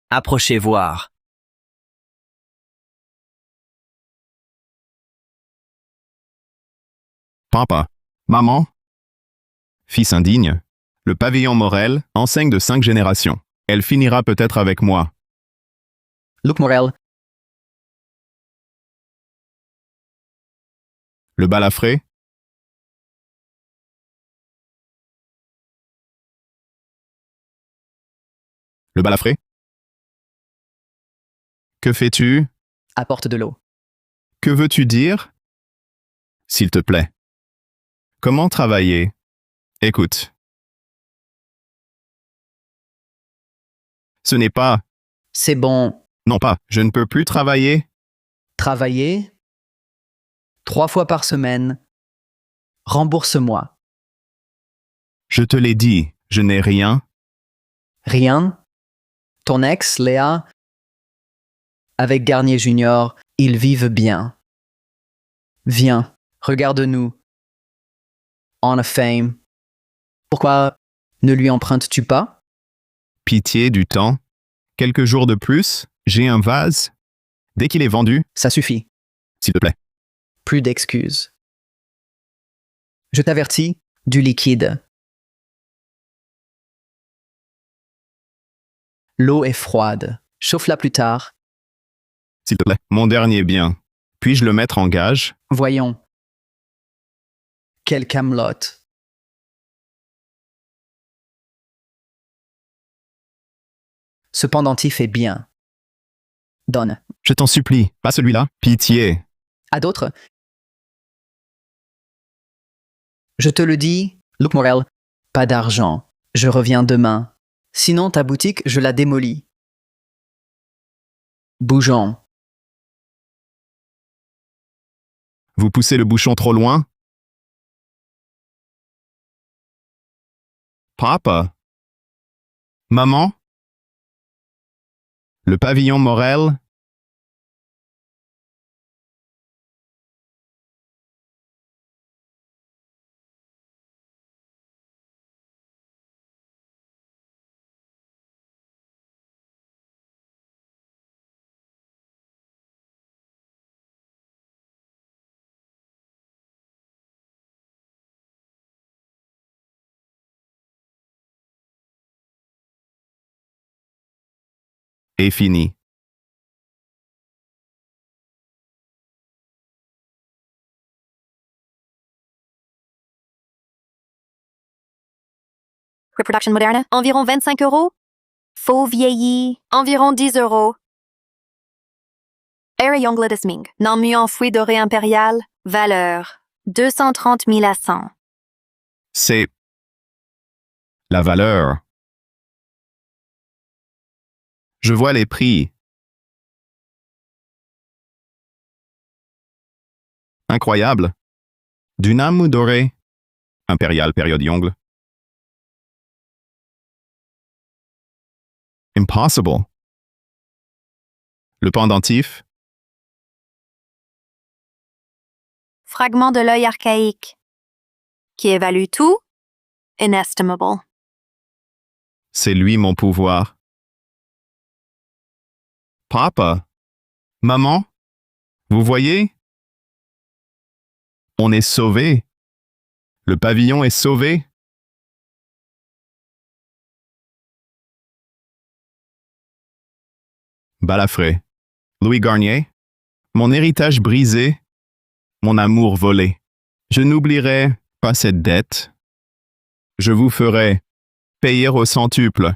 Approchez voir. Papa. Maman. Fils indigne. Le pavillon Morel, enseigne de 5 générations. Elle finira peut-être avec moi. Luc Morel. Le balafré. Le balafré. Que fais-tu? Apporte de l'eau. Que veux-tu dire? S'il te plaît. Comment travailler? Écoute. Ce n'est pas... C'est bon. Non pas, je ne peux plus travailler. Travailler 3 fois par semaine. Rembourse-moi. Je te l'ai dit, je n'ai rien. Rien. Ton ex, Léa, avec Garnier Junior, ils vivent bien. Viens, regarde-nous. On a fame. Pourquoi ne lui empruntes-tu pas? Pitié du temps. Quelques jours de plus, j'ai un vase. Dès qu'il est vendu, Ça suffit. s'il te plaît. Plus d'excuses. Je t'avertis, du liquide. L'eau est froide. Chauffe-la plus tard. S'il te plaît. Mon dernier bien. Puis-je le mettre en gage? Voyons. Quel camelote. Ce pendentif est bien. Donne. Je t'en supplie, pas celui-là. Pitié. À d'autres? Je te le dis, Luc Morel, pas d'argent. Je reviens demain. Sinon, ta boutique, je la démolis. Bougeons. Vous poussez le bouchon trop loin? Papa. Maman? Le pavillon Morel? Est fini. Reproduction moderne, environ 25 €. Faux vieilli, environ 10 €. Ere Younglid Ming, non mu enfoui doré impérial, valeur 230 000 à 100. C'est... la valeur. Je vois les prix. Incroyable. Du Namu doré. Impérial période Yongle. Impossible. Le pendentif. Fragment de l'œil archaïque, qui évalue tout, inestimable. C'est lui mon pouvoir. Papa. Maman. Vous voyez? On est sauvé. Le pavillon est sauvé. Balafré. Louis Garnier. Mon héritage brisé. Mon amour volé. Je n'oublierai pas cette dette. Je vous ferai payer au centuple.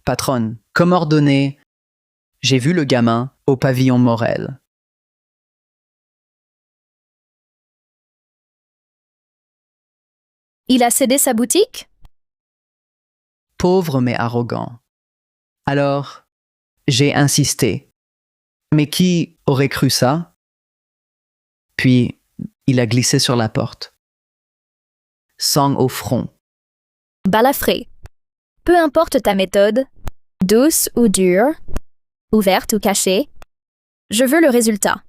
Patronne, comme ordonné, j'ai vu le gamin au pavillon Morel. Il a cédé sa boutique? Pauvre mais arrogant. Alors, j'ai insisté. Mais qui aurait cru ça? Puis, il a glissé sur la porte. Sang au front. Balafré. Peu importe ta méthode, douce ou dure, ouverte ou cachée, je veux le résultat.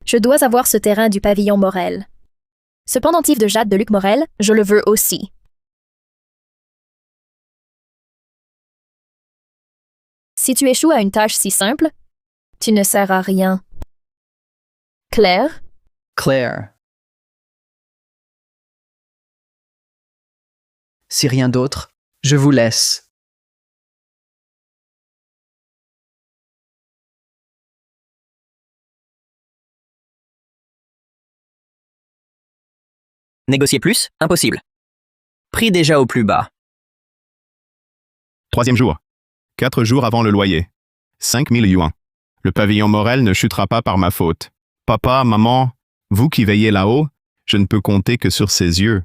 Je dois avoir ce terrain du pavillon Morel. Ce pendentif de jade de Luc Morel, je le veux aussi. Si tu échoues à une tâche si simple, tu ne sers à rien. Claire, Claire. Si rien d'autre, je vous laisse. Négocier plus? Impossible. Prix déjà au plus bas. 3e jour. 4 jours avant le loyer. 5000 yuans. Le pavillon Morel ne chutera pas par ma faute. Papa, maman, vous qui veillez là-haut, je ne peux compter que sur ses yeux.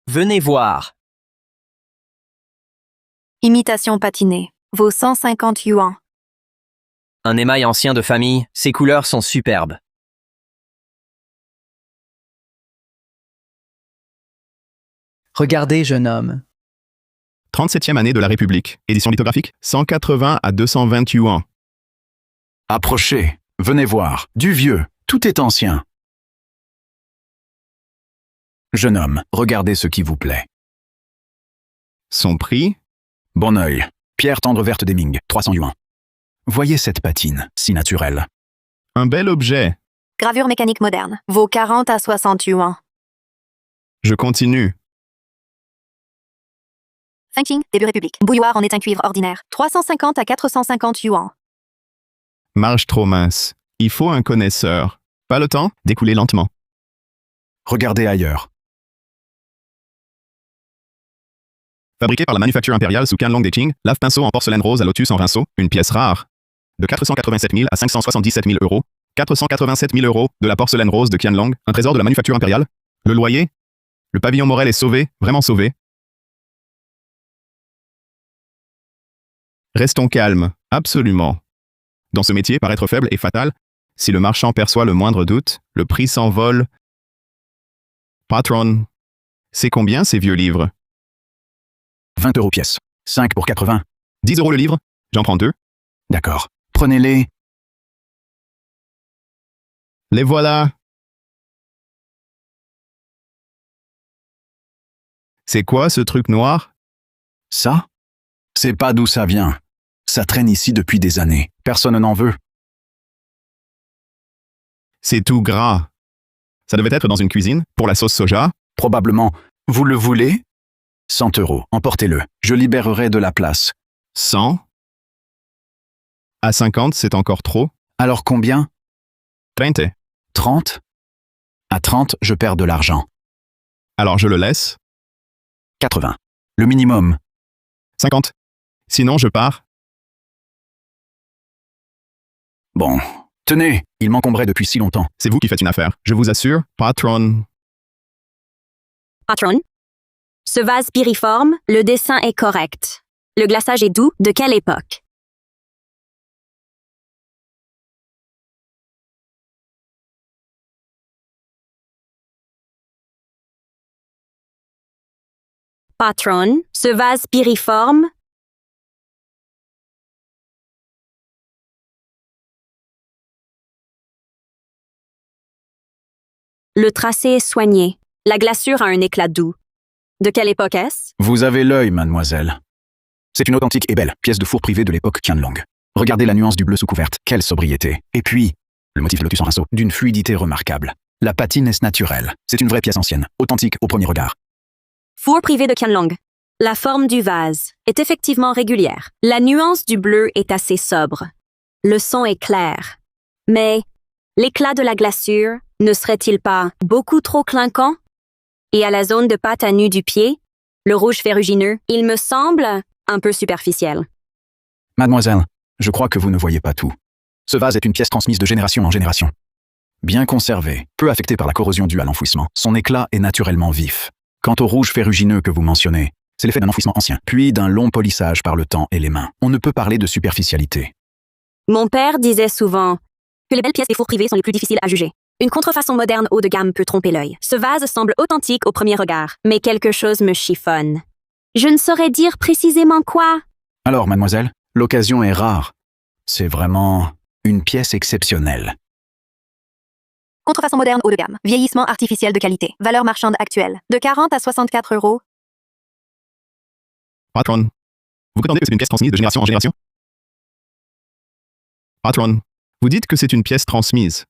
Venez voir. Imitation patinée. Vaut 150 yuans. Un émail ancien de famille, ses couleurs sont superbes. Regardez, jeune homme. 37e année de la République. Édition lithographique, 180 à 220 yuans. Approchez, venez voir. Du vieux, tout est ancien. Jeune homme, regardez ce qui vous plaît. Son prix? Bon œil. Pierre tendre verte des Ming, 300 yuans. Voyez cette patine, si naturelle. Un bel objet. Gravure mécanique moderne. Vaut 40 à 60 yuans. Je continue. Thinking, début République. Bouilloire en étain cuivre ordinaire. 350 à 450 yuans. Marge trop mince. Il faut un connaisseur. Pas le temps d'écouler lentement. Regardez ailleurs. Fabriqué par la manufacture impériale sous Qianlong des Qing, lave-pinceau en porcelaine rose à lotus en rinceau, une pièce rare. De 487 000 à 577 000 euros. 487 000 euros de la porcelaine rose de Qianlong, un trésor de la manufacture impériale. Le loyer? Le pavillon Morel est sauvé, vraiment sauvé. Restons calmes, absolument. Dans ce métier, paraître faible est fatal. Si le marchand perçoit le moindre doute, le prix s'envole. Patron, c'est combien ces vieux livres? 20 euros pièce. 5 pour 80. 10 euros le livre? J'en prends 2. D'accord. Prenez-les. Les voilà. C'est quoi ce truc noir? Ça? C'est pas d'où ça vient. Ça traîne ici depuis des années. Personne n'en veut. C'est tout gras. Ça devait être dans une cuisine, pour la sauce soja. Probablement. Vous le voulez? 100 euros. Emportez-le. Je libérerai de la place. 100? À 50, c'est encore trop. Alors combien? 30. 30? À 30, je perds de l'argent. Alors je le laisse. 80. Le minimum. 50. Sinon, je pars. Bon. Tenez, il m'encombrait depuis si longtemps. C'est vous qui faites une affaire. Je vous assure, patron. Patron. Ce vase piriforme, le dessin est correct. Le glaçage est doux, de quelle époque? Patron, ce vase piriforme. Le tracé est soigné. La glaçure a un éclat doux. De quelle époque est-ce? Vous avez l'œil, mademoiselle. C'est une authentique et belle pièce de four privée de l'époque Qianlong. Regardez la nuance du bleu sous couverte. Quelle sobriété. Et puis, le motif lotus en rinceau, d'une fluidité remarquable. La patine est naturelle. C'est une vraie pièce ancienne, authentique au premier regard. Four privé de Qianlong. La forme du vase est effectivement régulière. La nuance du bleu est assez sobre. Le son est clair. Mais l'éclat de la glaçure ne serait-il pas beaucoup trop clinquant? Et à la zone de pâte à nu du pied, le rouge ferrugineux, il me semble un peu superficiel. Mademoiselle, je crois que vous ne voyez pas tout. Ce vase est une pièce transmise de génération en génération. Bien conservé, peu affecté par la corrosion due à l'enfouissement, son éclat est naturellement vif. Quant au rouge ferrugineux que vous mentionnez, c'est l'effet d'un enfouissement ancien, puis d'un long polissage par le temps et les mains. On ne peut parler de superficialité. Mon père disait souvent, que les belles pièces des fours privés sont les plus difficiles à juger. Une contrefaçon moderne haut de gamme peut tromper l'œil. Ce vase semble authentique au premier regard, mais quelque chose me chiffonne. Je ne saurais dire précisément quoi. Alors, mademoiselle, l'occasion est rare. C'est vraiment une pièce exceptionnelle. Contrefaçon moderne haut de gamme. Vieillissement artificiel de qualité. Valeur marchande actuelle. De 40 à 64 euros. Patron, vous prétendez que c'est une pièce transmise de génération en génération? Patron, vous dites que c'est une pièce transmise.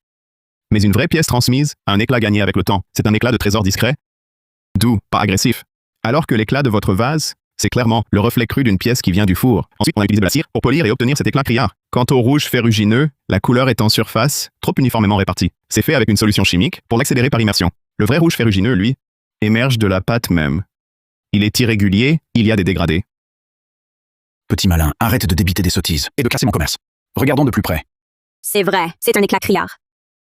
Mais une vraie pièce transmise a un éclat gagné avec le temps. C'est un éclat de trésor discret, doux, pas agressif. Alors que l'éclat de votre vase, c'est clairement le reflet cru d'une pièce qui vient du four. Ensuite, on a utilisé de la cire pour polir et obtenir cet éclat criard. Quant au rouge ferrugineux, la couleur est en surface, trop uniformément répartie. C'est fait avec une solution chimique pour l'accélérer par immersion. Le vrai rouge ferrugineux, lui, émerge de la pâte même. Il est irrégulier, il y a des dégradés. Petit malin, arrête de débiter des sottises et de casser mon commerce. Regardons de plus près. C'est vrai, c'est un éclat criard.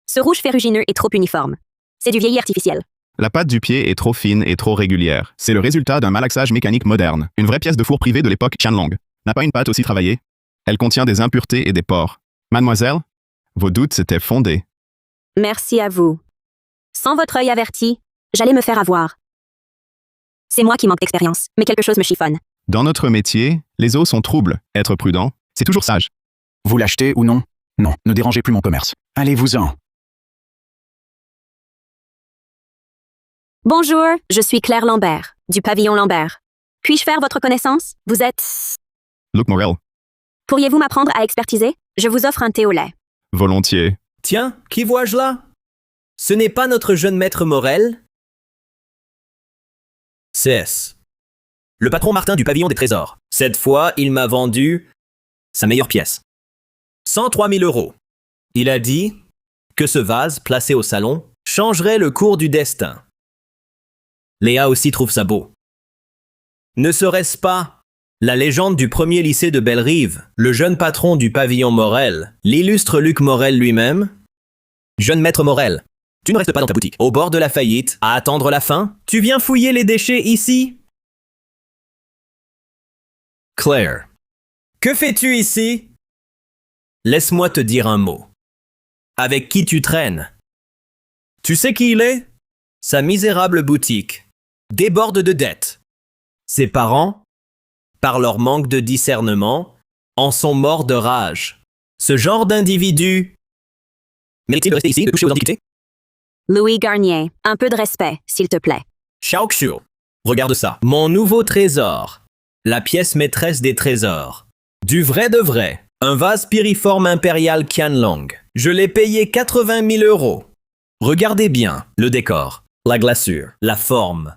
Ce rouge ferrugineux est trop uniforme. C'est du vieilli artificiel. La pâte du pied est trop fine et trop régulière. C'est le résultat d'un malaxage mécanique moderne. Une vraie pièce de four privé de l'époque Qianlong n'a pas une pâte aussi travaillée. Elle contient des impuretés et des pores. Mademoiselle, vos doutes s'étaient fondés. Merci à vous. Sans votre œil averti, j'allais me faire avoir. C'est moi qui manque d'expérience, mais quelque chose me chiffonne. Dans notre métier, les eaux sont troubles. Être prudent, c'est toujours sage. Vous l'achetez ou non? Non, ne dérangez plus mon commerce. Allez-vous-en. Bonjour, je suis Claire Lambert, du pavillon Lambert. Puis-je faire votre connaissance? Vous êtes... Luc Morel, Pourriez-vous m'apprendre à expertiser? Je vous offre un thé au lait. volontiers. Tiens, qui vois-je là? Ce n'est pas notre jeune maître Morel? CS. Le patron Martin du pavillon des trésors. Cette fois, il m'a vendu sa meilleure pièce. 103 000 euros. Il a dit que ce vase, placé au salon, changerait le cours du destin. Léa aussi trouve ça beau. Ne serait-ce pas la légende du premier lycée de Bellerive, le jeune patron du pavillon Morel, l'illustre Luc Morel lui-même? Jeune maître Morel, tu ne restes pas dans ta boutique, au bord de la faillite, à attendre la fin? Tu viens fouiller les déchets ici? Claire, que fais-tu ici? Laisse-moi te dire un mot. Avec qui tu traînes? Tu sais qui il est? Sa misérable boutique déborde de dettes. Ses parents, par leur manque de discernement, en sont morts de rage. Ce genre d'individu mérite-t-il de rester ici, de toucher aux antiquités? Louis Garnier, un peu de respect, s'il te plaît. Xiaoxiu, regarde ça. Mon nouveau trésor. La pièce maîtresse des trésors. Du vrai de vrai. Un vase piriforme impérial Qianlong. Je l'ai payé 80 000 euros. Regardez bien le décor, la glaçure, la forme.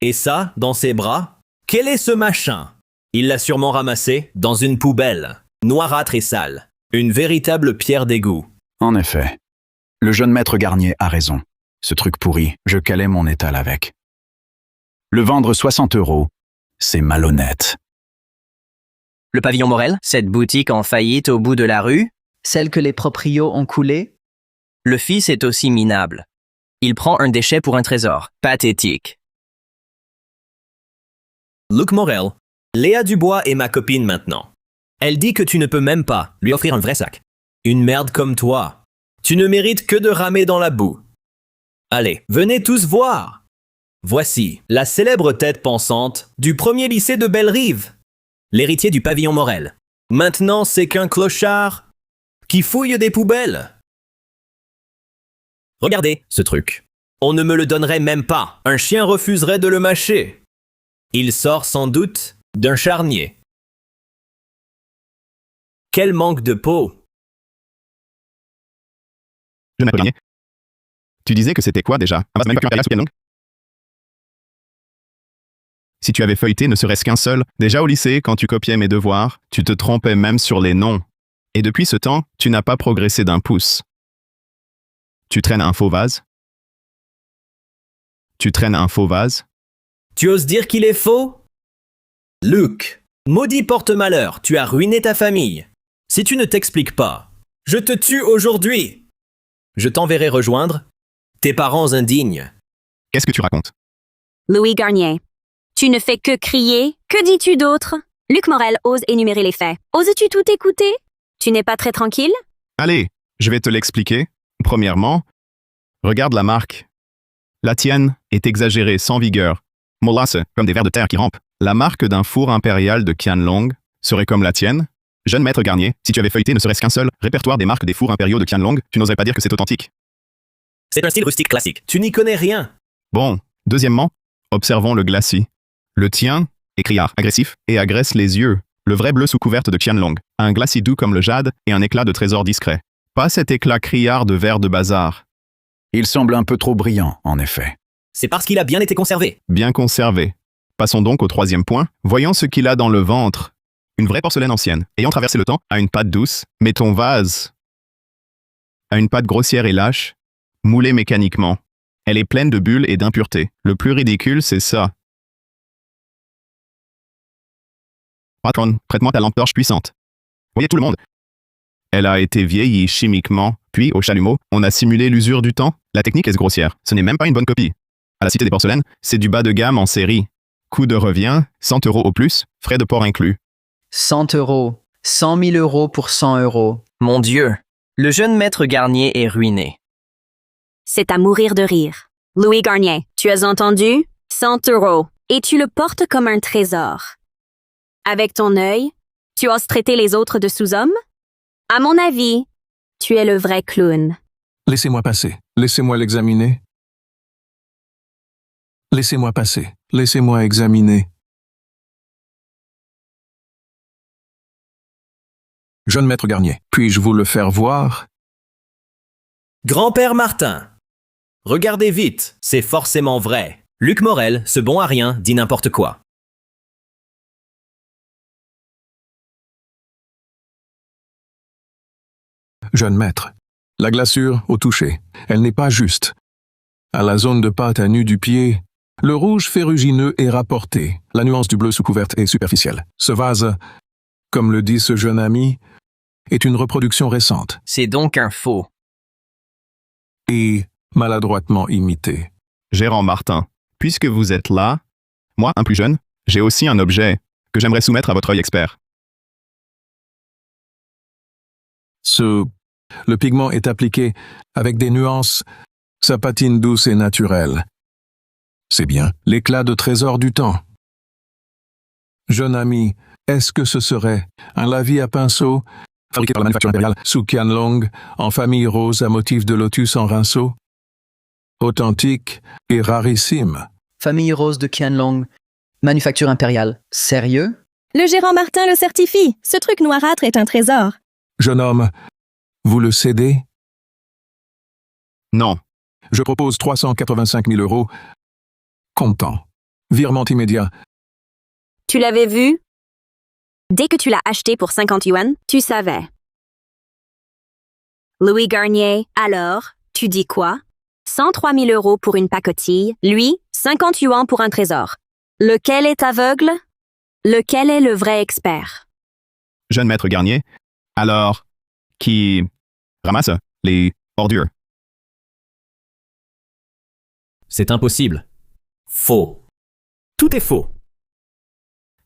Et ça, dans ses bras? Quel est ce machin? Il l'a sûrement ramassé dans une poubelle, noirâtre et sale. Une véritable pierre d'égout. En effet, le jeune maître Garnier a raison. Ce truc pourri, je calais mon étal avec. Le vendre 60 euros, c'est malhonnête. Le pavillon Morel, cette boutique en faillite au bout de la rue, Celle que les proprios ont coulée? le fils est aussi minable. Il prend un déchet pour un trésor. Pathétique. Luc Morel, Léa Dubois est ma copine maintenant. Elle dit que tu ne peux même pas lui offrir un vrai sac. Une merde comme toi. Tu ne mérites que de ramer dans la boue. Allez, venez tous voir. Voici la célèbre tête pensante du premier lycée de Bellerive, l'héritier du pavillon Morel. Maintenant, c'est qu'un clochard qui fouille des poubelles. Regardez ce truc. On ne me le donnerait même pas. Un chien refuserait de le mâcher. Il sort sans doute d'un charnier. Quel manque de peau! Je n'ai rien. Tu disais que c'était quoi déjà? Un vase manufacture impérial sur Qianlong? Si tu avais feuilleté ne serait-ce qu'un seul, déjà au lycée, quand tu copiais mes devoirs, tu te trompais même sur les noms. Et depuis ce temps, tu n'as pas progressé d'un pouce. Tu traînes un faux vase? Tu traînes un faux vase? Tu oses dire qu'il est faux? Luc, maudit porte-malheur, tu as ruiné ta famille. Si tu ne t'expliques pas, je te tue aujourd'hui. Je t'enverrai rejoindre tes parents indignes. Qu'est-ce que tu racontes? Louis Garnier, tu ne fais que crier. Que dis-tu d'autre? Luc Morel ose énumérer les faits. Oses-tu tout écouter? Tu n'es pas très tranquille? Allez, Je vais te l'expliquer. Premièrement, regarde la marque. La tienne est exagérée, sans vigueur. Molasse, comme des vers de terre qui rampent. La marque d'un four impérial de Qianlong serait comme la tienne. Jeune maître Garnier, si tu avais feuilleté ne serait-ce qu'un seul répertoire des marques des fours impériaux de Qianlong, tu n'oserais pas dire que c'est authentique. C'est un style rustique classique. Tu n'y connais rien. Bon, deuxièmement, observons le glacis. Le tien est criard, agressif, et agresse les yeux. Le vrai bleu sous couverte de Qianlong. Un glacis doux comme le jade et un éclat de trésor discret. Pas cet éclat criard de verre de bazar. Il semble un peu trop brillant, en effet. C'est parce qu'il a bien été conservé. Bien conservé. Passons donc au troisième point. Voyons ce qu'il a dans le ventre. Une vraie porcelaine ancienne, ayant traversé le temps, a une pâte douce, mais ton vase a une pâte grossière et lâche, moulée mécaniquement. Elle est pleine de bulles et d'impuretés. Le plus ridicule, c'est ça. Patron, prête-moi ta lampe torche puissante. Voyez tout le monde. Elle a été vieillie chimiquement, puis, au chalumeau, on a simulé l'usure du temps. La technique est grossière. Ce n'est même pas une bonne copie. À la Cité des Porcelaines, c'est du bas de gamme en série. Coût de revient, 100 € au plus, frais de port inclus. 100 €. 100 000 € pour 100 €. Mon Dieu, le jeune maître Garnier est ruiné. C'est à mourir de rire. Louis Garnier, tu as entendu? 100 €. Et tu le portes comme un trésor. Avec ton œil, tu oses traiter les autres de sous-hommes? À mon avis, tu es le vrai clown. Laissez-moi passer. Laissez-moi l'examiner. Laissez-moi passer. Laissez-moi examiner. Jeune maître Garnier, puis-je vous le faire voir? Grand-père Martin. Regardez vite, c'est forcément vrai. Luc Morel, ce bon à rien, dit n'importe quoi. Jeune maître, la glaçure au toucher, elle n'est pas juste. À la zone de pâte à nu du pied, le rouge ferrugineux est rapporté. La nuance du bleu sous couverte est superficielle. Ce vase, comme le dit ce jeune ami, est une reproduction récente C'est donc un faux. et maladroitement imité. Gérant Martin, puisque vous êtes là, moi, un plus jeune, j'ai aussi un objet que j'aimerais soumettre à votre œil expert. Le pigment est appliqué avec des nuances, sa patine douce et naturelle. C'est bien l'éclat de trésor du temps. Jeune ami, est-ce que ce serait un lavis à pinceau, fabriqué par la manufacture impériale sous Qianlong, en famille rose à motif de lotus en rinceau? Authentique et rarissime. Famille rose de Qianlong. Manufacture impériale. Sérieux? Le gérant Martin le certifie. Ce truc noirâtre est un trésor. Jeune homme, vous le cédez? Non, Je propose 385 000 €. Comptant. Virement immédiat. Tu l'avais vu? Dès que tu l'as acheté pour 50 yuan, tu savais. Louis Garnier, alors, tu dis quoi? 103 000 € pour une pacotille, lui, 50 yuan pour un trésor. Lequel est aveugle? Lequel est le vrai expert? jeune maître Garnier, alors, qui ramasse les ordures. C'est impossible. Faux. Tout est faux.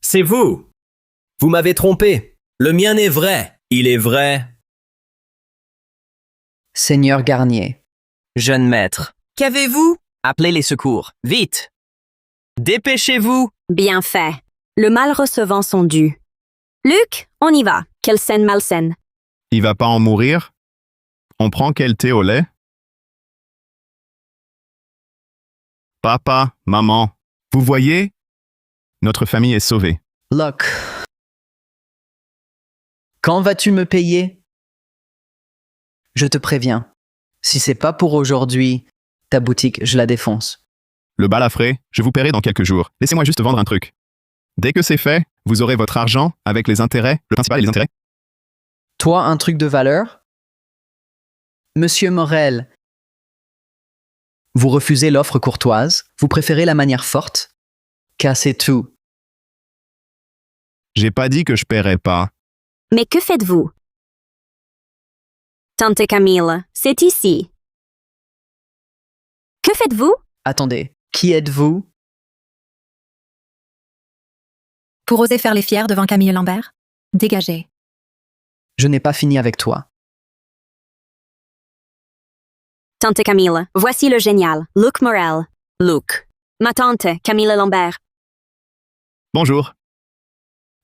C'est vous. Vous m'avez trompé. Le mien est vrai. Il est vrai. Seigneur Garnier. Jeune maître. Qu'avez-vous? Appelez les secours. Vite! Dépêchez-vous! Bien fait. Le mal recevant son dû. Luc, on y va. Quelle scène malsaine. Il va pas en mourir? On prend quel thé au lait? Papa, maman, vous voyez? Notre famille est sauvée. Locke. Quand vas-tu me payer? Je te préviens. Si c'est pas pour aujourd'hui, ta boutique, je la défonce. Le balafré, je vous paierai dans quelques jours. Laissez-moi juste vendre un truc. Dès que c'est fait, vous aurez votre argent avec les intérêts, le principal et les intérêts. Toi, un truc de valeur? Monsieur Morel, vous refusez l'offre courtoise, vous préférez la manière forte? Cassez tout. J'ai pas dit que je paierais pas. Mais que faites-vous? Tante Camille, c'est ici. Que faites-vous? Attendez, qui êtes-vous? Pour oser faire les fiers devant Camille Lambert? Dégagez. Je n'ai pas fini avec toi. Tante Camille, voici le génial, Luc Morel. Luc. Ma tante, Camille Lambert. Bonjour.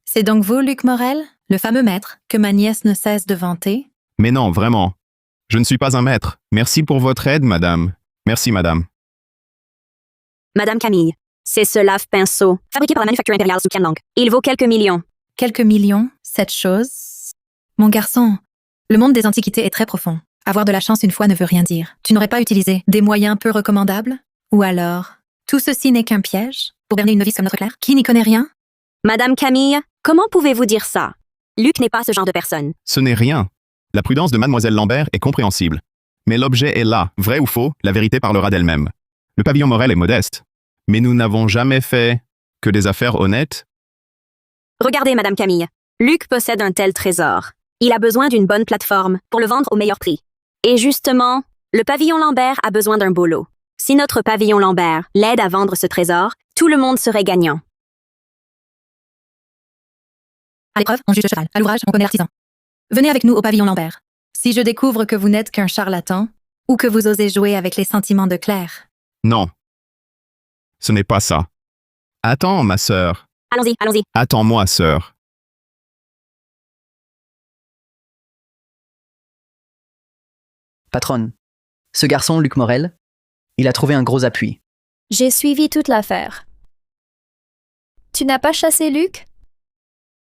C'est donc vous, Luc Morel, le fameux maître que ma nièce ne cesse de vanter? Mais non, vraiment. Je ne suis pas un maître. Merci pour votre aide, madame. Merci, madame. Madame Camille. C'est ce lave-pinceau, fabriqué par la manufacture impériale sous Qianlong. Il vaut quelques millions. Quelques millions, cette chose? Mon garçon, le monde des antiquités est très profond. Avoir de la chance une fois ne veut rien dire. Tu n'aurais pas utilisé des moyens peu recommandables? Ou alors, tout ceci n'est qu'un piège pour berner une novice comme notre Claire, qui n'y connaît rien? Madame Camille, comment pouvez-vous dire ça? Luc n'est pas ce genre de personne. Ce n'est rien. La prudence de mademoiselle Lambert est compréhensible. Mais l'objet est là. Vrai ou faux, la vérité parlera d'elle-même. Le pavillon Morel est modeste. Mais nous n'avons jamais fait que des affaires honnêtes. Regardez, Madame Camille. Luc possède un tel trésor. Il a besoin d'une bonne plateforme pour le vendre au meilleur prix. Et justement, le pavillon Lambert a besoin d'un beau lot. Si notre pavillon Lambert l'aide à vendre ce trésor, tout le monde serait gagnant. À l'épreuve, on juge le cheval. À l'ouvrage, on connaît l'artisan. Venez avec nous au pavillon Lambert. Si je découvre que vous n'êtes qu'un charlatan, ou que vous osez jouer avec les sentiments de Claire. Non. Ce n'est pas ça. Attends, ma sœur. Allons-y, allons-y. Attends-moi, sœur. Patronne. Ce garçon, Luc Morel, il a trouvé un gros appui. J'ai suivi toute l'affaire. Tu n'as pas chassé Luc?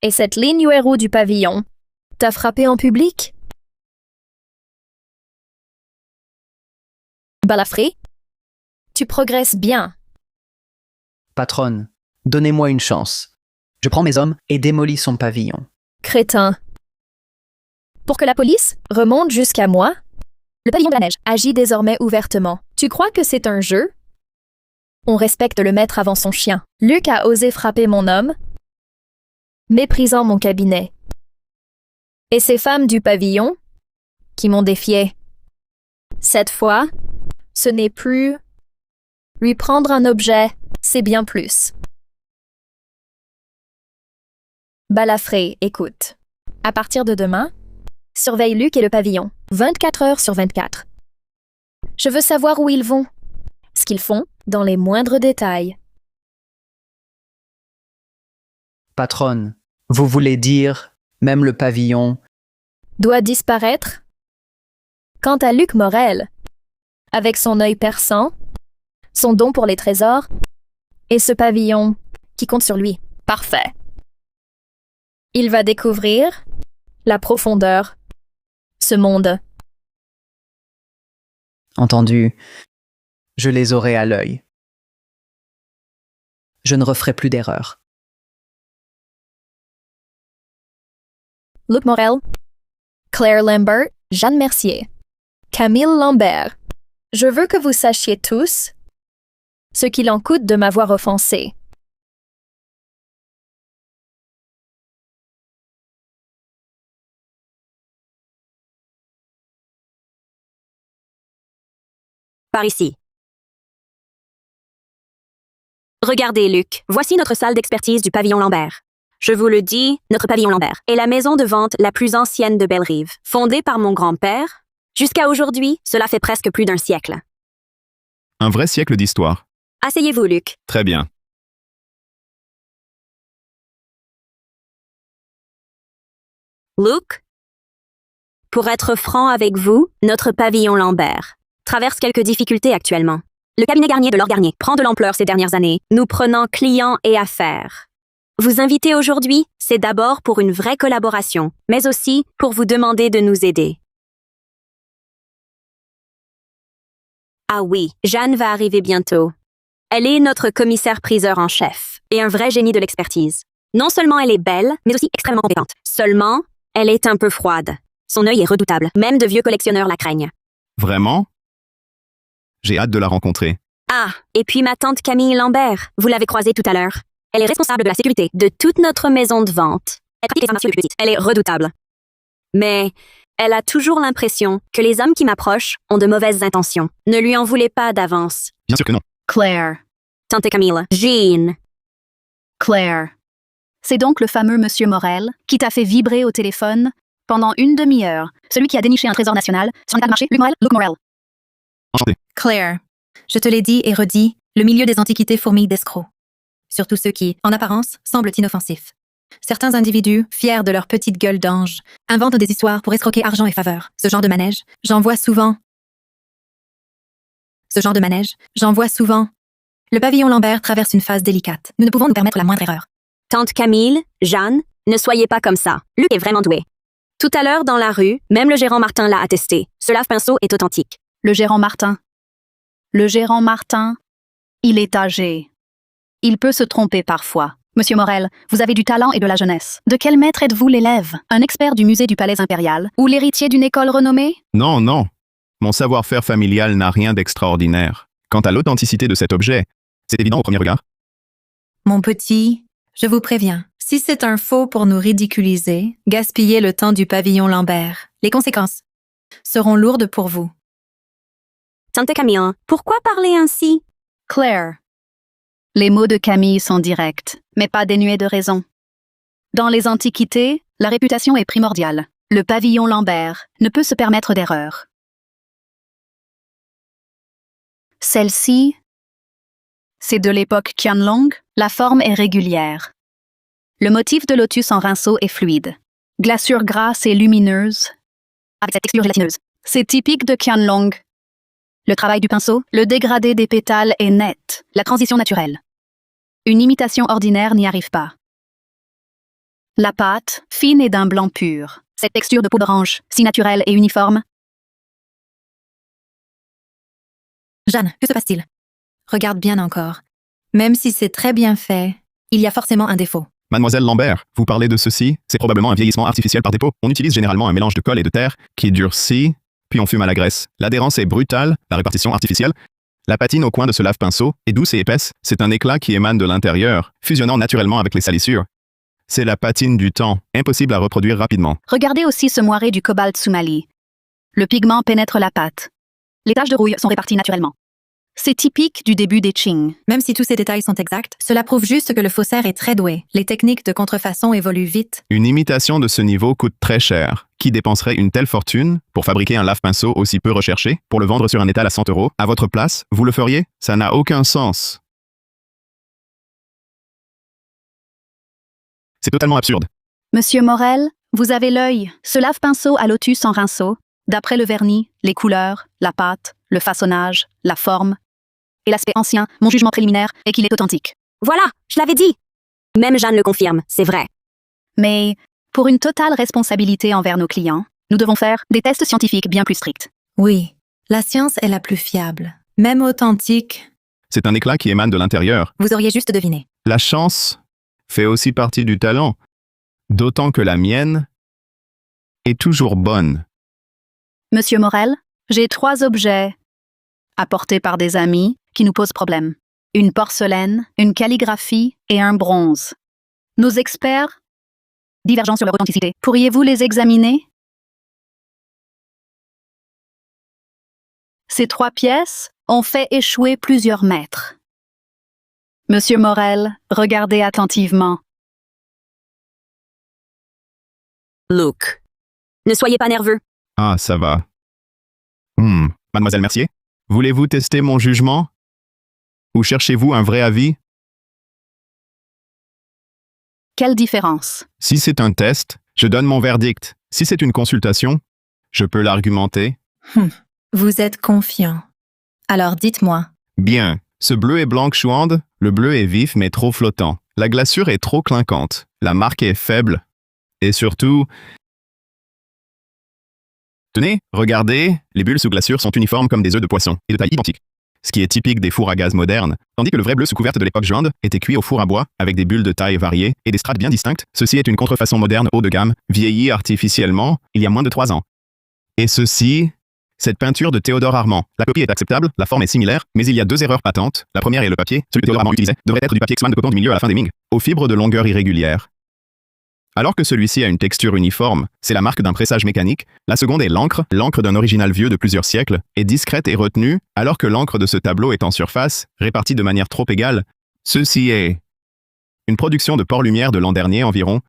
Et cette ligne numéro du pavillon t'a frappé en public? Balafré? Tu progresses bien. Patronne, donnez-moi une chance. Je prends mes hommes et démolis son pavillon. Crétin. Pour que la police remonte jusqu'à moi, le pavillon de la neige agit désormais ouvertement. Tu crois que c'est un jeu? On respecte le maître avant son chien. Luc a osé frapper mon homme, méprisant mon cabinet. Et ces femmes du pavillon, qui m'ont défié. Cette fois, ce n'est plus lui prendre un objet, c'est bien plus. Balafré, écoute. À partir de demain, surveille Luc et le pavillon, 24 heures sur 24. Je veux savoir où ils vont, ce qu'ils font, dans les moindres détails. Patronne, vous voulez dire, même le pavillon, Doit disparaître? Quant à Luc Morel, avec son œil perçant, son don pour les trésors, et ce pavillon qui compte sur lui, parfait. Il va découvrir la profondeur, ce monde. entendu, je les aurai à l'œil. Je ne referai plus d'erreur. Luc Morel, Claire Lambert, Jeanne Mercier, Camille Lambert. Je veux que vous sachiez tous ce qu'il en coûte de m'avoir offensé. Par ici. Regardez, Luc, voici notre salle d'expertise du pavillon Lambert. Je vous le dis, notre pavillon Lambert est la maison de vente la plus ancienne de Bellerive, fondée par mon grand-père. Jusqu'à aujourd'hui, cela fait presque plus d'un siècle. Un vrai siècle d'histoire. Asseyez-vous, Luc. Très bien. Luc, pour être franc avec vous, notre pavillon Lambert traverse quelques difficultés actuellement. Le cabinet Garnier de Laure Garnier prend de l'ampleur ces dernières années, nous prenant clients et affaires. Vous inviter aujourd'hui, c'est d'abord pour une vraie collaboration, mais aussi pour vous demander de nous aider. Ah oui, Jeanne va arriver bientôt. Elle est notre commissaire-priseur en chef et un vrai génie de l'expertise. Non seulement elle est belle, mais aussi extrêmement compétente. Seulement, elle est un peu froide. Son œil est redoutable. Même de vieux collectionneurs la craignent. Vraiment? J'ai hâte de la rencontrer. Ah, et puis ma tante Camille Lambert, vous l'avez croisée tout à l'heure. Elle est responsable de la sécurité de toute notre maison de vente. Elle pratique les arts martiaux les plus petites. Elle est redoutable. Mais elle a toujours l'impression que les hommes qui m'approchent ont de mauvaises intentions. Ne lui en voulez pas d'avance. Bien sûr que non. Claire. Tante Camille. Jean. Claire. C'est donc le fameux Monsieur Morel qui t'a fait vibrer au téléphone pendant une demi-heure. Celui qui a déniché un trésor national sur un tas de marché. Luc Morel. Enchanté. Claire, je te l'ai dit et redit, le milieu des antiquités fourmille d'escrocs. Surtout ceux qui, en apparence, semblent inoffensifs. Certains individus, fiers de leur petite gueule d'ange, inventent des histoires pour escroquer argent et faveur. Ce genre de manège, j'en vois souvent. Le pavillon Lambert traverse une phase délicate. Nous ne pouvons nous permettre la moindre erreur. Tante Camille, Jeanne, ne soyez pas comme ça. Luc est vraiment doué. Tout à l'heure, dans la rue, même le gérant Martin l'a attesté. Ce lave-pinceau est authentique. Le gérant Martin, il est âgé. Il peut se tromper parfois. Monsieur Morel, vous avez du talent et de la jeunesse. De quel maître êtes-vous l'élève? Un expert du musée du Palais Impérial ou l'héritier d'une école renommée? Non, non. Mon savoir-faire familial n'a rien d'extraordinaire. Quant à l'authenticité de cet objet, c'est évident au premier regard. Mon petit, je vous préviens, si c'est un faux pour nous ridiculiser, gaspillez le temps du pavillon Lambert. Les conséquences seront lourdes pour vous. Tante Camille, pourquoi parler ainsi? Claire. Les mots de Camille sont directs, mais pas dénués de raison. Dans les Antiquités, la réputation est primordiale. Le pavillon Lambert ne peut se permettre d'erreur. Celle-ci, c'est de l'époque Qianlong, la forme est régulière. Le motif de lotus en rinceau est fluide. Glaçure grasse et lumineuse, avec cette texture gélatineuse. C'est typique de Qianlong. Le travail du pinceau, le dégradé des pétales est net, la transition naturelle. Une imitation ordinaire n'y arrive pas. La pâte, fine et d'un blanc pur. Cette texture de peau d'orange, si naturelle et uniforme. Jeanne, que se passe-t-il? Regarde bien encore. Même si c'est très bien fait, il y a forcément un défaut. Mademoiselle Lambert, vous parlez de ceci? C'est probablement un vieillissement artificiel par dépôt. On utilise généralement un mélange de colle et de terre qui durcit, puis on fume à la graisse. L'adhérence est brutale, la répartition artificielle. La patine au coin de ce lave-pinceau est douce et épaisse. C'est un éclat qui émane de l'intérieur, fusionnant naturellement avec les salissures. C'est la patine du temps, impossible à reproduire rapidement. Regardez aussi ce moiré du cobalt soumali. Le pigment pénètre la pâte. Les taches de rouille sont réparties naturellement. C'est typique du début des Qing. Même si tous ces détails sont exacts, cela prouve juste que le faussaire est très doué. Les techniques de contrefaçon évoluent vite. Une imitation de ce niveau coûte très cher. Qui dépenserait une telle fortune pour fabriquer un lave-pinceau aussi peu recherché, pour le vendre sur un étal à 100 €? À votre place, vous le feriez? Ça n'a aucun sens. C'est totalement absurde. Monsieur Morel, vous avez l'œil. Ce lave-pinceau à lotus en rinceau, d'après le vernis, les couleurs, la pâte, le façonnage, la forme et l'aspect ancien, mon jugement préliminaire est qu'il est authentique. Voilà, je l'avais dit. Même Jeanne le confirme, c'est vrai. Mais, pour une totale responsabilité envers nos clients, nous devons faire des tests scientifiques bien plus stricts. Oui, la science est la plus fiable. Même authentique. C'est un éclat qui émane de l'intérieur. Vous auriez juste deviné. La chance fait aussi partie du talent, d'autant que la mienne est toujours bonne. Monsieur Morel, j'ai 3 objets apportés par des amis qui nous posent problème. Une porcelaine, une calligraphie et un bronze. Nos experts divergent sur leur authenticité. Pourriez-vous les examiner? Ces 3 pièces ont fait échouer plusieurs maîtres. Monsieur Morel, regardez attentivement. Luke, ne soyez pas nerveux. Ah, ça va. Mademoiselle Mercier, voulez-vous tester mon jugement? Ou cherchez-vous un vrai avis? Quelle différence? Si c'est un test, je donne mon verdict. Si c'est une consultation, je peux l'argumenter. Vous êtes confiant. Alors dites-moi. Bien. Ce bleu est blanc chouande, le bleu est vif mais trop flottant. La glaçure est trop clinquante. La marque est faible. Et surtout... Tenez, regardez, les bulles sous glaçure sont uniformes comme des œufs de poisson, et de taille identique. Ce qui est typique des fours à gaz modernes, tandis que le vrai bleu sous couverte de l'époque Joande était cuit au four à bois, avec des bulles de taille variée et des strates bien distinctes. Ceci est une contrefaçon moderne haut de gamme, vieillie artificiellement, il y a moins de 3 ans. Et ceci... Cette peinture de Théodore Armand. La copie est acceptable, la forme est similaire, mais il y a 2 erreurs patentes. La première est le papier. Celui que Théodore Armand utilisait devrait être du papier Xman de coton du milieu à la fin des Ming, aux fibres de longueur irrégulière. Alors que celui-ci a une texture uniforme, c'est la marque d'un pressage mécanique. La seconde est l'encre. L'encre d'un original vieux de plusieurs siècles est discrète et retenue, alors que l'encre de ce tableau est en surface, répartie de manière trop égale. Ceci est une production de Port-Lumière de l'an dernier environ.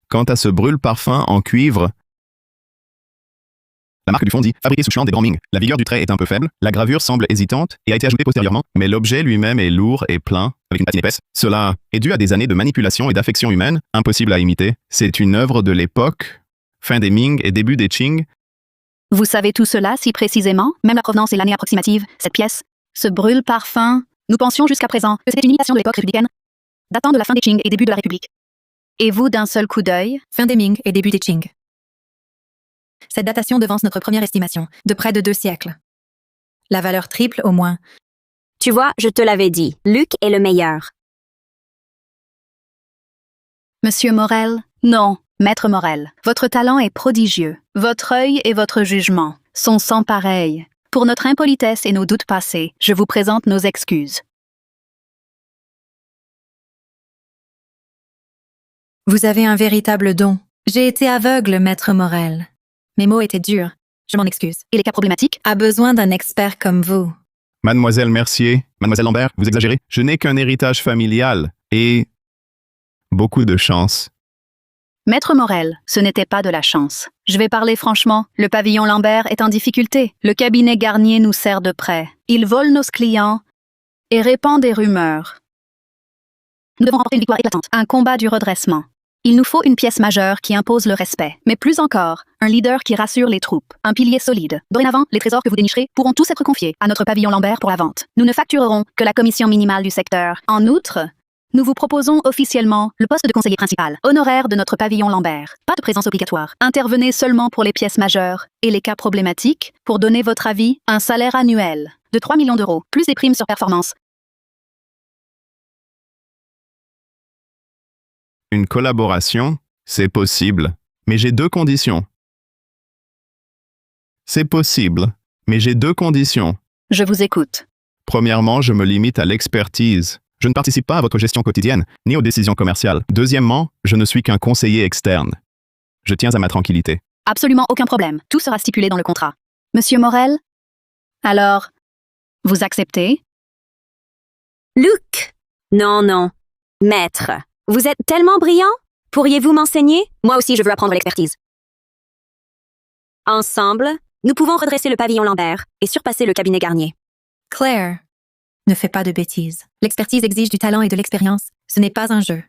Quant à ce brûle-parfum en cuivre, La marque du fond dit « Fabriqué sous Chuan des Grands Ming ». La vigueur du trait est un peu faible, la gravure semble hésitante et a été ajoutée postérieurement, mais l'objet lui-même est lourd et plein, avec une patine épaisse. Cela est dû à des années de manipulation et d'affection humaine, impossible à imiter. C'est une œuvre de l'époque, fin des Ming et début des Qing. Vous savez tout cela si précisément, même la provenance et l'année approximative, cette pièce, ce brûle-parfum. Nous pensions jusqu'à présent que c'était une imitation de l'époque républicaine, datant de la fin des Qing et début de la République. Et vous, d'un seul coup d'œil, Fin des Ming et début des Qing. Cette datation devance notre première estimation, de près de 2 siècles. La valeur triple au moins. Tu vois, je te l'avais dit, Luc est le meilleur. Monsieur Morel? Non, Maître Morel. Votre talent est prodigieux. Votre œil et votre jugement sont sans pareil. Pour notre impolitesse et nos doutes passés, je vous présente nos excuses. Vous avez un véritable don. J'ai été aveugle, Maître Morel. Mes mots étaient durs. Je m'en excuse. Et les cas problématiques? A besoin d'un expert comme vous. Mademoiselle Mercier, Mademoiselle Lambert, vous exagérez. Je n'ai qu'un héritage familial et beaucoup de chance. Maître Morel, ce n'était pas de la chance. Je vais parler franchement, le pavillon Lambert est en difficulté. Le cabinet Garnier nous sert de près. Il vole nos clients et répand des rumeurs. Nous devons remporter une victoire éclatante, un combat du redressement. Il nous faut une pièce majeure qui impose le respect, mais plus encore, un leader qui rassure les troupes, un pilier solide. Dorénavant, les trésors que vous dénicherez pourront tous être confiés à notre pavillon Lambert pour la vente. Nous ne facturerons que la commission minimale du secteur. En outre, nous vous proposons officiellement le poste de conseiller principal, honoraire de notre pavillon Lambert. Pas de présence obligatoire. Intervenez seulement pour les pièces majeures et les cas problématiques pour donner votre avis, un salaire annuel de 3 millions d'euros, plus des primes sur performance. Une collaboration, c'est possible, mais j'ai 2 conditions. C'est possible, mais j'ai 2 conditions. Je vous écoute. Premièrement, je me limite à l'expertise. Je ne participe pas à votre gestion quotidienne, ni aux décisions commerciales. Deuxièmement, je ne suis qu'un conseiller externe. Je tiens à ma tranquillité. Absolument aucun problème. Tout sera stipulé dans le contrat. Monsieur Morel? Alors, vous acceptez? Luc! Non, non. Maître, vous êtes tellement brillant. Pourriez-vous m'enseigner? Moi aussi, je veux apprendre l'expertise. Ensemble, nous pouvons redresser le pavillon Lambert et surpasser le cabinet Garnier. Claire, ne fais pas de bêtises. L'expertise exige du talent et de l'expérience. Ce n'est pas un jeu.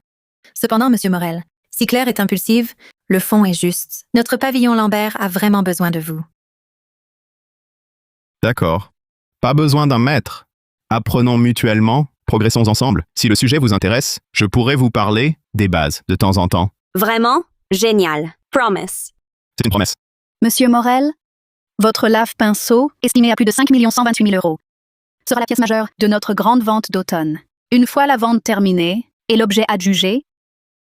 Cependant, Monsieur Morel, si Claire est impulsive, le fond est juste. Notre pavillon Lambert a vraiment besoin de vous. D'accord. Pas besoin d'un maître. Apprenons mutuellement, progressons ensemble. Si le sujet vous intéresse, je pourrais vous parler des bases de temps en temps. Vraiment? Génial. Promise. C'est une promesse. Monsieur Morel, votre lave-pinceau, estimé à plus de 5 128 000 euros, sera la pièce majeure de notre grande vente d'automne. Une fois la vente terminée et l'objet adjugé,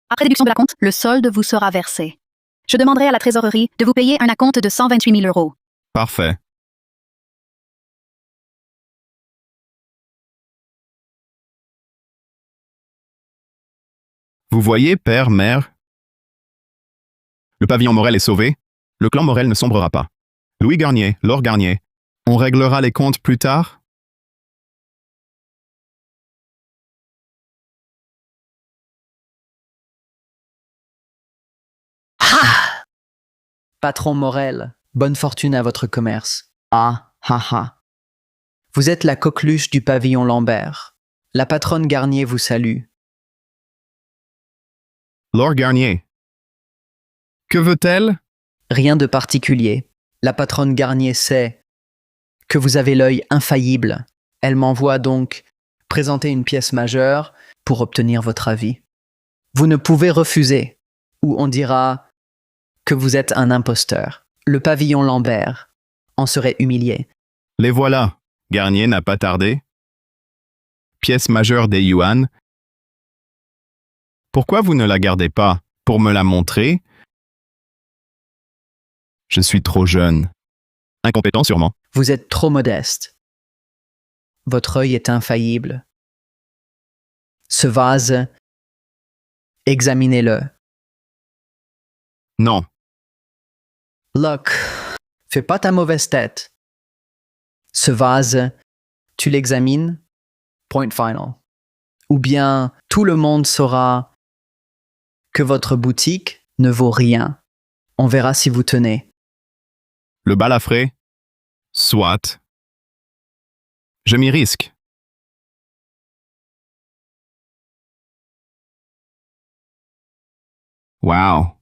après déduction de la compte, le solde vous sera versé. Je demanderai à la trésorerie de vous payer un acompte de 128 000 euros. Parfait. Vous voyez, père, mère? Le pavillon Morel est sauvé. Le clan Morel ne sombrera pas. Louis Garnier, Laure Garnier. On réglera les comptes plus tard? Patron Morel, bonne fortune à votre commerce. Ah, ha, ha. Vous êtes la coqueluche du pavillon Lambert. La patronne Garnier vous salue. Laure Garnier. Que veut-elle? Rien de particulier. La patronne Garnier sait que vous avez l'œil infaillible. Elle m'envoie donc présenter une pièce majeure pour obtenir votre avis. Vous ne pouvez refuser, ou on dira que vous êtes un imposteur. Le pavillon Lambert en serait humilié. Les voilà. Garnier n'a pas tardé. Pièce majeure des yuan. Pourquoi vous ne la gardez pas? Pour me la montrer? Je suis trop jeune. Incompétent sûrement. Vous êtes trop modeste. Votre œil est infaillible. Ce vase, examinez-le. Non. Luck, fais pas ta mauvaise tête. Ce vase, tu l'examines? Point final. Ou bien tout le monde saura que votre boutique ne vaut rien. On verra si vous tenez. Le balafré? Soit. Je m'y risque. Wow.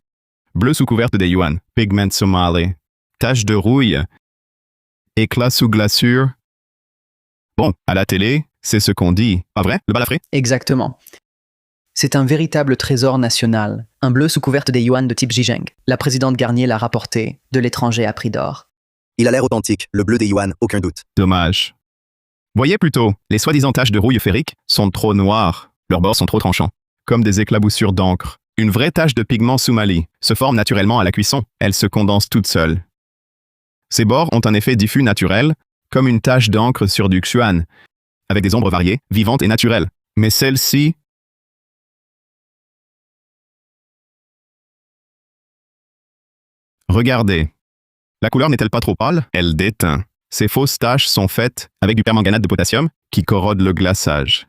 Bleu sous couverte des yuan, pigment somali, tache de rouille, éclat sous glaçure. Bon, à la télé, c'est ce qu'on dit. Pas vrai, le balafré? Exactement. C'est un véritable trésor national, un bleu sous couverte des yuan de type Zhejiang. La présidente Garnier l'a rapporté de l'étranger à prix d'or. Il a l'air authentique, le bleu des yuan, aucun doute. Dommage. Voyez plutôt, les soi-disant taches de rouille férique sont trop noires, leurs bords sont trop tranchants, comme des éclaboussures d'encre. Une vraie tache de pigment somali se forme naturellement à la cuisson, elle se condense toute seule. Ces bords ont un effet diffus naturel, comme une tache d'encre sur du xuan, avec des ombres variées, vivantes et naturelles. Mais celle-ci... Regardez. La couleur n'est-elle pas trop pâle? Elle déteint. Ces fausses taches sont faites avec du permanganate de potassium qui corrode le glaçage.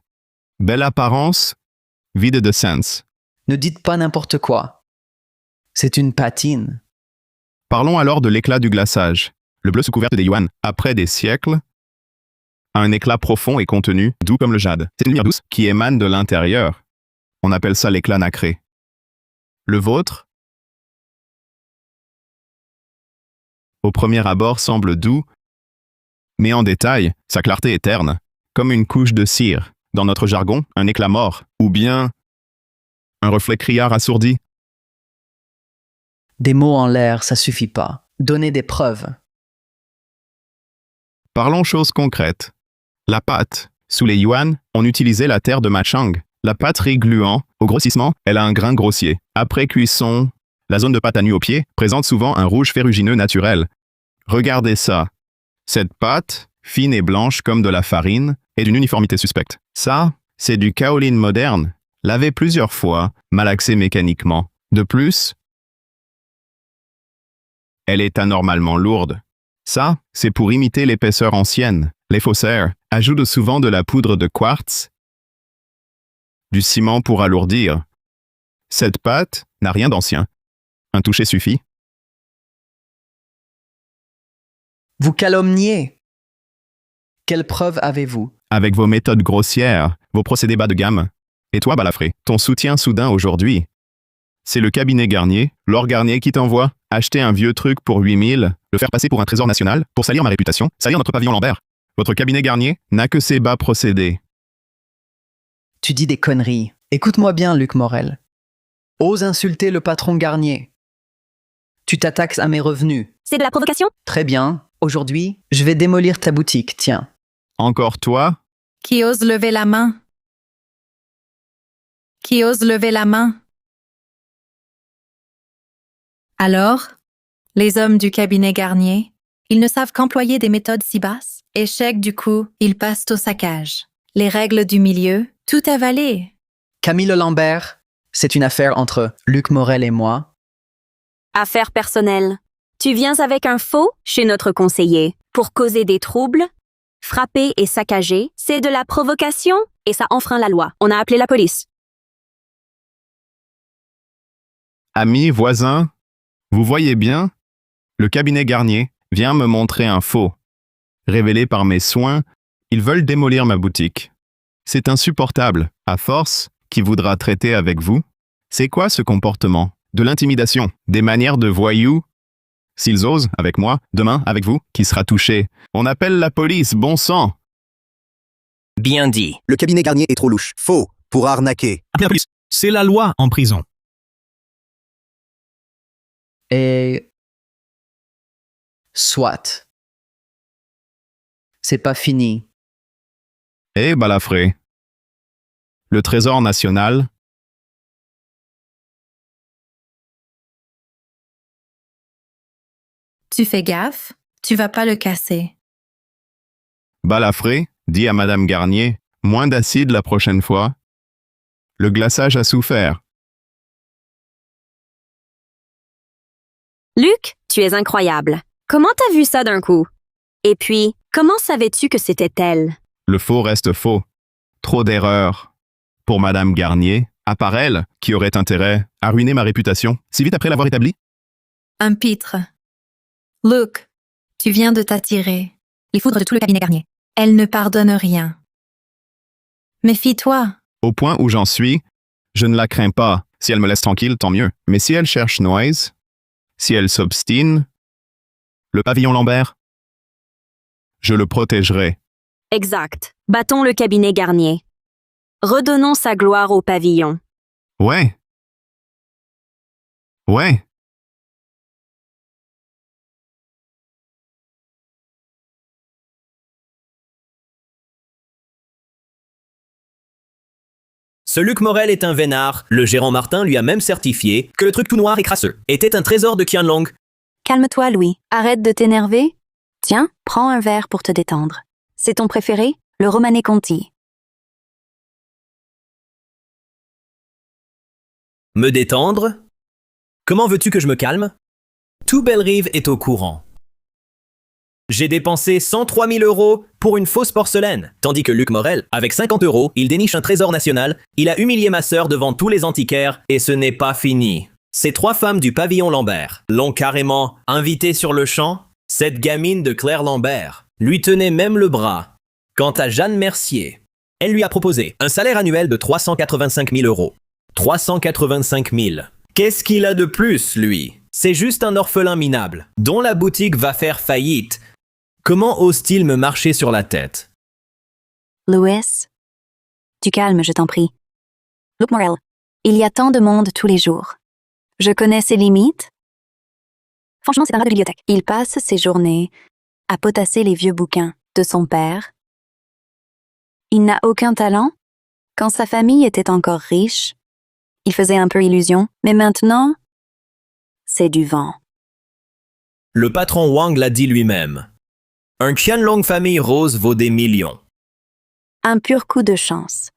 Belle apparence, vide de sens. Ne dites pas n'importe quoi. C'est une patine. Parlons alors de l'éclat du glaçage. Le bleu sous couverte des yuan, après des siècles, a un éclat profond et contenu, doux comme le jade. C'est une lumière douce qui émane de l'intérieur. On appelle ça l'éclat nacré. Le vôtre, au premier abord, semble doux, mais en détail, sa clarté est terne, comme une couche de cire. Dans notre jargon, un éclat mort, ou bien un reflet criard assourdi. Des mots en l'air, ça suffit pas. Donnez des preuves. Parlons choses concrètes. La pâte. Sous les yuan, on utilisait la terre de Machang. La pâte gluant, au grossissement, elle a un grain grossier. Après cuisson, la zone de pâte à nu au pied présente souvent un rouge ferrugineux naturel. Regardez ça. Cette pâte, fine et blanche comme de la farine, est d'une uniformité suspecte. Ça, c'est du kaolin moderne, lavé plusieurs fois, malaxé mécaniquement. De plus, elle est anormalement lourde. Ça, c'est pour imiter l'épaisseur ancienne. Les faussaires ajoutent souvent de la poudre de quartz, du ciment pour alourdir. Cette pâte n'a rien d'ancien. Un toucher suffit. Vous calomniez. Quelles preuves avez-vous? Avec vos méthodes grossières, vos procédés bas de gamme. Et toi, balafré, ton soutien soudain aujourd'hui. C'est le cabinet Garnier, Laure Garnier qui t'envoie acheter un vieux truc pour 8000, le faire passer pour un trésor national, pour salir ma réputation, salir notre pavillon Lambert. Votre cabinet Garnier n'a que ces bas procédés. Tu dis des conneries. Écoute-moi bien, Luc Morel. Ose insulter le patron Garnier. Tu t'attaques à mes revenus. C'est de la provocation? Très bien. Aujourd'hui, je vais démolir ta boutique, tiens. Encore toi? Qui ose lever la main? Qui ose lever la main? Alors, les hommes du cabinet Garnier, ils ne savent qu'employer des méthodes si basses. Échec du coup, ils passent au saccage. Les règles du milieu, tout avalé. Camille Lambert, c'est une affaire entre Luc Morel et moi. Affaire personnelle. Tu viens avec un faux chez notre conseiller pour causer des troubles? Frapper et saccager, c'est de la provocation et ça enfreint la loi. On a appelé la police. Amis, voisins, vous voyez bien? Le cabinet Garnier vient me montrer un faux. Révélé par mes soins, ils veulent démolir ma boutique. C'est insupportable. À force, qui voudra traiter avec vous? C'est quoi ce comportement? De l'intimidation, des manières de voyous? S'ils osent, avec moi, demain, avec vous, qui sera touché? On appelle la police, bon sang! Bien dit. Le cabinet Garnier est trop louche. Faux. Pour arnaquer. Appelez la police. C'est la loi en prison. Et... soit. C'est pas fini. Eh, balafré. Le trésor national... Tu fais gaffe, tu vas pas le casser. Balafré, dit à Madame Garnier, moins d'acide la prochaine fois. Le glaçage a souffert. Luc, tu es incroyable. Comment t'as vu ça d'un coup? Et puis, comment savais-tu que c'était elle? Le faux reste faux. Trop d'erreurs. Pour Madame Garnier, à part elle, qui aurait intérêt à ruiner ma réputation, si vite après l'avoir établie? Un pitre. Luc, Tu viens de t'attirer les foudres de tout le cabinet Garnier. Elle ne pardonne rien. Méfie-toi. Au point où j'en suis, je ne la crains pas. Si elle me laisse tranquille, tant mieux. Mais si elle cherche Noise, si elle s'obstine, le pavillon Lambert, je le protégerai. Exact. Battons le cabinet Garnier. Redonnons sa gloire au pavillon. Ouais. Ouais. Ce Luc Morel est un vénard. Le gérant Martin lui a même certifié que le truc tout noir et crasseux était un trésor de Qianlong. Calme-toi, Louis. Arrête de t'énerver. Tiens, prends un verre pour te détendre. C'est ton préféré, le Romanée Conti. Me détendre? Comment veux-tu que je me calme? Tout Bellerive est au courant. J'ai dépensé 103 000 € pour une fausse porcelaine, tandis que Luc Morel, avec 50 €, il déniche un trésor national, il a humilié ma sœur devant tous les antiquaires, et ce n'est pas fini. Ces 3 femmes du pavillon Lambert l'ont carrément invité sur le champ. Cette gamine de Claire Lambert lui tenait même le bras. Quant à Jeanne Mercier, elle lui a proposé un salaire annuel de 385 000 €. 385 000. Qu'est-ce qu'il a de plus, lui? C'est juste un orphelin minable, dont la boutique va faire faillite. Comment ose-t-il me marcher sur la tête? Louis, du calme, je t'en prie. Luc Morel, il y a tant de monde tous les jours. Je connais ses limites. Franchement, c'est un rat de bibliothèque. Il passe ses journées à potasser les vieux bouquins de son père. Il n'a aucun talent. Quand sa famille était encore riche, il faisait un peu illusion, mais maintenant, c'est du vent. Le patron Wang l'a dit lui-même. Un Qianlong famille rose vaut des millions. Un pur coup de chance.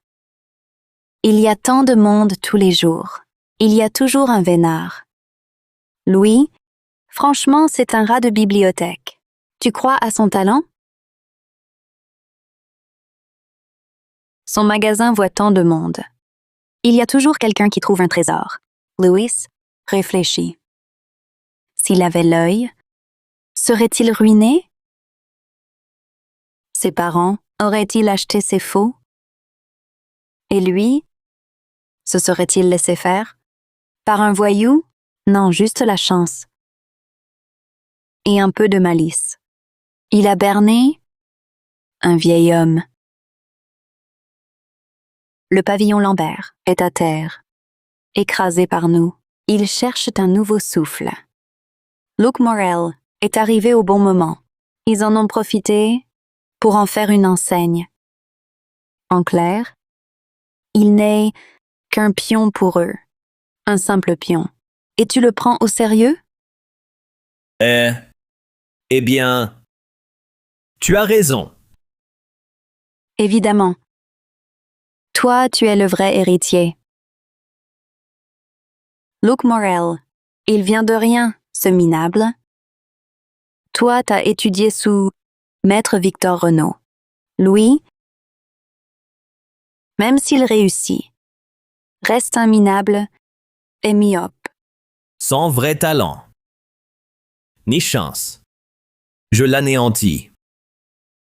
Il y a tant de monde tous les jours. Il y a toujours un vénard. Louis, franchement, c'est un rat de bibliothèque. Tu crois à son talent? Son magasin voit tant de monde. Il y a toujours quelqu'un qui trouve un trésor. Louis réfléchit. S'il avait l'œil, serait-il ruiné? Ses parents auraient-ils acheté ses faux? Et lui, se serait-il laissé faire? Par un voyou? Non, juste la chance. Et un peu de malice. Il a berné un vieil homme. Le pavillon Lambert est à terre, écrasé par nous. Ils cherchent un nouveau souffle. Luc Morel est arrivé au bon moment. Ils en ont profité pour en faire une enseigne. En clair, il n'est qu'un pion pour eux, un simple pion. Et tu le prends au sérieux? Eh bien, tu as raison. Évidemment. Toi, tu es le vrai héritier. Luc Morel, il vient de rien, ce minable. Toi, t'as étudié sous Maître Victor Renaud. Louis, même s'il réussit, reste un minable et myope. Sans vrai talent. Ni chance. Je l'anéantis.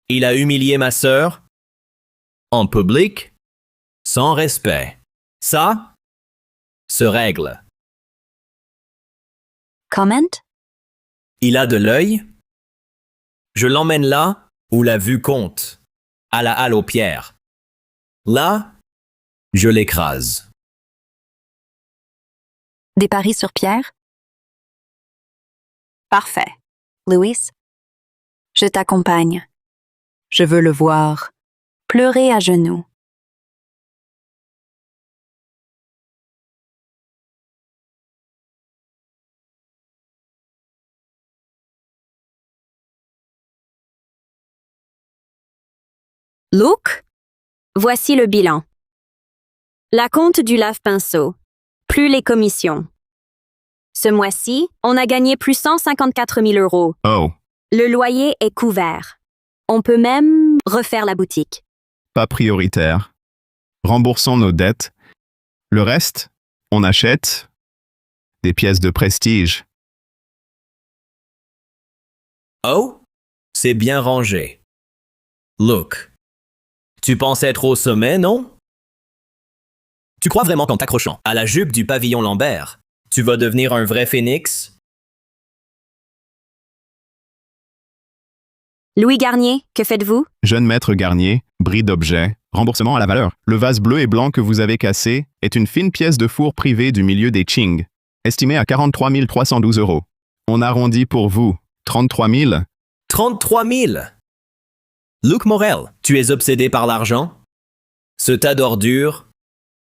Il a humilié ma sœur. En public. Sans respect. Ça se règle. Comment? Il a de l'œil. Je l'emmène là où la vue compte. À la halle aux pierres. Là, je l'écrase. Des paris sur pierre? Parfait. Louis, je t'accompagne. Je veux le voir pleurer à genoux. Luc, voici le bilan. La compte du lave-pinceau, plus les commissions. Ce mois-ci, on a gagné plus 154 000 €. Oh, Le loyer est couvert. On peut même refaire la boutique. pas prioritaire. Remboursons nos dettes. Le reste, on achète des pièces de prestige. Oh? C'est bien rangé. Look. Tu penses être au sommet, non? Tu crois vraiment qu'en t'accrochant à la jupe du pavillon Lambert, tu vas devenir un vrai phénix? Louis Garnier, que faites-vous? Jeune maître Garnier, bris d'objet, remboursement à la valeur. Le vase bleu et blanc que vous avez cassé est une fine pièce de four privée du milieu des Qing, estimée à 43 312 €. On arrondit pour vous. 33 000? 33 000! Luc Morel, tu es obsédé par l'argent? Ce tas d'ordures?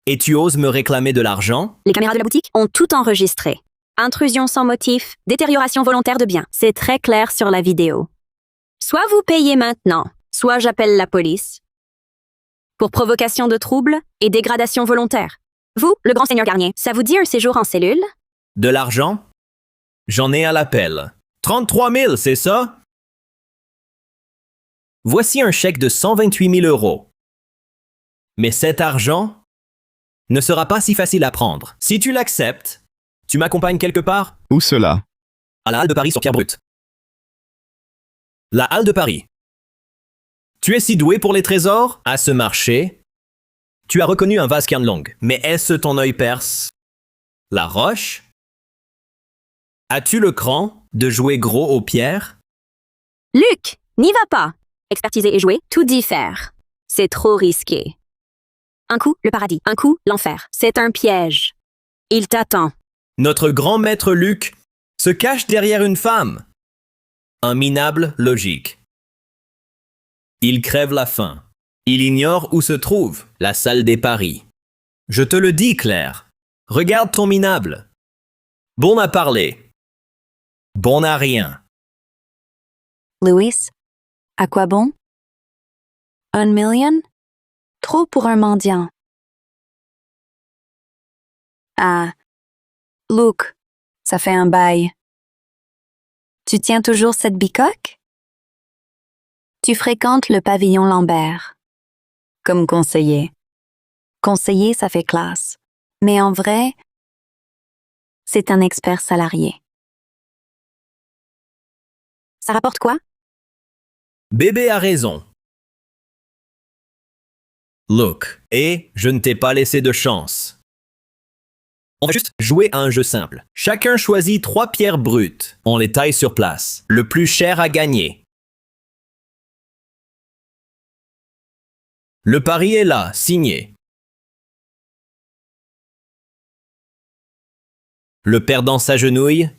Et tu oses me réclamer de l'argent? Les caméras de la boutique ont tout enregistré. Intrusion sans motif, détérioration volontaire de biens. C'est très clair sur la vidéo. Soit vous payez maintenant, soit j'appelle la police. Pour provocation de troubles et dégradation volontaire. Vous, le grand seigneur Garnier, ça vous dit un séjour en cellule? De l'argent? J'en ai à l'appel. 33 000, c'est ça? Voici un chèque de 128 000 €. Mais cet argent ne sera pas si facile à prendre. Si tu l'acceptes, tu m'accompagnes quelque part? Où cela? À la Halle de Paris sur Pierre Brut. La Halle de Paris. Tu es si doué pour les trésors? À ce marché, tu as reconnu un vase Qianlong. Mais est-ce ton œil perce? La roche? As-tu le cran de jouer gros aux pierres? Luc, n'y va pas. Expertiser et jouer, tout diffère. C'est trop risqué. Un coup, le paradis. Un coup, l'enfer. C'est un piège. Il t'attend. Notre grand maître Luc se cache derrière une femme. Un minable logique. Il crève la faim. Il ignore où se trouve la salle des paris. Je te le dis, Claire. Regarde ton minable. Bon à parler. Bon à rien. Louis, à quoi bon? 1 million? Trop pour un mendiant. Ah, Luke, ça fait un bail. Tu tiens toujours cette bicoque? Tu fréquentes le pavillon Lambert. Comme conseiller. Conseiller, ça fait classe. Mais en vrai, c'est un expert salarié. Ça rapporte quoi? Bébé a raison. Look, et je ne t'ai pas laissé de chance. On va juste jouer à un jeu simple. Chacun choisit 3 pierres brutes. On les taille sur place. Le plus cher a gagné. Le pari est là, signé. Le perdant s'agenouille,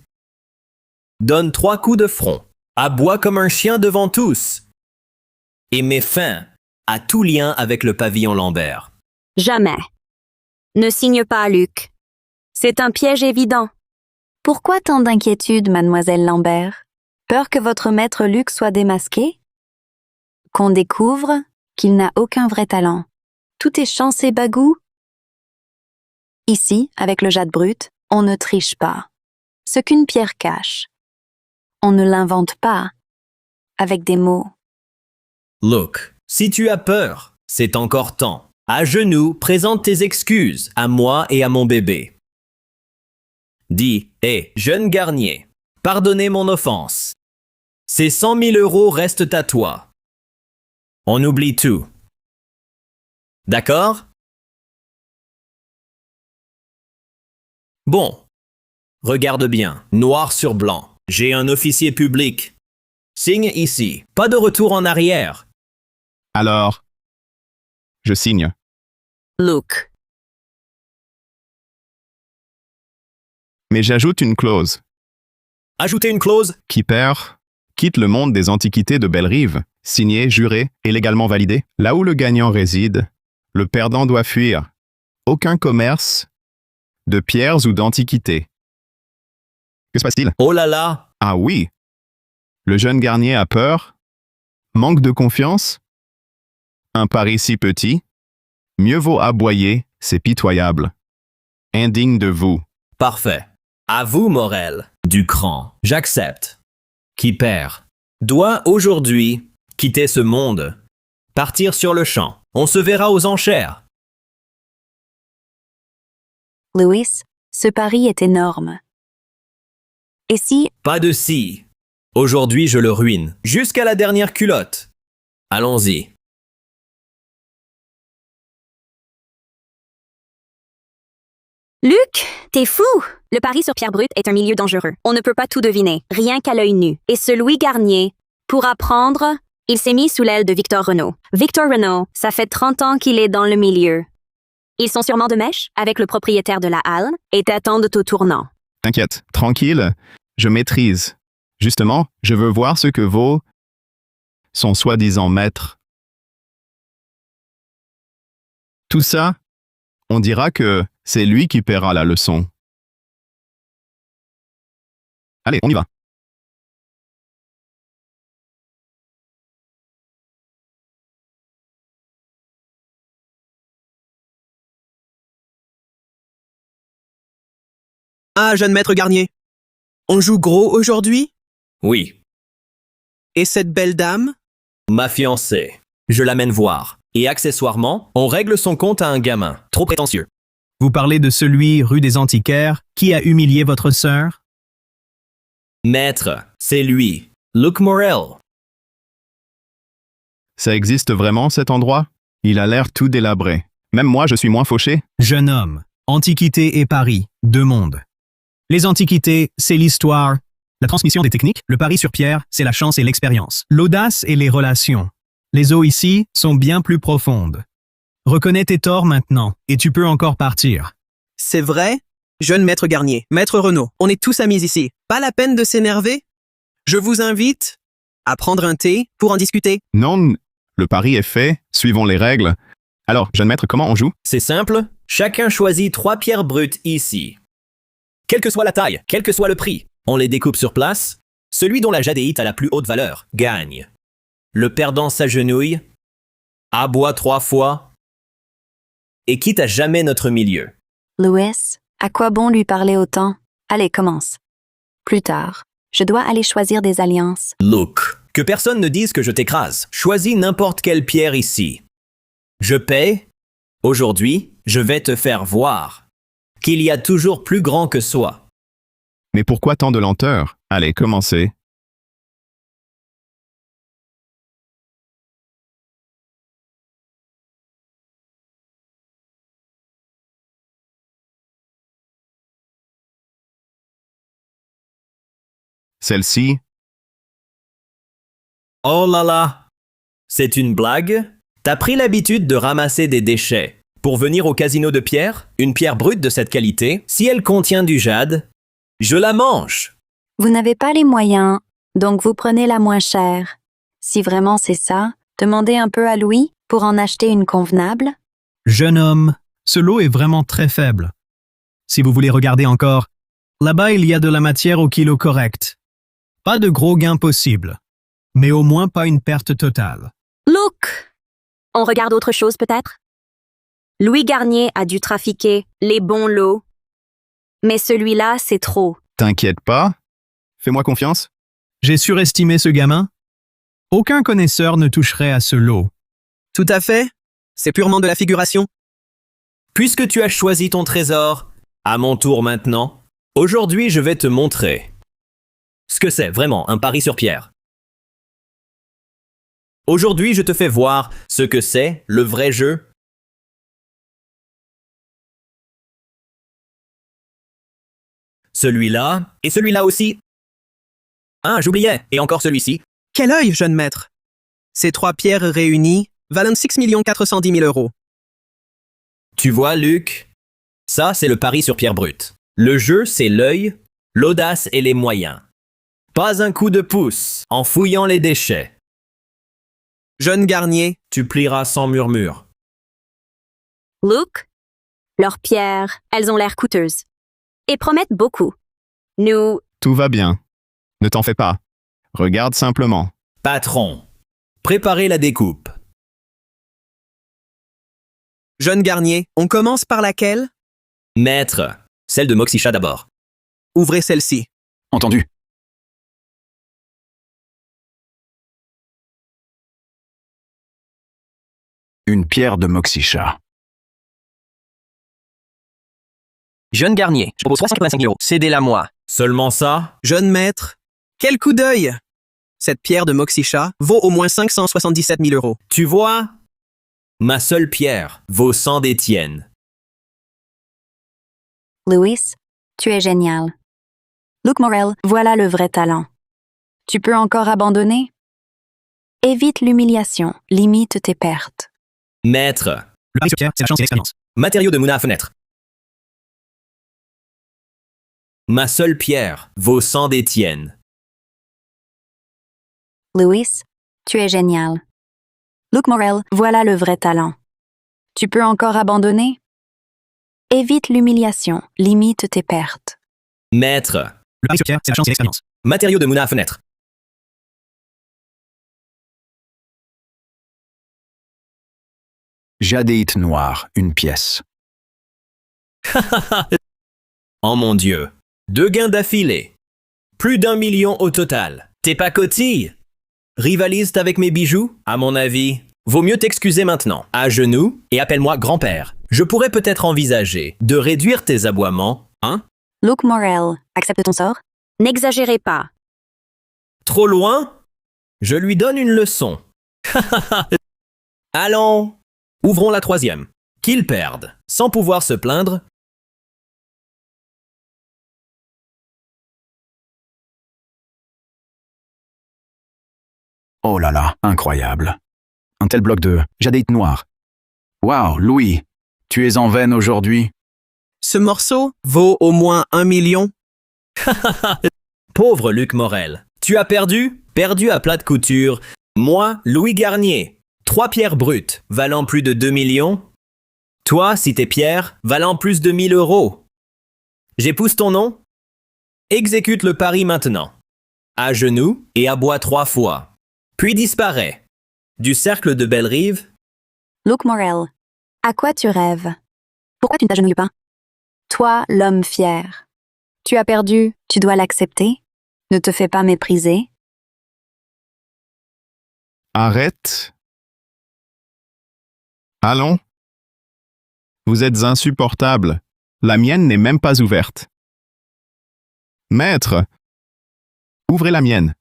donne 3 coups de front, aboie comme un chien devant tous et met fin à tout lien avec le pavillon Lambert. Jamais. Ne signe pas, Luc. C'est un piège évident. Pourquoi tant d'inquiétude, mademoiselle Lambert? Peur que votre maître Luc soit démasqué? Qu'on découvre qu'il n'a aucun vrai talent. Tout est chance et bagout? Ici, avec le jade brut, on ne triche pas. Ce qu'une pierre cache, on ne l'invente pas avec des mots. Look, si tu as peur, c'est encore temps. À genoux, présente tes excuses à moi et à mon bébé. Dis, hé, jeune Garnier, pardonnez mon offense. Ces 100 000 € restent à toi. On oublie tout. D'accord? Bon. Regarde bien, noir sur blanc. J'ai un officier public. Signe ici. Pas de retour en arrière. Alors, je signe. Luc. Mais j'ajoute une clause. Ajoutez une clause. Qui perd, quitte le monde des antiquités de Belle-Rive, signé, juré et légalement validé. Là où le gagnant réside, le perdant doit fuir. Aucun commerce de pierres ou d'antiquités. Que se passe-t-il? Oh là là! Ah oui! Le jeune Garnier a peur? Manque de confiance? Un pari si petit? Mieux vaut aboyer, c'est pitoyable. Indigne de vous. Parfait. À vous, Morel. Du cran. J'accepte. Qui perd doit aujourd'hui quitter ce monde. Partir sur le champ. On se verra aux enchères. Louis, ce pari est énorme. Et si, Pas de si. Aujourd'hui, je le ruine. Jusqu'à la dernière culotte. Allons-y. Luc, t'es fou! Le pari sur pierre brute est un milieu dangereux. On ne peut pas tout deviner, rien qu'à l'œil nu. Et ce Louis Garnier, pour apprendre, il s'est mis sous l'aile de Victor Renault. Victor Renault, ça fait 30 ans qu'il est dans le milieu. Ils sont sûrement de mèche avec le propriétaire de la halle et t'attendent au tournant. T'inquiète, tranquille, je maîtrise. Justement, je veux voir ce que vaut son soi-disant maître. Tout ça, on dira que c'est lui qui paiera la leçon. Allez, on y va. Ah, jeune maître Garnier. On joue gros aujourd'hui? Oui, Et cette belle dame? ma fiancée. Je l'amène voir. Et accessoirement, on règle son compte à un gamin. Trop prétentieux. Vous parlez de celui rue des Antiquaires qui a humilié votre sœur? Maître, c'est lui. Luke Morel. Ça existe vraiment cet endroit? Il a l'air tout délabré. Même moi, je suis moins fauché. Jeune homme, Antiquité et Paris, deux mondes. Les Antiquités, c'est l'histoire, la transmission des techniques, le pari sur pierre, c'est la chance et l'expérience. L'audace et les relations. Les eaux ici sont bien plus profondes. Reconnais tes torts maintenant, et tu peux encore partir. C'est vrai? Jeune maître Garnier, maître Renault, on est tous amis ici. Pas la peine de s'énerver? Je vous invite à prendre un thé pour en discuter. Non, le pari est fait, suivons les règles. Alors, jeune maître, comment on joue? C'est simple. Chacun choisit 3 pierres brutes ici. Quelle que soit la taille, quel que soit le prix, on les découpe sur place. Celui dont la jadéite a la plus haute valeur gagne. Le perdant s'agenouille, aboie 3 fois et quitte à jamais notre milieu. Louis, à quoi bon lui parler autant? Allez, commence. Plus tard, je dois aller choisir des alliances. Luke, que personne ne dise que je t'écrase. Choisis n'importe quelle pierre ici. Je paie. Aujourd'hui, je vais te faire voir qu'il y a toujours plus grand que soi. Mais pourquoi tant de lenteur? Allez, commencez. Celle-ci, Oh là là! C'est une blague? T'as pris l'habitude de ramasser des déchets. Pour venir au casino de pierre, une pierre brute de cette qualité, si elle contient du jade, je la mange. Vous n'avez pas les moyens, donc vous prenez la moins chère. Si vraiment c'est ça, demandez un peu à Louis pour en acheter une convenable. Jeune homme, ce lot est vraiment très faible. Si vous voulez regarder encore, là-bas il y a de la matière au kilo correct. Pas de gros gains possibles, mais au moins pas une perte totale. Luke! On regarde autre chose peut-être? Louis Garnier a dû trafiquer les bons lots. Mais celui-là, c'est trop. t'inquiète pas. Fais-moi confiance. J'ai surestimé ce gamin? Aucun connaisseur ne toucherait à ce lot. Tout à fait. C'est purement de la figuration. Puisque tu as choisi ton trésor, à mon tour maintenant, aujourd'hui je vais te montrer ce que c'est vraiment un pari sur pierre. Aujourd'hui je te fais voir ce que c'est le vrai jeu. Celui-là, et celui-là aussi. Ah, j'oubliais, et encore celui-ci. Quel œil, jeune maître! Ces 3 pierres réunies valent 6 410 000 euros. Tu vois, Luc? Ça, c'est le pari sur pierre brute. Le jeu, c'est l'œil, l'audace et les moyens. Pas un coup de pouce en fouillant les déchets. Jeune Garnier, Tu plieras sans murmure. Luke? Leurs pierres, elles ont l'air coûteuses. Et promettent beaucoup. Nous... Tout va bien. Ne t'en fais pas. Regarde simplement. Patron, préparez la découpe. jeune Garnier, on commence par laquelle? Maître, celle de Moxisha d'abord. Ouvrez celle-ci. Entendu. Une pierre de Moxisha. Jeune Garnier, je propose 385 000 euros. Cédez-la moi. Seulement ça? Jeune maître, quel coup d'œil! Cette pierre de Moxisha vaut au moins 577 000 euros. Tu vois, ma seule pierre vaut 100 des tiennes. Louis, tu es génial. Luke Morel, voilà le vrai talent. Tu peux encore abandonner? Évite l'humiliation, limite tes pertes. Maître, Le pari sur pierre, c'est la chance et l'expérience. matériaux de Mouna à fenêtre. Ma seule pierre vaut 100 des tiennes. Louis, tu es génial. Luke Morel, voilà le vrai talent. Tu peux encore abandonner? Évite l'humiliation, limite tes pertes. Maître, Le pari sur pierre, c'est la chance et l'expérience. matériaux de Mouna à fenêtre. Jadéite noire, une pièce. Oh mon Dieu. 2 gains d'affilée. Plus d'1 million au total. T'es pas cotille? Rivalise avec mes bijoux? À mon avis, vaut mieux t'excuser maintenant. À genoux et appelle-moi grand-père. Je pourrais peut-être envisager de réduire tes aboiements, hein? Luke Morel, accepte ton sort? N'exagérez pas. Trop loin? Je lui donne une leçon. Allons, ouvrons la 3e. Qu'il perde, sans pouvoir se plaindre. Oh là là, incroyable. Un tel bloc de jadéite noire. Waouh, Louis, tu es en veine aujourd'hui? Ce morceau vaut au moins 1 million. Pauvre Luc Morel, tu as perdu? Perdu à plat de couture. Moi, Louis Garnier. 3 pierres brutes, valant plus de 2 millions. Toi, si tes pierres, valant plus de 1000 euros. J'épouse ton nom? Exécute le pari maintenant. À genoux et aboie 3 fois. Puis disparaît. Du cercle de Belle-Rive. Luke Morel, à quoi tu rêves? Pourquoi tu ne t'agenouilles pas? Toi, l'homme fier. Tu as perdu, tu dois l'accepter. Ne te fais pas mépriser. Arrête. Allons. Vous êtes insupportable. La mienne n'est même pas ouverte. Maître, ouvrez la mienne.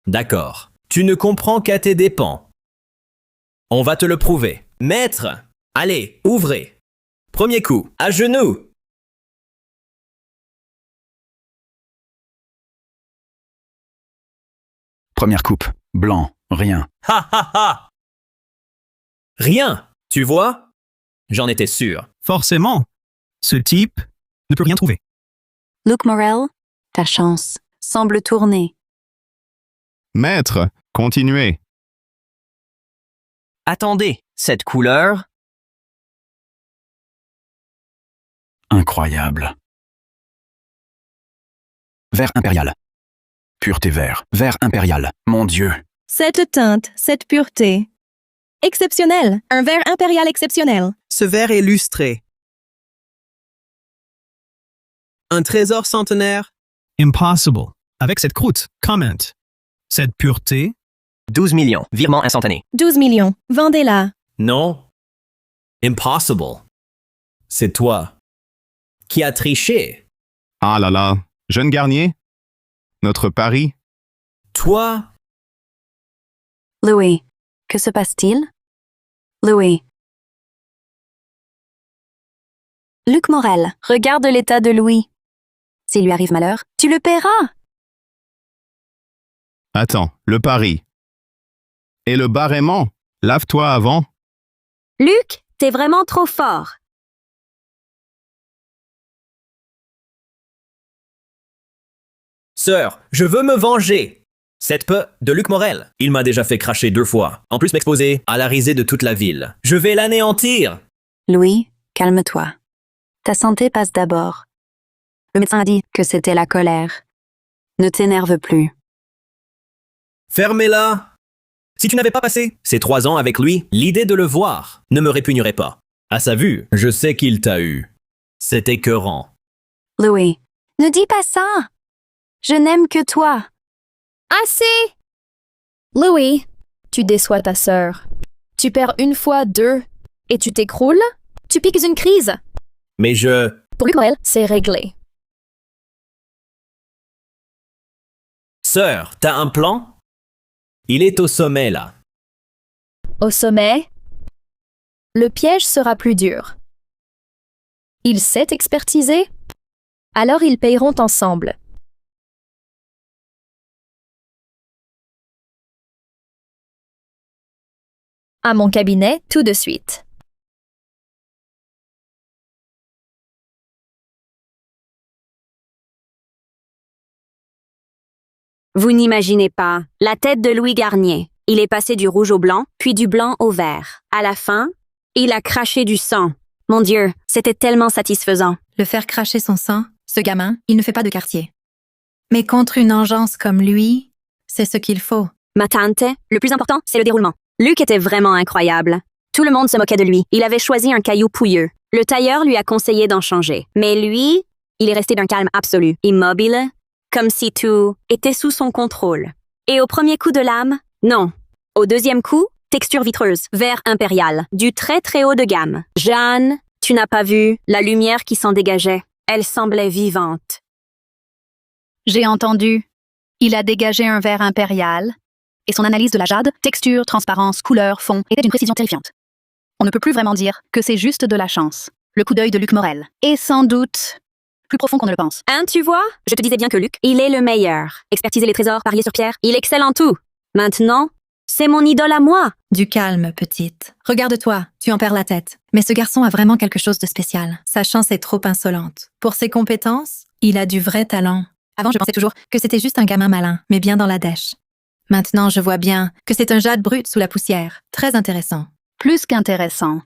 D'accord. Tu ne comprends qu'à tes dépens. On va te le prouver. Maître, allez, ouvrez. Premier coup, à genoux. Première coupe, blanc, rien. Ha ha ha! Rien, tu vois? J'en étais sûr. Forcément, ce type ne peut rien trouver. Luke Morel, ta chance semble tourner. Maître, continuez. Attendez, cette couleur? Incroyable. Vert impérial. Pureté vert. Vert impérial. Mon Dieu. Cette teinte, cette pureté. Exceptionnel. Un verre impérial exceptionnel. Ce verre est lustré. Un trésor centenaire. Impossible. Avec cette croûte, comment? Cette pureté? 12 millions, virement instantané. 12 millions. Vendez-la. Non. Impossible. C'est toi qui as triché. Ah là là, jeune Garnier, notre pari. Toi, Louis, que se passe-t-il? Louis. Luc Morel, regarde l'état de Louis. S'il lui arrive malheur, tu le paieras. Attends, le pari. Et le baraiement? Lave-toi avant. Luc, t'es vraiment trop fort. sœur, je veux me venger. Cette peu de Luc Morel. Il m'a déjà fait cracher 2 fois. En plus m'exposer à la risée de toute la ville. Je vais l'anéantir. Louis, calme-toi. Ta santé passe d'abord. Le médecin a dit que c'était la colère. Ne t'énerve plus. Fermez-la. Si tu n'avais pas passé ces 3 ans avec lui, l'idée de le voir ne me répugnerait pas. À sa vue, je sais qu'il t'a eu. C'est écœurant. Louis, ne dis pas ça. Je n'aime que toi. Assez! Louis, tu déçois ta sœur. Tu perds 1 fois 2 et tu t'écroules? Tu piques une crise. Mais je... Pour Luc Morel, c'est réglé. Sœur, t'as un plan? Il est au sommet, là. Au sommet, le piège sera plus dur. Il sait expertiser? Alors ils payeront ensemble. À mon cabinet, tout de suite. Vous n'imaginez pas, la tête de Louis Garnier. Il est passé du rouge au blanc, puis du blanc au vert. À la fin, il a craché du sang. Mon Dieu, c'était tellement satisfaisant. Le faire cracher son sang, ce gamin, il ne fait pas de quartier. Mais contre une engeance comme lui, c'est ce qu'il faut. Ma tante, le plus important, c'est le déroulement. Luc était vraiment incroyable. Tout le monde se moquait de lui. Il avait choisi un caillou pouilleux. Le tailleur lui a conseillé d'en changer. Mais lui, il est resté d'un calme absolu, immobile, comme si tout était sous son contrôle. Et au premier coup de lame, non. Au deuxième coup, texture vitreuse, vert impérial, du très très haut de gamme. Jeanne, tu n'as pas vu la lumière qui s'en dégageait. Elle semblait vivante. J'ai entendu. Il a dégagé un vert impérial, et son analyse de la jade, texture, transparence, couleur, fond, était d'une précision terrifiante. On ne peut plus vraiment dire que c'est juste de la chance. Le coup d'œil de Luc Morel est sans doute plus profond qu'on ne le pense. Hein, tu vois? Je te disais bien que Luc, il est le meilleur. Expertiser les trésors, parier sur pierre, il excelle en tout. Maintenant, c'est mon idole à moi. Du calme, petite. Regarde-toi, tu en perds la tête. Mais ce garçon a vraiment quelque chose de spécial. Sa chance est trop insolente. Pour ses compétences, il a du vrai talent. Avant, je pensais toujours que c'était juste un gamin malin, mais bien dans la dèche. Maintenant, je vois bien que c'est un jade brut sous la poussière. Très intéressant. Plus qu'intéressant.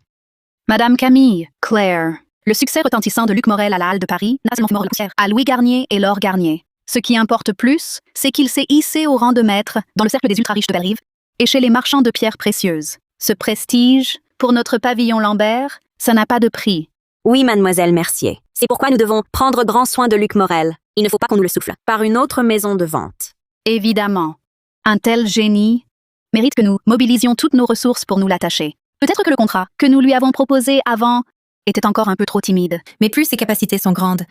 Madame Camille, Claire, le succès retentissant de Luc Morel à la Halle de Paris n'a seulement fait mordre la poussière à Louis Garnier et Laure Garnier. Ce qui importe plus, c'est qu'il s'est hissé au rang de maître dans le cercle des ultra-riches de Bellerive et chez les marchands de pierres précieuses. Ce prestige, pour notre pavillon Lambert, ça n'a pas de prix. Oui, mademoiselle Mercier. C'est pourquoi nous devons prendre grand soin de Luc Morel. Il ne faut pas qu'on nous le souffle. Par une autre maison de vente. Évidemment. Un tel génie mérite que nous mobilisions toutes nos ressources pour nous l'attacher. Peut-être que le contrat que nous lui avons proposé avant était encore un peu trop timide. Mais plus ses capacités sont grandes,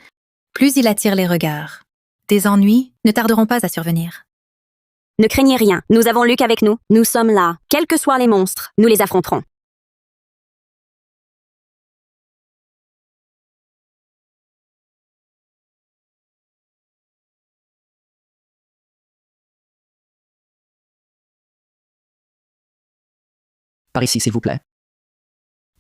plus il attire les regards. Des ennuis ne tarderont pas à survenir. Ne craignez rien. Nous avons Luc avec nous. Nous sommes là. Quels que soient les monstres, nous les affronterons. Par ici, s'il vous plaît.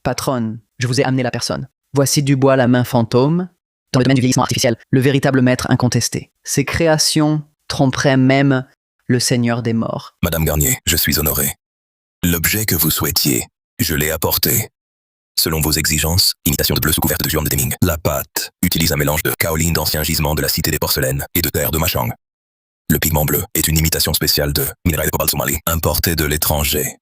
Patronne, je vous ai amené la personne. Voici Dubois, la main fantôme. Dans le domaine du vieillissement artificiel, le véritable maître incontesté. Ses créations tromperaient même le Seigneur des morts. Madame Garnier, je suis honoré. L'objet que vous souhaitiez, je l'ai apporté. Selon vos exigences, imitation de bleu sous couverte de juan de Deming. La pâte utilise un mélange de kaolin d'anciens gisements de la cité des porcelaines et de terre de Machang. Le pigment bleu est une imitation spéciale de minerai de cobalt somali, importé de l'étranger.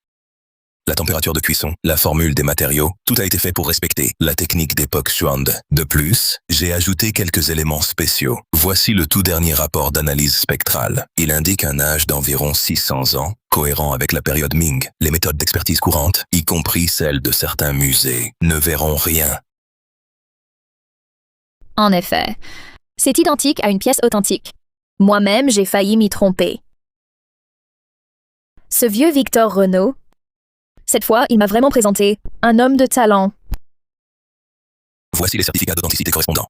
La température de cuisson, la formule des matériaux, tout a été fait pour respecter la technique d'époque Xuand. De plus, j'ai ajouté quelques éléments spéciaux. Voici le tout dernier rapport d'analyse spectrale. Il indique un âge d'environ 600 ans, cohérent avec la période Ming. Les méthodes d'expertise courantes, y compris celles de certains musées, ne verront rien. En effet, c'est identique à une pièce authentique. Moi-même, j'ai failli m'y tromper. Ce vieux Victor Renault, cette fois, il m'a vraiment présenté un homme de talent. Voici les certificats d'authenticité correspondants.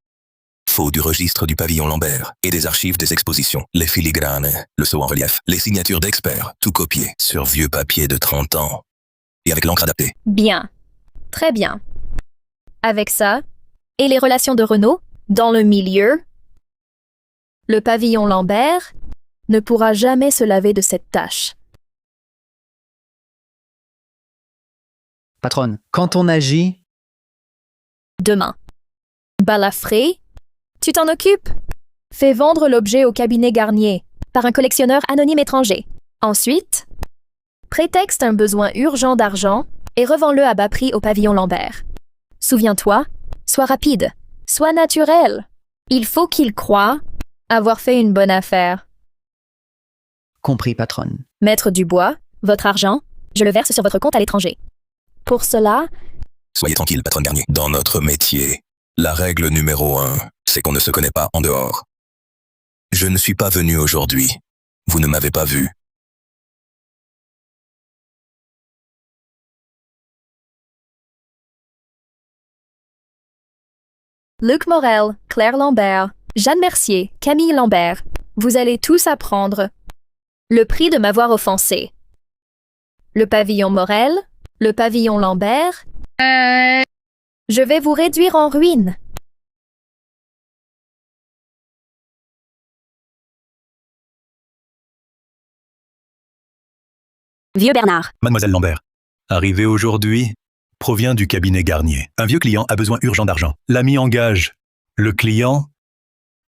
Faux du registre du pavillon Lambert et des archives des expositions, les filigranes, le sceau en relief, les signatures d'experts, tout copié sur vieux papier de 30 ans et avec l'encre adaptée. Bien. Très bien. Avec ça, et les relations de Renault, dans le milieu, le pavillon Lambert ne pourra jamais se laver de cette tâche. Patronne, quand on agit... Demain. Balafré, tu t'en occupes? Fais vendre l'objet au cabinet Garnier par un collectionneur anonyme étranger. Ensuite, prétexte un besoin urgent d'argent et revends-le à bas prix au pavillon Lambert. Souviens-toi, sois rapide, sois naturel. Il faut qu'il croie avoir fait une bonne affaire. Compris, patronne. Maître Dubois, votre argent, je le verse sur votre compte à l'étranger. Pour cela... Soyez tranquille, patronne Garnier. Dans notre métier, la règle numéro 1, c'est qu'on ne se connaît pas en dehors. Je ne suis pas venu aujourd'hui. Vous ne m'avez pas vu. Luc Morel, Claire Lambert, Jeanne Mercier, Camille Lambert, vous allez tous apprendre le prix de m'avoir offensé. Le pavillon Morel, le pavillon Lambert. Je vais vous réduire en ruine. Vieux Bernard. Mademoiselle Lambert, arrivé aujourd'hui, provient du cabinet Garnier. Un vieux client a besoin urgent d'argent. L'ami engage. Le client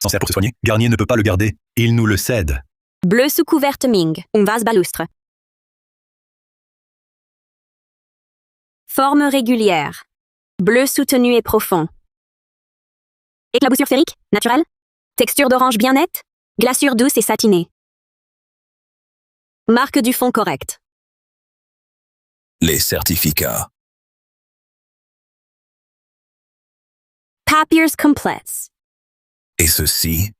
s'en sert pour se soigner. Garnier ne peut pas le garder. Il nous le cède. Bleu sous couverte Ming, un vase balustre. Forme régulière. Bleu soutenu et profond. Éclaboussure sphérique, naturelle. Texture d'orange bien nette. Glaçure douce et satinée. Marque du fond correcte. Les certificats. Papiers complets. Et ceci,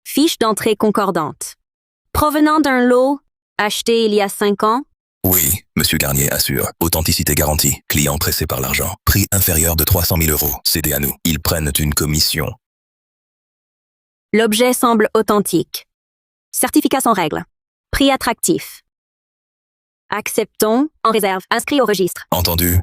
Fiche d'entrée concordante. Provenant d'un lot acheté il y a 5 ans. oui, Monsieur Garnier assure. Authenticité garantie. Client pressé par l'argent. Prix inférieur de 300 000 €. Cédé à nous. Ils prennent une commission. L'objet semble authentique. Certificat sans règle. Prix attractif. Acceptons, en réserve, inscrit au registre. Entendu.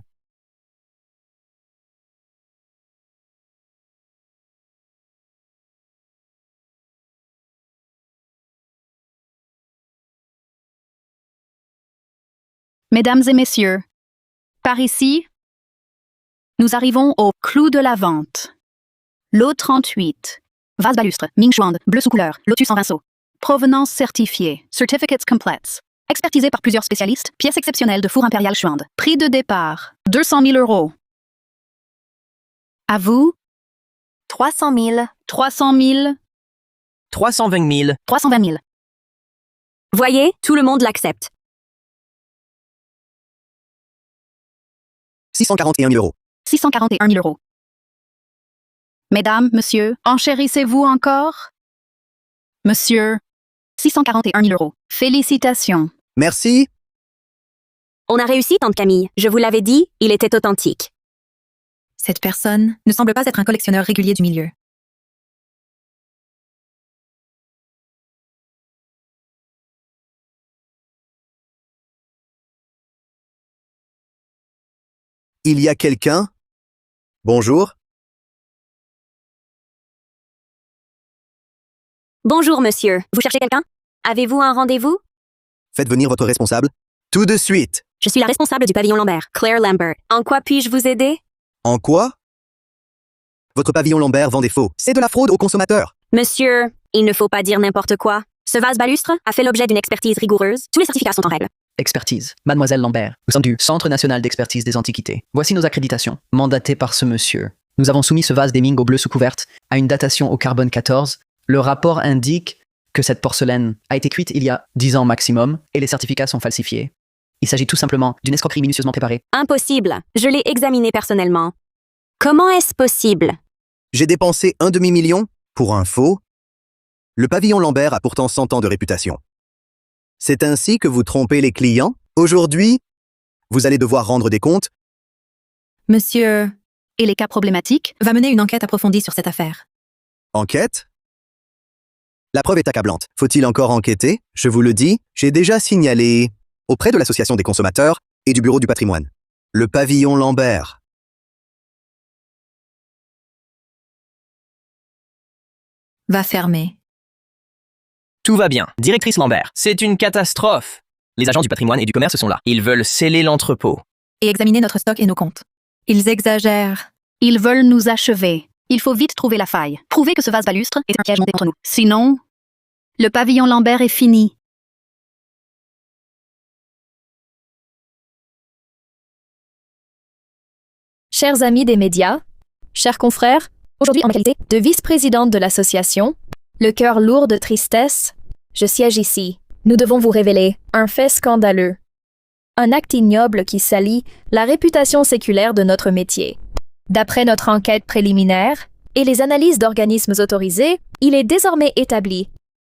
Mesdames et messieurs, par ici, nous arrivons au clou de la vente. Lot 38. Vase balustre, Ming Chuan, bleu sous couleur, lotus en rinceau. Provenance certifiée, certificates complets. Expertisé par plusieurs spécialistes, pièce exceptionnelle de four impérial Chuan. Prix de départ, 200 000 €. À vous, 300 000. 300 000, 320 000. 320 000. Voyez, tout le monde l'accepte. 641 000 €. 641 000 €. Mesdames, monsieur, enchérissez-vous encore? Monsieur, 641 000 €. Félicitations. Merci. On a réussi, tante Camille. Je vous l'avais dit, il était authentique. Cette personne ne semble pas être un collectionneur régulier du milieu. Il y a quelqu'un? Bonjour. Bonjour, monsieur. Vous cherchez quelqu'un? Avez-vous un rendez-vous? Faites venir votre responsable. Tout de suite. Je suis la responsable du pavillon Lambert, Claire Lambert. En quoi puis-je vous aider? En quoi? Votre pavillon Lambert vend des faux. C'est de la fraude aux consommateurs. Monsieur, il ne faut pas dire n'importe quoi. Ce vase balustre a fait l'objet d'une expertise rigoureuse. Tous les certificats sont en règle. Expertise. Mademoiselle Lambert, nous sommes du Centre national d'expertise des antiquités. Voici nos accréditations. Mandaté par ce monsieur. Nous avons soumis ce vase des Ming au bleu sous couverte à une datation au carbone 14. Le rapport indique que cette porcelaine a été cuite il y a 10 ans maximum et les certificats sont falsifiés. Il s'agit tout simplement d'une escroquerie minutieusement préparée. Impossible. Je l'ai examiné personnellement. Comment est-ce possible? J'ai dépensé un demi-million pour un faux. Le pavillon Lambert a pourtant 100 ans de réputation. C'est ainsi que vous trompez les clients? Aujourd'hui, vous allez devoir rendre des comptes. Monsieur Et les cas problématiques? va mener une enquête approfondie sur cette affaire. Enquête? La preuve est accablante. Faut-il encore enquêter? Je vous le dis, j'ai déjà signalé auprès de l'Association des consommateurs et du Bureau du patrimoine. Le pavillon Lambert. Va fermer. Tout va bien. Directrice Lambert, c'est une catastrophe. Les agents du patrimoine et du commerce sont là. Ils veulent sceller l'entrepôt. Et examiner notre stock et nos comptes. Ils exagèrent. Ils veulent nous achever. Il faut vite trouver la faille. Prouver que ce vase balustre est un piège monté contre nous. Sinon, le pavillon Lambert est fini. Chers amis des médias, chers confrères, aujourd'hui en ma qualité de vice-présidente de l'association, le cœur lourd de tristesse, je siège ici. Nous devons vous révéler un fait scandaleux. Un acte ignoble qui salit la réputation séculaire de notre métier. D'après notre enquête préliminaire et les analyses d'organismes autorisés, il est désormais établi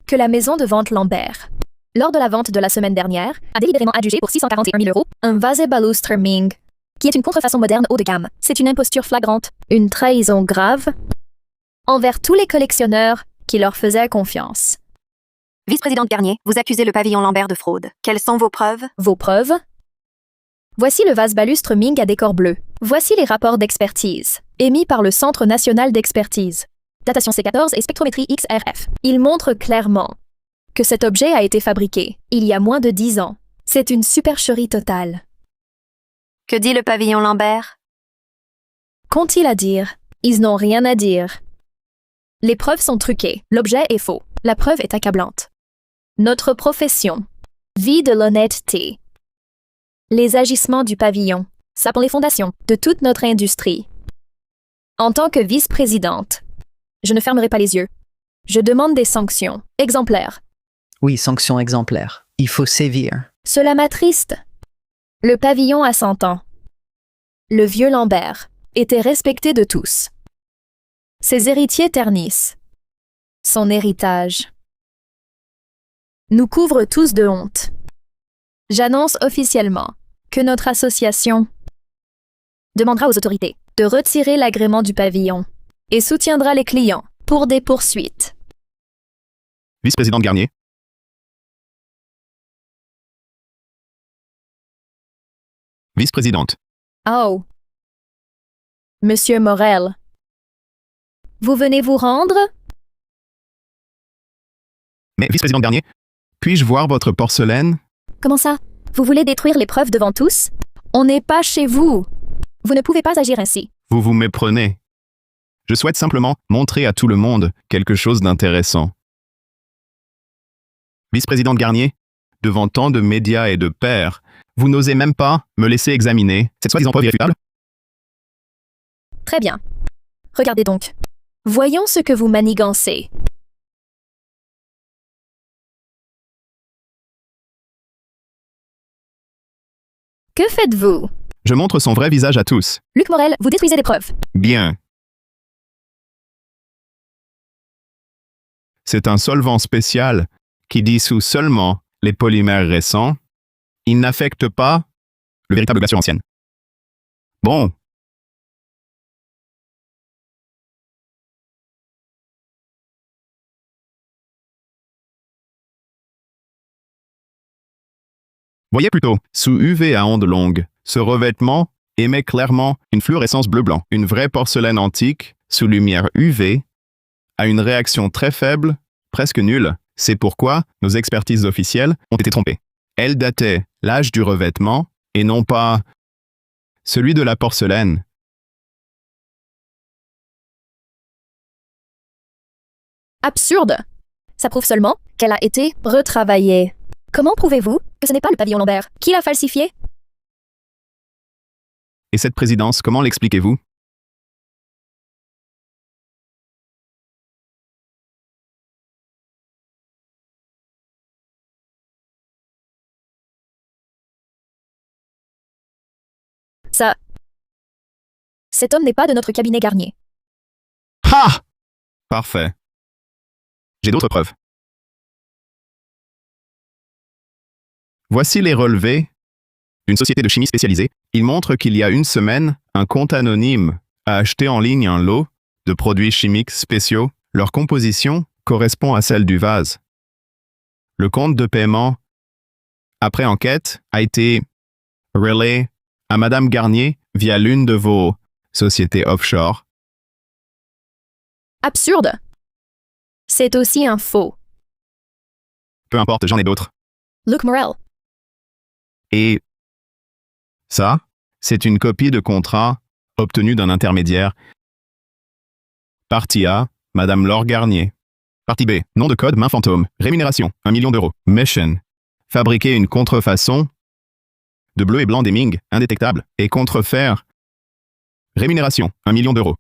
que la maison de vente Lambert, lors de la vente de la semaine dernière, a délibérément adjugé pour 641 000 € un vase balustre Ming qui est une contrefaçon moderne haut de gamme. C'est une imposture flagrante, une trahison grave envers tous les collectionneurs qui leur faisaient confiance. Vice-présidente Garnier, vous accusez le pavillon Lambert de fraude. Quelles sont vos preuves? Vos preuves? Voici le vase balustre Ming à décor bleu. Voici les rapports d'expertise, émis par le Centre national d'expertise. Datation C14 et spectrométrie XRF. Ils montrent clairement que cet objet a été fabriqué il y a moins de 10 ans. C'est une supercherie totale. Que dit le pavillon Lambert? Qu'ont-ils à dire? Ils n'ont rien à dire. Les preuves sont truquées. L'objet est faux. La preuve est accablante. Notre profession vit de l'honnêteté. Les agissements du pavillon sapent les fondations de toute notre industrie. En tant que vice-présidente, je ne fermerai pas les yeux. Je demande des sanctions exemplaires. Oui, sanctions exemplaires. Il faut sévir. Cela m'attriste. Le pavillon a 100 ans. Le vieux Lambert était respecté de tous. Ses héritiers ternissent son héritage. Nous couvre tous de honte. J'annonce officiellement que notre association demandera aux autorités de retirer l'agrément du pavillon et soutiendra les clients pour des poursuites. Vice-présidente Garnier. Vice-présidente. Oh. Monsieur Morel. Vous venez vous rendre? Mais vice-présidente Garnier, puis-je voir votre porcelaine? Comment ça? Vous voulez détruire les preuves devant tous? On n'est pas chez vous. Vous ne pouvez pas agir ainsi. Vous vous méprenez. Je souhaite simplement montrer à tout le monde quelque chose d'intéressant. Vice-présidente Garnier, devant tant de médias et de pairs, vous n'osez même pas me laisser examiner cette soi-disant preuve irréfutable? Très bien. Regardez donc. Voyons ce que vous manigancez. Que faites-vous? Je montre son vrai visage à tous. Luc Morel, vous détruisez des preuves. Bien. C'est un solvant spécial qui dissout seulement les polymères récents. Il n'affecte pas le véritable glaçure ancienne. Bon. Voyez plutôt, sous UV à ondes longues, ce revêtement émet clairement une fluorescence bleu-blanc. Une vraie porcelaine antique, sous lumière UV, a une réaction très faible, presque nulle. C'est pourquoi nos expertises officielles ont été trompées. Elles dataient l'âge du revêtement et non pas celui de la porcelaine. Absurde! Ça prouve seulement qu'elle a été retravaillée. Comment prouvez-vous que ce n'est pas le pavillon Lambert? Qui l'a falsifié? Et cette présidence, comment l'expliquez-vous? Ça... Cet homme n'est pas de notre cabinet Garnier. Ha! Parfait. J'ai d'autres preuves. Voici les relevés d'une société de chimie spécialisée. Ils montrent qu'il y a une semaine, un compte anonyme a acheté en ligne un lot de produits chimiques spéciaux. Leur composition correspond à celle du vase. Le compte de paiement, après enquête, a été relayé à Madame Garnier via l'une de vos sociétés offshore. Absurde! C'est aussi un faux. Peu importe, j'en ai d'autres. Luc Morel. Et ça, c'est une copie de contrat obtenue d'un intermédiaire. Partie A, Madame Laure Garnier. Partie B, nom de code main fantôme. Rémunération, 1 million d'euros. Mission. Fabriquer une contrefaçon de bleu et blanc des Ming, indétectable, et contrefaire. Rémunération, 1 million d'euros.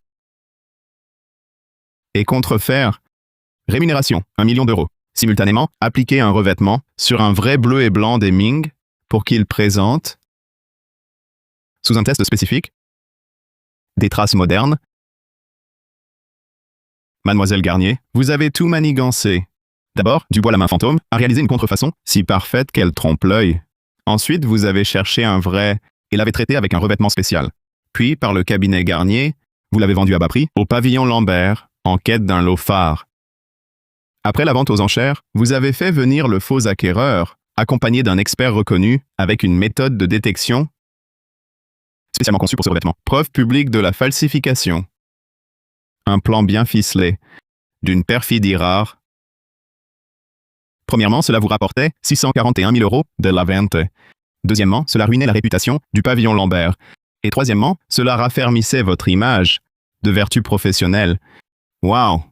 Et contrefaire. Rémunération, 1 million d'euros. Simultanément, appliquer un revêtement sur un vrai bleu et blanc des Ming pour qu'il présente, sous un test spécifique, des traces modernes. Mademoiselle Garnier, vous avez tout manigancé. D'abord, Dubois la main fantôme a réalisé une contrefaçon si parfaite qu'elle trompe l'œil. Ensuite, vous avez cherché un vrai et l'avez traité avec un revêtement spécial. Puis, par le cabinet Garnier, vous l'avez vendu à bas prix au pavillon Lambert, en quête d'un lot phare. Après la vente aux enchères, vous avez fait venir le faux acquéreur, accompagné d'un expert reconnu avec une méthode de détection spécialement conçue pour ce revêtement. Preuve publique de la falsification. Un plan bien ficelé, d'une perfidie rare. Premièrement, cela vous rapportait 641 000 € de la vente. Deuxièmement, cela ruinait la réputation du pavillon Lambert. Et troisièmement, cela raffermissait votre image de vertu professionnelle. Wow!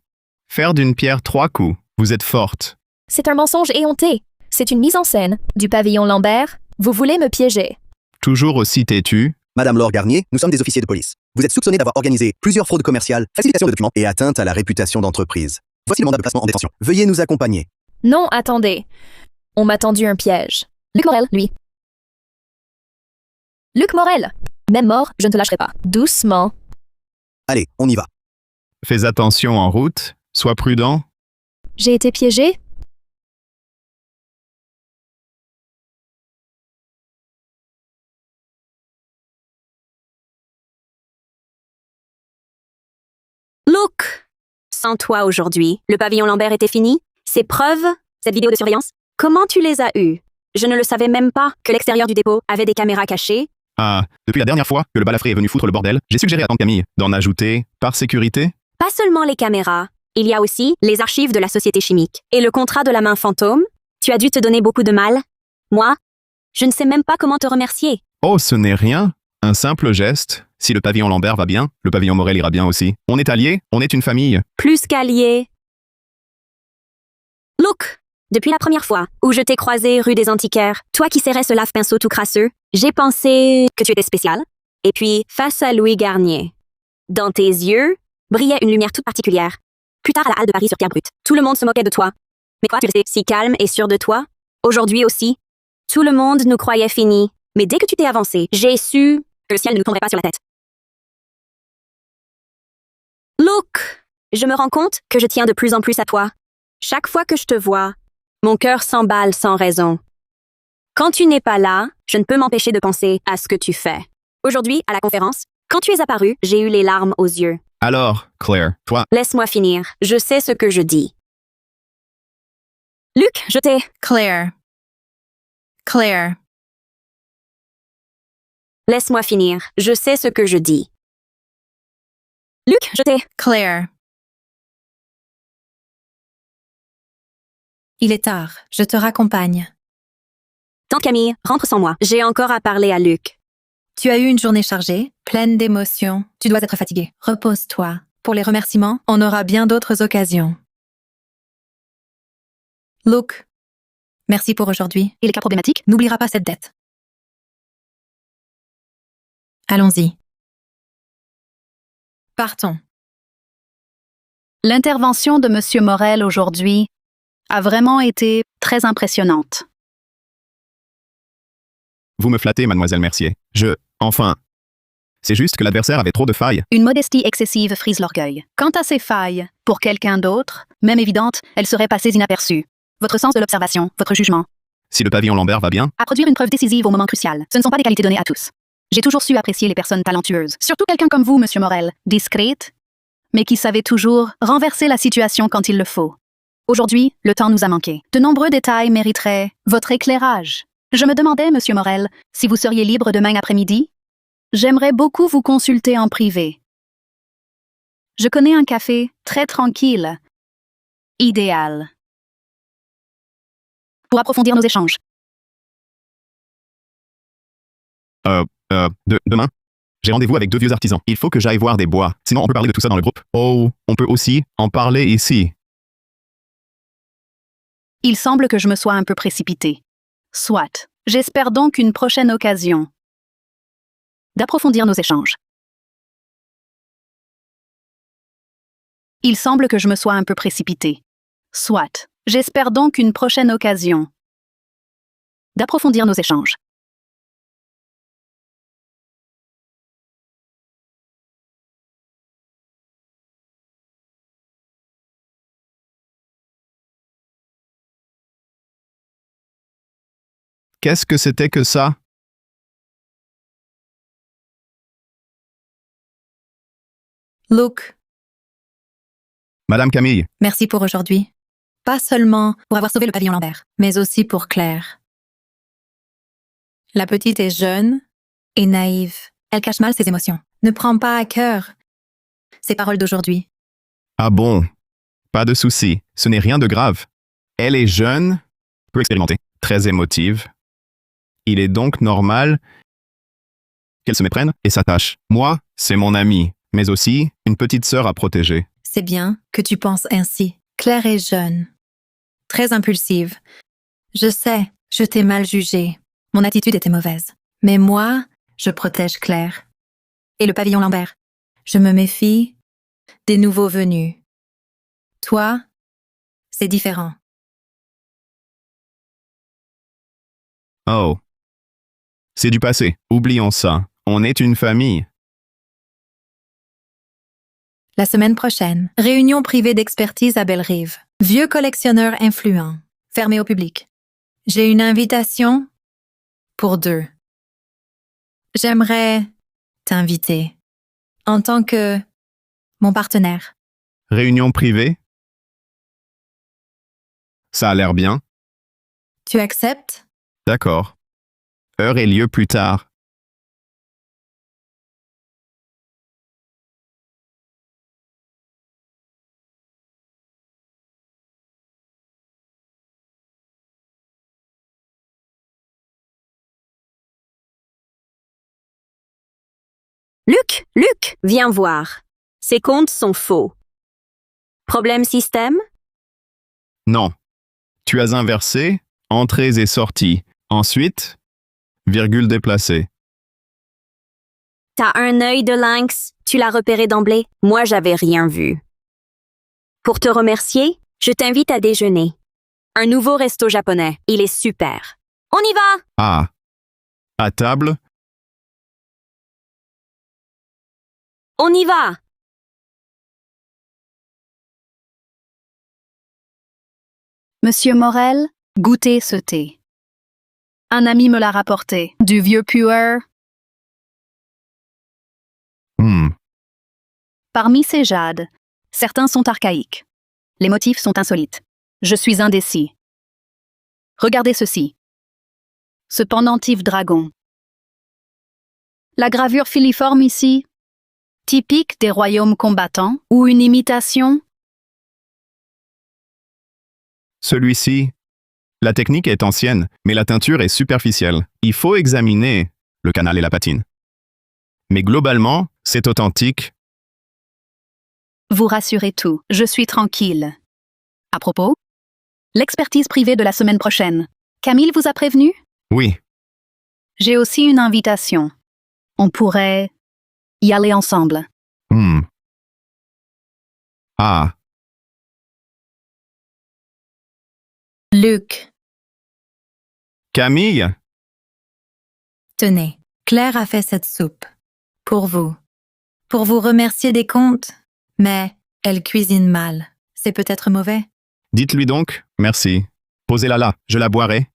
Faire d'une pierre 3 coups, vous êtes forte. C'est un mensonge éhonté. C'est une mise en scène du pavillon Lambert. Vous voulez me piéger. Toujours aussi têtu. Madame Laure Garnier, nous sommes des officiers de police. Vous êtes soupçonné d'avoir organisé plusieurs fraudes commerciales, falsification de documents et atteinte à la réputation d'entreprise. Voici le mandat de placement en détention. Veuillez nous accompagner. Non, attendez. On m'a tendu un piège. Luc Morel, lui. Luc Morel! Même mort, je ne te lâcherai pas. Doucement. Allez, on y va. Fais attention en route, sois prudent. J'ai été piégé? Look! Sans toi aujourd'hui, le pavillon Lambert était fini? Ces preuves? Cette vidéo de surveillance? Comment tu les as eues? Je ne le savais même pas que l'extérieur du dépôt avait des caméras cachées. Ah, depuis la dernière fois que le balafré est venu foutre le bordel, j'ai suggéré à tante Camille d'en ajouter, par sécurité. Pas seulement les caméras, il y a aussi les archives de la société chimique. Et le contrat de la main fantôme? Tu as dû te donner beaucoup de mal? Moi? Je ne sais même pas comment te remercier. Oh, ce n'est rien. Un simple geste. Si le pavillon Lambert va bien, le pavillon Morel ira bien aussi. On est alliés, on est une famille. Plus qu'alliés. Look! Depuis la première fois où je t'ai croisé rue des Antiquaires, toi qui serrais ce lave-pinceau tout crasseux, j'ai pensé que tu étais spécial. Et puis, face à Louis Garnier, dans tes yeux, brillait une lumière toute particulière. Plus tard à la halle de Paris sur Pierre Brut, tout le monde se moquait de toi. Mais toi, tu restais si calme et sûr de toi. Aujourd'hui aussi, tout le monde nous croyait finis. Mais dès que tu t'es avancé, j'ai su que le ciel ne nous tomberait pas sur la tête. Look! Je me rends compte que je tiens de plus en plus à toi. Chaque fois que je te vois, mon cœur s'emballe sans raison. Quand tu n'es pas là, je ne peux m'empêcher de penser à ce que tu fais. Aujourd'hui, à la conférence, quand tu es apparu, j'ai eu les larmes aux yeux. Alors, Claire, toi... Laisse-moi finir. Je sais ce que je dis. Luc, je t'ai... Claire. Claire. Laisse-moi finir. Je sais ce que je dis. Luc, je t'ai... Claire. Il est tard. Je te raccompagne. Tante Camille, rentre sans moi. J'ai encore à parler à Luc. Tu as eu une journée chargée, pleine d'émotions. Tu dois être fatigué. Repose-toi. Pour les remerciements, on aura bien d'autres occasions. Luke, merci pour aujourd'hui. Et les cas problématiques, n'oubliera pas cette dette. Allons-y. Partons. L'intervention de M. Morel aujourd'hui a vraiment été très impressionnante. Vous me flattez, mademoiselle Mercier. Enfin... C'est juste que l'adversaire avait trop de failles. Une modestie excessive frise l'orgueil. Quant à ces failles, pour quelqu'un d'autre, même évidentes, elles seraient passées inaperçues. Votre sens de l'observation, votre jugement. Si le pavillon Lambert va bien... À produire une preuve décisive au moment crucial, ce ne sont pas des qualités données à tous. J'ai toujours su apprécier les personnes talentueuses. Surtout quelqu'un comme vous, Monsieur Morel, discrète, mais qui savait toujours renverser la situation quand il le faut. Aujourd'hui, le temps nous a manqué. De nombreux détails mériteraient votre éclairage. Je me demandais, Monsieur Morel, si vous seriez libre demain après-midi. J'aimerais beaucoup vous consulter en privé. Je connais un café très tranquille, idéal, pour approfondir nos échanges. Demain, j'ai rendez-vous avec 2 vieux artisans. Il faut que j'aille voir des bois. Sinon, on peut parler de tout ça dans le groupe. Oh, on peut aussi en parler ici. Il semble que je me sois un peu précipitée. Soit. J'espère donc une prochaine occasion d'approfondir nos échanges. Il semble que je me sois un peu précipitée. Soit. J'espère donc une prochaine occasion d'approfondir nos échanges. Qu'est-ce que c'était que ça? Luke, Madame Camille, merci pour aujourd'hui. Pas seulement pour avoir sauvé le pavillon Lambert, mais aussi pour Claire. La petite est jeune et naïve. Elle cache mal ses émotions. Ne prends pas à cœur ces paroles d'aujourd'hui. ah bon, pas de souci, ce n'est rien de grave. Elle est jeune, peu expérimentée, très émotive. Il est donc normal qu'elle se méprenne et s'attache. Moi, c'est mon amie, mais aussi une petite sœur à protéger. C'est bien que tu penses ainsi. Claire est jeune, très impulsive. Je sais, je t'ai mal jugée. Mon attitude était mauvaise. Mais moi, je protège Claire. Et le pavillon Lambert. Je me méfie des nouveaux venus. Toi, c'est différent. Oh. C'est du passé, oublions ça. On est une famille. La semaine prochaine, réunion privée d'expertise à Bellerive. Vieux collectionneur influent, fermé au public. J'ai une invitation pour 2. J'aimerais t'inviter en tant que mon partenaire. Réunion privée? Ça a l'air bien. Tu acceptes? D'accord. Heure et lieu plus tard. Luc, viens voir. Ces comptes sont faux. Problème système? Non. Tu as inversé, entrées et sorties. Ensuite, virgule déplacée. T'as un œil de lynx, tu l'as repéré d'emblée. Moi, j'avais rien vu. Pour te remercier, je t'invite à déjeuner. Un nouveau resto japonais. Il est super. On y va! Ah. À table? On y va! Monsieur Morel, goûtez ce thé. Un ami me l'a rapporté. Du vieux puer. Parmi ces jades, certains sont archaïques. Les motifs sont insolites. Je suis indécis. Regardez ceci. Ce pendentif dragon. La gravure filiforme ici, typique des royaumes combattants ou une imitation? Celui-ci. La technique est ancienne, mais la teinture est superficielle. Il faut examiner le canal et la patine. Mais globalement, c'est authentique. Vous rassurez tout, je suis tranquille. À propos, l'expertise privée de la semaine prochaine. Camille vous a prévenu? Oui. J'ai aussi une invitation. On pourrait y aller ensemble. Ah. Luc, Camille? tenez, Claire a fait cette soupe. Pour vous. Pour vous remercier des comptes. Mais elle cuisine mal. C'est peut-être mauvais. Dites-lui donc, merci. Posez-la là, je la boirai.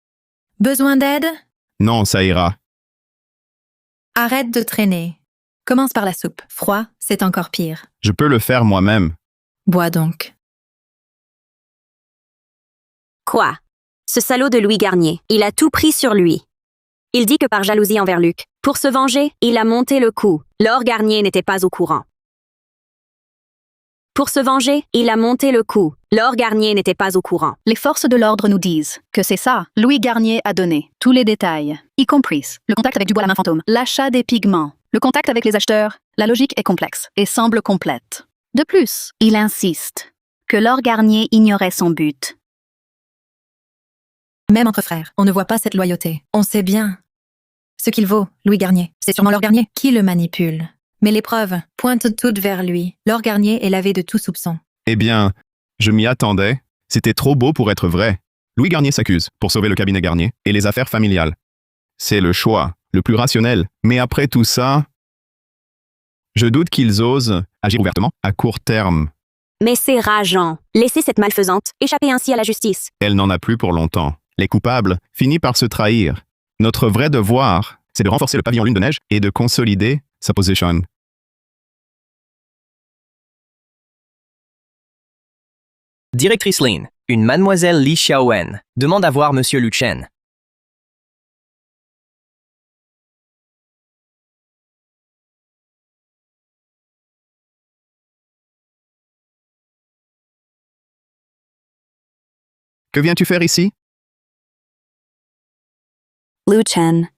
Besoin d'aide? Non, ça ira. Arrête de traîner. Commence par la soupe. Froid, c'est encore pire. Je peux le faire moi-même. Bois donc. Quoi? Ce salaud de Louis Garnier, il a tout pris sur lui. Il dit que par jalousie envers Luc, pour se venger, il a monté le coup. Laure Garnier n'était pas au courant. Pour se venger, il a monté le coup. Laure Garnier n'était pas au courant. Les forces de l'ordre nous disent que c'est ça. Louis Garnier a donné tous les détails, y compris le contact avec Dubois la main fantôme, l'achat des pigments, le contact avec les acheteurs. La logique est complexe et semble complète. De plus, il insiste que Laure Garnier ignorait son but. Même entre frères, on ne voit pas cette loyauté. On sait bien ce qu'il vaut, Louis Garnier. C'est sûrement Laure Garnier qui le manipule. Mais les preuves pointent toutes vers lui. Laure Garnier est lavé de tout soupçon. Eh bien, je m'y attendais. C'était trop beau pour être vrai. Louis Garnier s'accuse pour sauver le cabinet Garnier et les affaires familiales. C'est le choix le plus rationnel. Mais après tout ça, je doute qu'ils osent agir ouvertement à court terme. Mais c'est rageant. Laissez cette malfaisante échapper ainsi à la justice. Elle n'en a plus pour longtemps. Les coupables finissent par se trahir. Notre vrai devoir, c'est de renforcer le pavillon Lune de Neige et de consolider sa position. Directrice Lin, une mademoiselle Li Xiaowen demande à voir monsieur Lu Chen. Que viens-tu faire ici? Lu Chen.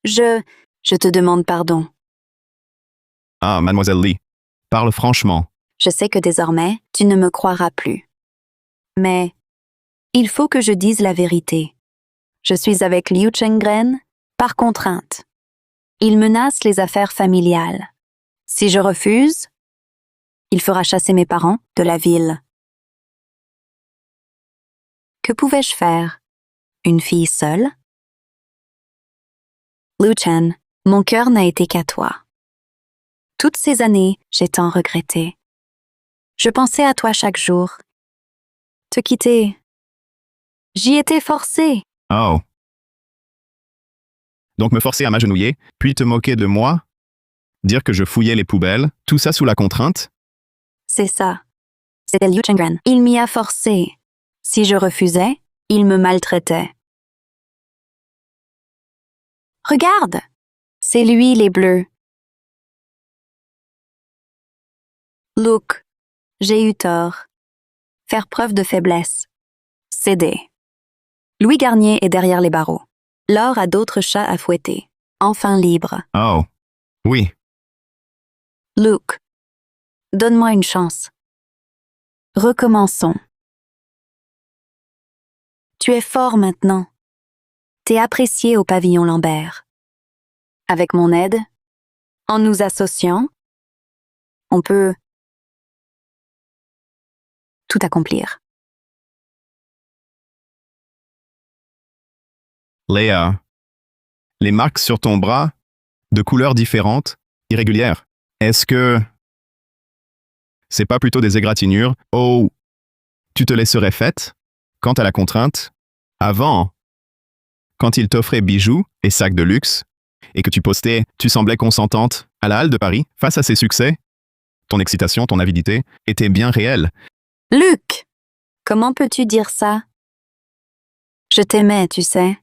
Je te demande pardon. Ah, mademoiselle Li, parle franchement. Je sais que désormais, tu ne me croiras plus. Mais il faut que je dise la vérité. Je suis avec Liu Chengren par contrainte. Il menace les affaires familiales. Si je refuse, il fera chasser mes parents de la ville. Que pouvais-je faire? Une fille seule? Lu Chen, mon cœur n'a été qu'à toi. Toutes ces années, j'ai tant regretté. Je pensais à toi chaque jour. Te quitter. J'y étais forcée. Oh. Donc me forcer à m'agenouiller, puis te moquer de moi? Dire que je fouillais les poubelles, tout ça sous la contrainte? C'est ça. C'était Liu Chengren. Il m'y a forcé. Si je refusais, il me maltraitait. Regarde! C'est lui, les bleus. Luke, j'ai eu tort. Faire preuve de faiblesse. Céder. Louis Garnier est derrière les barreaux. Laure a d'autres chats à fouetter. Enfin libre. Oh. Oui. Luke, donne-moi une chance. Recommençons. Tu es fort maintenant. T'es apprécié au pavillon Lambert. Avec mon aide, en nous associant, on peut tout accomplir. Léa, les marques sur ton bras, de couleurs différentes, irrégulières, est-ce que c'est pas plutôt des égratignures? Oh, tu te laisserais faite? Quant à la contrainte, avant, quand il t'offrait bijoux et sacs de luxe, et que tu postais, tu semblais consentante à la Halle de Paris face à ses succès, ton excitation, ton avidité étaient bien réelles. Luc, comment peux-tu dire ça? Je t'aimais, tu sais.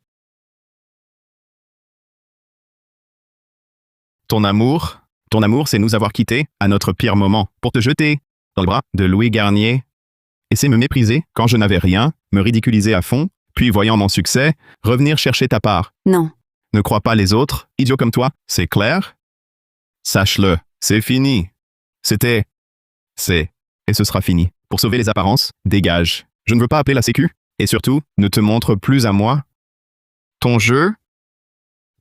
Ton amour, c'est nous avoir quittés à notre pire moment pour te jeter dans le bras de Louis Garnier. Et c'est me mépriser quand je n'avais rien, me ridiculiser à fond, puis voyant mon succès, revenir chercher ta part. Non. Ne crois pas les autres, idiots comme toi, c'est clair? Sache-le, c'est fini. C'était, c'est, et ce sera fini. Pour sauver les apparences, dégage. Je ne veux pas appeler la sécu. Et surtout, ne te montre plus à moi. Ton jeu,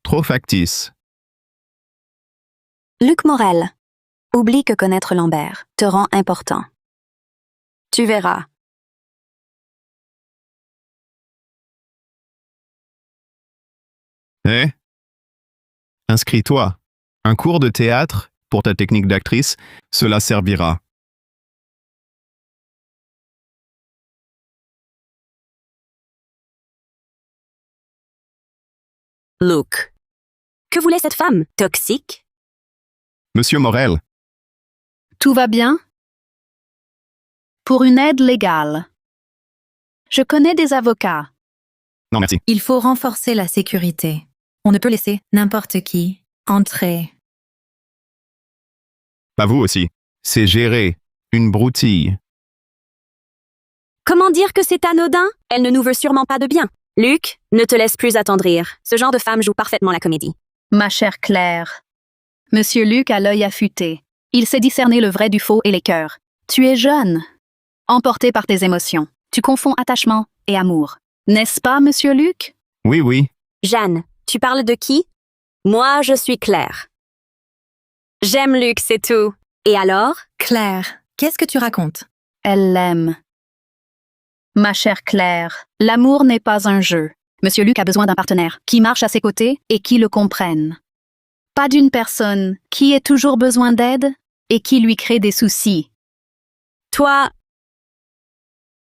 trop factice. Luc Morel, oublie que connaître Lambert te rend important. Tu verras. Eh? Inscris-toi. Un cours de théâtre pour ta technique d'actrice, cela servira. Luke. Que voulait cette femme? Toxique? Monsieur Morel, Tout va bien? Pour une aide légale. Je connais des avocats. non merci. Il faut renforcer la sécurité. On ne peut laisser n'importe qui entrer. Pas vous aussi. C'est gérer. Une broutille. Comment dire que c'est anodin? Elle ne nous veut sûrement pas de bien. Luc, ne te laisse plus attendrir. Ce genre de femme joue parfaitement la comédie. Ma chère Claire. Monsieur Luc a l'œil affûté. Il sait discerner le vrai du faux et les cœurs. Tu es jeune, emporté par tes émotions. Tu confonds attachement et amour. N'est-ce pas, monsieur Luc? Oui, oui. Jeanne, tu parles de qui? Moi, je suis Claire. J'aime Luc, c'est tout. Et alors? Claire, qu'est-ce que tu racontes? Elle l'aime. Ma chère Claire, l'amour n'est pas un jeu. Monsieur Luc a besoin d'un partenaire qui marche à ses côtés et qui le comprenne. Pas d'une personne qui ait toujours besoin d'aide et qui lui crée des soucis. Toi,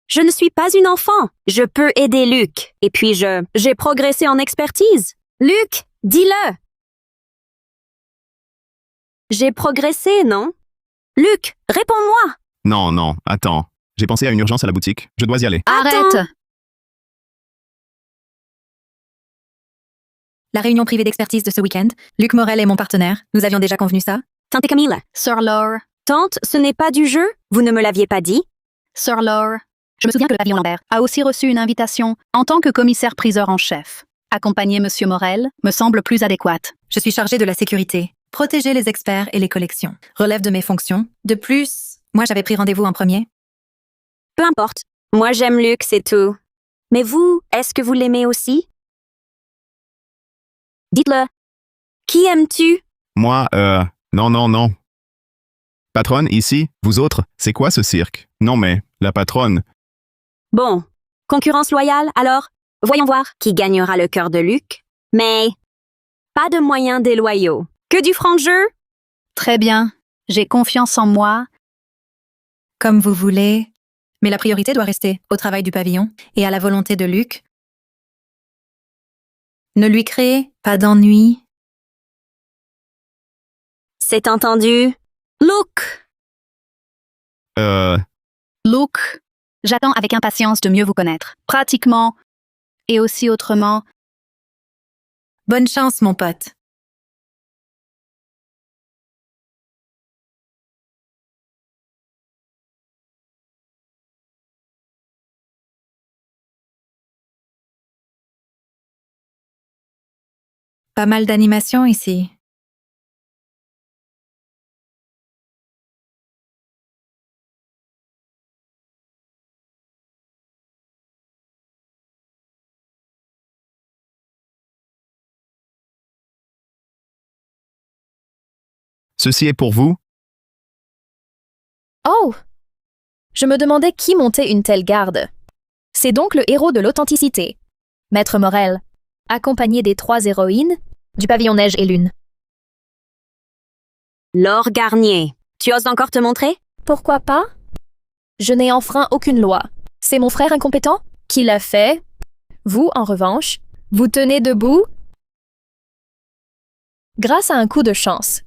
je ne suis pas une enfant. Je peux aider Luc. Et puis j'ai progressé en expertise. Luc, dis-le. J'ai progressé, non? Luc, réponds-moi. Non, non, attends. J'ai pensé à une urgence à la boutique. Je dois y aller. Arrête! La réunion privée d'expertise de ce week-end, Luc Morel est mon partenaire. Nous avions déjà convenu ça. Tante Camille. Sir Laure. Tante, ce n'est pas du jeu? Vous ne me l'aviez pas dit? Sir Laure. Je me souviens que le pavillon Lambert a aussi reçu une invitation en tant que commissaire-priseur en chef. Accompagner Monsieur Morel me semble plus adéquate. Je suis chargée de la sécurité, protéger les experts et les collections. Relève de mes fonctions. De plus, moi j'avais pris rendez-vous en premier. Peu importe. Moi j'aime Luc, c'est tout. Mais vous, est-ce que vous l'aimez aussi? Dites-le. Qui aimes-tu? Moi, non, non, non. Patronne, ici, vous autres, c'est quoi ce cirque? Non mais, la patronne. Bon. Concurrence loyale, alors? Voyons voir qui gagnera le cœur de Luc. Mais pas de moyens déloyaux. Que du franc jeu? Très bien. J'ai confiance en moi. Comme vous voulez. Mais la priorité doit rester au travail du pavillon et à la volonté de Luc. Ne lui créez pas d'ennui. C'est entendu. Luc! Luc, j'attends avec impatience de mieux vous connaître. Pratiquement et aussi autrement. Bonne chance, mon pote. Pas mal d'animation ici. Ceci est pour vous? Oh! Je me demandais qui montait une telle garde. C'est donc le héros de l'authenticité, Maître Morel, accompagné des 3 héroïnes du pavillon Neige et Lune. Laure Garnier, tu oses encore te montrer? Pourquoi pas? Je n'ai enfreint aucune loi. C'est mon frère incompétent qui l'a fait. Vous, en revanche, vous tenez debout grâce à un coup de chance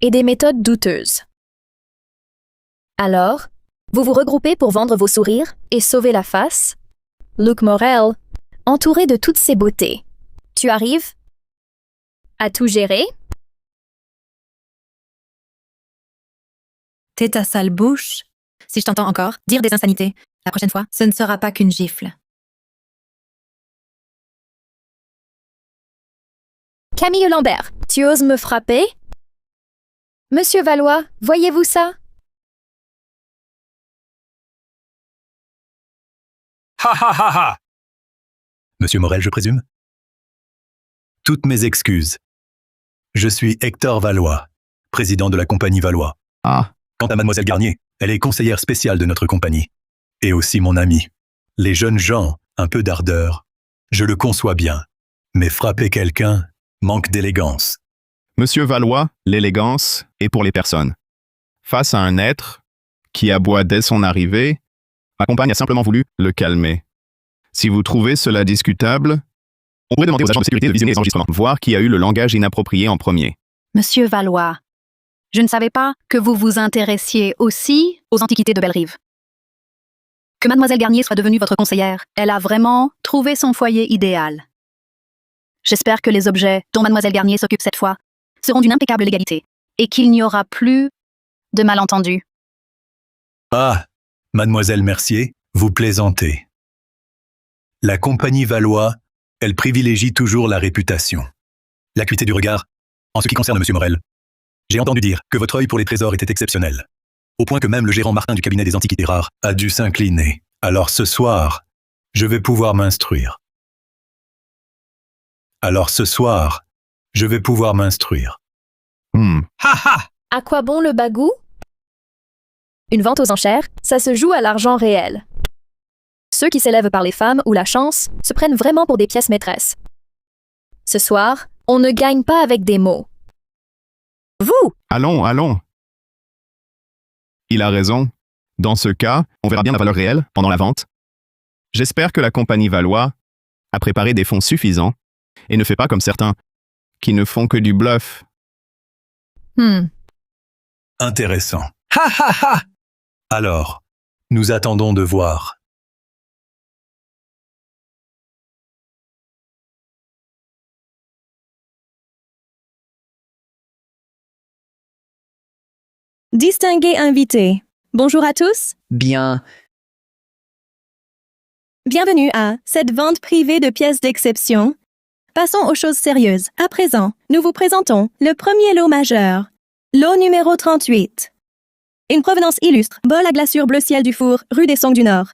et des méthodes douteuses. Alors, vous vous regroupez pour vendre vos sourires et sauver la face? Luc Morel, entouré de toutes ces beautés. Tu arrives à tout gérer? T'es ta sale bouche. Si je t'entends encore dire des insanités, la prochaine fois, ce ne sera pas qu'une gifle. Camille Lambert, tu oses me frapper? Monsieur Valois, voyez-vous ça? Ha ha ha ha! Monsieur Morel, je présume? Toutes mes excuses. Je suis Hector Valois, président de la compagnie Valois. Ah. Quant à mademoiselle Garnier, elle est conseillère spéciale de notre compagnie. Et aussi mon amie. Les jeunes gens, un peu d'ardeur. Je le conçois bien. Mais frapper quelqu'un manque d'élégance. Monsieur Valois, l'élégance est pour les personnes. Face à un être qui aboie dès son arrivée, ma compagne a simplement voulu le calmer. Si vous trouvez cela discutable, on pourrait demander aux agents de sécurité de visionner les enregistrements, voir qui a eu le langage inapproprié en premier. Monsieur Valois, je ne savais pas que vous vous intéressiez aussi aux antiquités de Bellerive. Que mademoiselle Garnier soit devenue votre conseillère, elle a vraiment trouvé son foyer idéal. J'espère que les objets dont mademoiselle Garnier s'occupe cette fois seront d'une impeccable légalité et qu'il n'y aura plus de malentendus. Ah, mademoiselle Mercier, vous plaisantez. La compagnie Valois, elle privilégie toujours la réputation. L'acuité du regard, en ce qui concerne monsieur Morel. J'ai entendu dire que votre œil pour les trésors était exceptionnel. Au point que même le gérant Martin du cabinet des antiquités rares a dû s'incliner. Alors ce soir, je vais pouvoir m'instruire. Ha ha! À quoi bon le bagou? Une vente aux enchères, ça se joue à l'argent réel. Ceux qui s'élèvent par les femmes ou la chance se prennent vraiment pour des pièces maîtresses. Ce soir, on ne gagne pas avec des mots. Vous! Allons, allons. Il a raison. Dans ce cas, on verra bien la valeur réelle pendant la vente. J'espère que la compagnie Valois a préparé des fonds suffisants et ne fait pas comme certains qui ne font que du bluff. Intéressant. Ha ha ha! Alors, nous attendons de voir. Distingués invités. Bonjour à tous. Bien, Bienvenue à cette vente privée de pièces d'exception. Passons aux choses sérieuses. À présent, nous vous présentons le premier lot majeur. Lot numéro 38. Une provenance illustre, bol à glaçure bleu ciel du four, rue des Songs du Nord.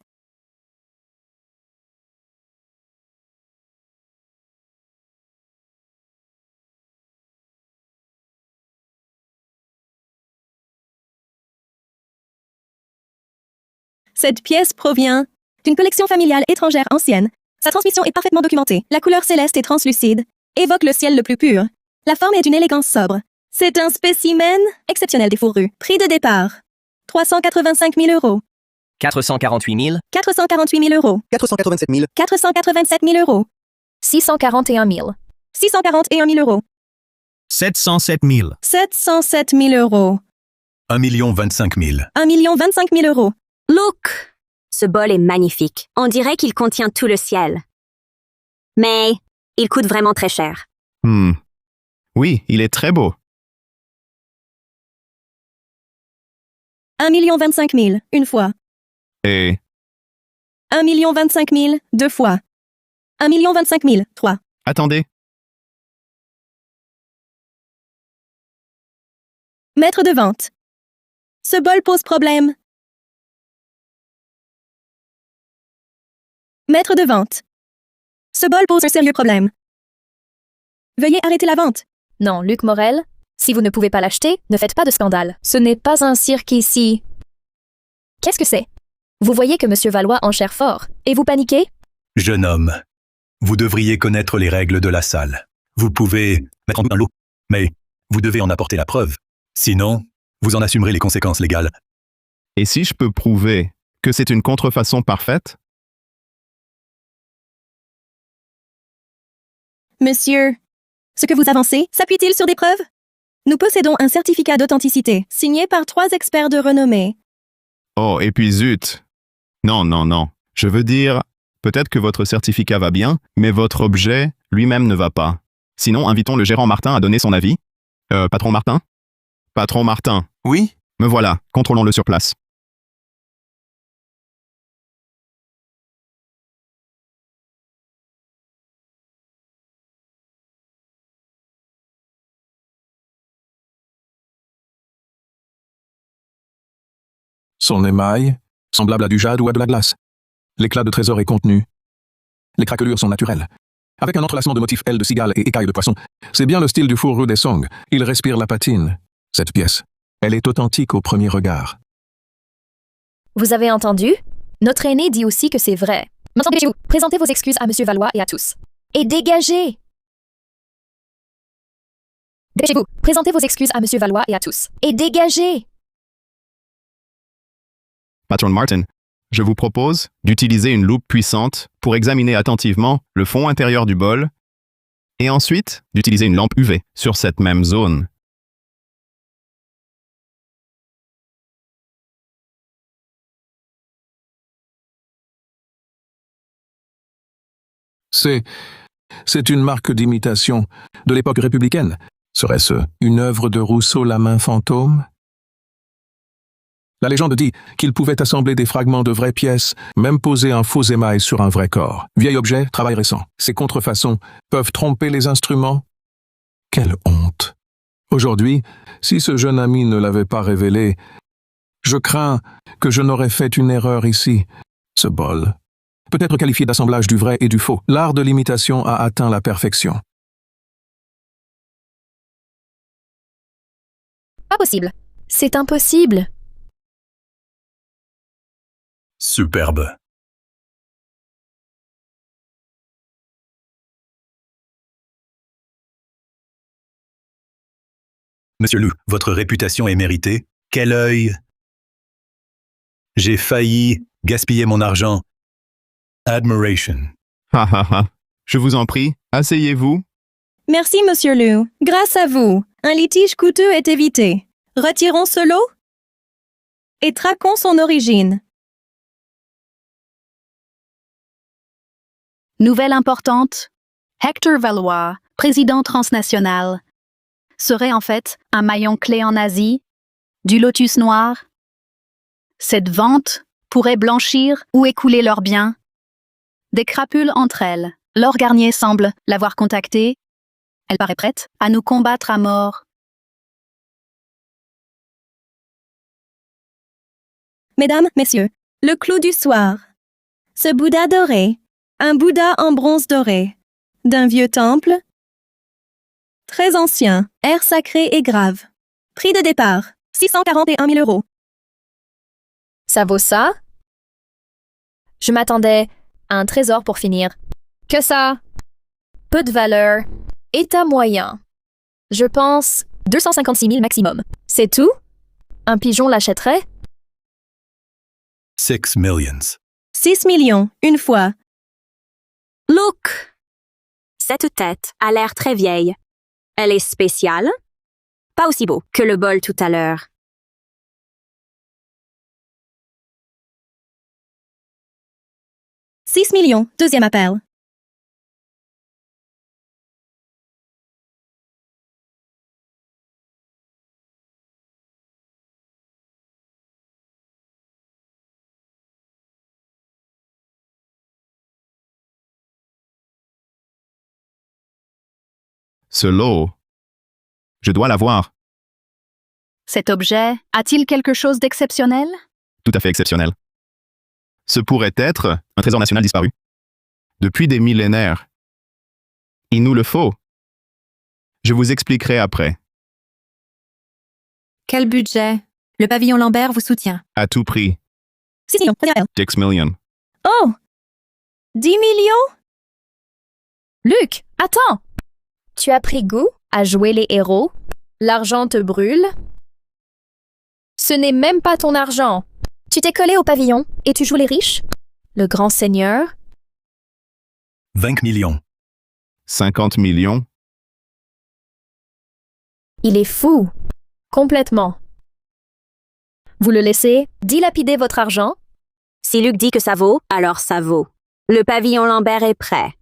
Cette pièce provient d'une collection familiale étrangère ancienne. Sa transmission est parfaitement documentée. La couleur céleste et translucide évoque le ciel le plus pur. La forme est d'une élégance sobre. C'est un spécimen exceptionnel des fourrures. Prix de départ 385 000 euros. 448 000. 448 000 euros. 487 000. 487 000 euros. 641 000. 641 000 euros. 707 000. 707 000 euros. 1 25 000. 1 025 000 euros. Look! Ce bol est magnifique. On dirait qu'il contient tout le ciel. Mais il coûte vraiment très cher. Oui, il est très beau. 1 025 000, une fois. Et 1 025 000, deux fois. 1 025 000, trois. attendez, Maître de vente. Ce bol pose problème. Maître de vente. Ce bol pose un sérieux problème. Veuillez arrêter la vente. Non, Luc Morel, si vous ne pouvez pas l'acheter, ne faites pas de scandale. Ce n'est pas un cirque ici. Qu'est-ce que c'est? Vous voyez que Monsieur Valois enchère fort, et vous paniquez? Jeune homme, vous devriez connaître les règles de la salle. Vous pouvez mettre en doute un lot, mais vous devez en apporter la preuve. Sinon, vous en assumerez les conséquences légales. et si je peux prouver que c'est une contrefaçon parfaite? Monsieur, ce que vous avancez s'appuie-t-il sur des preuves? Nous possédons un certificat d'authenticité, signé par 3 experts de renommée. Oh, et puis zut! Non, non, non. Je veux dire, peut-être que votre certificat va bien, mais votre objet lui-même ne va pas. Sinon, invitons le gérant Martin à donner son avis. Patron Martin? Patron Martin. Oui? Me voilà, contrôlons-le sur place. Son émail, semblable à du jade ou à de la glace. L'éclat de trésor est contenu. Les craquelures sont naturelles. Avec un entrelacement de motifs ailes de cigale et écailles de poisson. C'est bien le style du four rue des Songs. Il respire la patine. Cette pièce, elle est authentique au premier regard. Vous avez entendu? Notre aîné dit aussi que c'est vrai. Maintenant, dépêchez-vous. Présentez vos excuses à Monsieur Valois et à tous. Et dégagez! Dépêchez-vous. Présentez vos excuses à Monsieur Valois et à tous. Et dégagez! Patron Martin, je vous propose d'utiliser une loupe puissante pour examiner attentivement le fond intérieur du bol et ensuite d'utiliser une lampe UV sur cette même zone. C'est une marque d'imitation de l'époque républicaine. Serait-ce une œuvre de Rousseau, la main fantôme? La légende dit qu'il pouvait assembler des fragments de vraies pièces, même poser un faux émail sur un vrai corps. Vieil objet, travail récent. Ces contrefaçons peuvent tromper les instruments? Quelle honte! Aujourd'hui, si ce jeune ami ne l'avait pas révélé, je crains que je n'aurais fait une erreur ici. Ce bol peut être qualifié d'assemblage du vrai et du faux. L'art de l'imitation a atteint la perfection. Pas possible. C'est impossible. Superbe. Monsieur Lou, votre réputation est méritée. Quel œil! J'ai failli gaspiller mon argent. Admiration. Ha ha ha. Je vous en prie, asseyez-vous. Merci, Monsieur Liu. Grâce à vous, un litige coûteux est évité. Retirons ce lot? et traquons son origine. Nouvelle importante, Hector Valois, président transnational, serait en fait un maillon clé en Asie, du Lotus Noir. Cette vente pourrait blanchir ou écouler leurs biens. Des crapules entre elles. Laure Garnier semble l'avoir contactée. Elle paraît prête à nous combattre à mort. Mesdames, messieurs, le clou du soir. Ce Bouddha doré, un Bouddha en bronze doré, d'un vieux temple, très ancien, air sacré et grave. Prix de départ, 641 000 €. Ça vaut ça? Je m'attendais à un trésor pour finir. Que ça? Peu de valeur. État moyen. Je pense 256 000 maximum. C'est tout? Un pigeon l'achèterait? 6 millions. 6 millions, une fois. Look! Cette tête a l'air très vieille. Elle est spéciale. Pas aussi beau que le bol tout à l'heure. « 6 millions, deuxième appel. Ce lot, je dois l'avoir. Cet objet a-t-il quelque chose d'exceptionnel? Tout à fait exceptionnel. Ce pourrait être un trésor national disparu. Depuis des millénaires. Il nous le faut. Je vous expliquerai après. Quel budget? Le pavillon Lambert vous soutient. À tout prix. 6 millions, première appel. 6 millions. Oh! 10 millions? Luc, attends! Tu as pris goût à jouer les héros? L'argent te brûle? Ce n'est même pas ton argent. Tu t'es collé au pavillon et tu joues les riches? Le grand seigneur? 20 millions. 50 millions. Il est fou. Complètement. Vous le laissez dilapider votre argent? Si Luc dit que ça vaut, alors ça vaut. Le pavillon Lambert est prêt.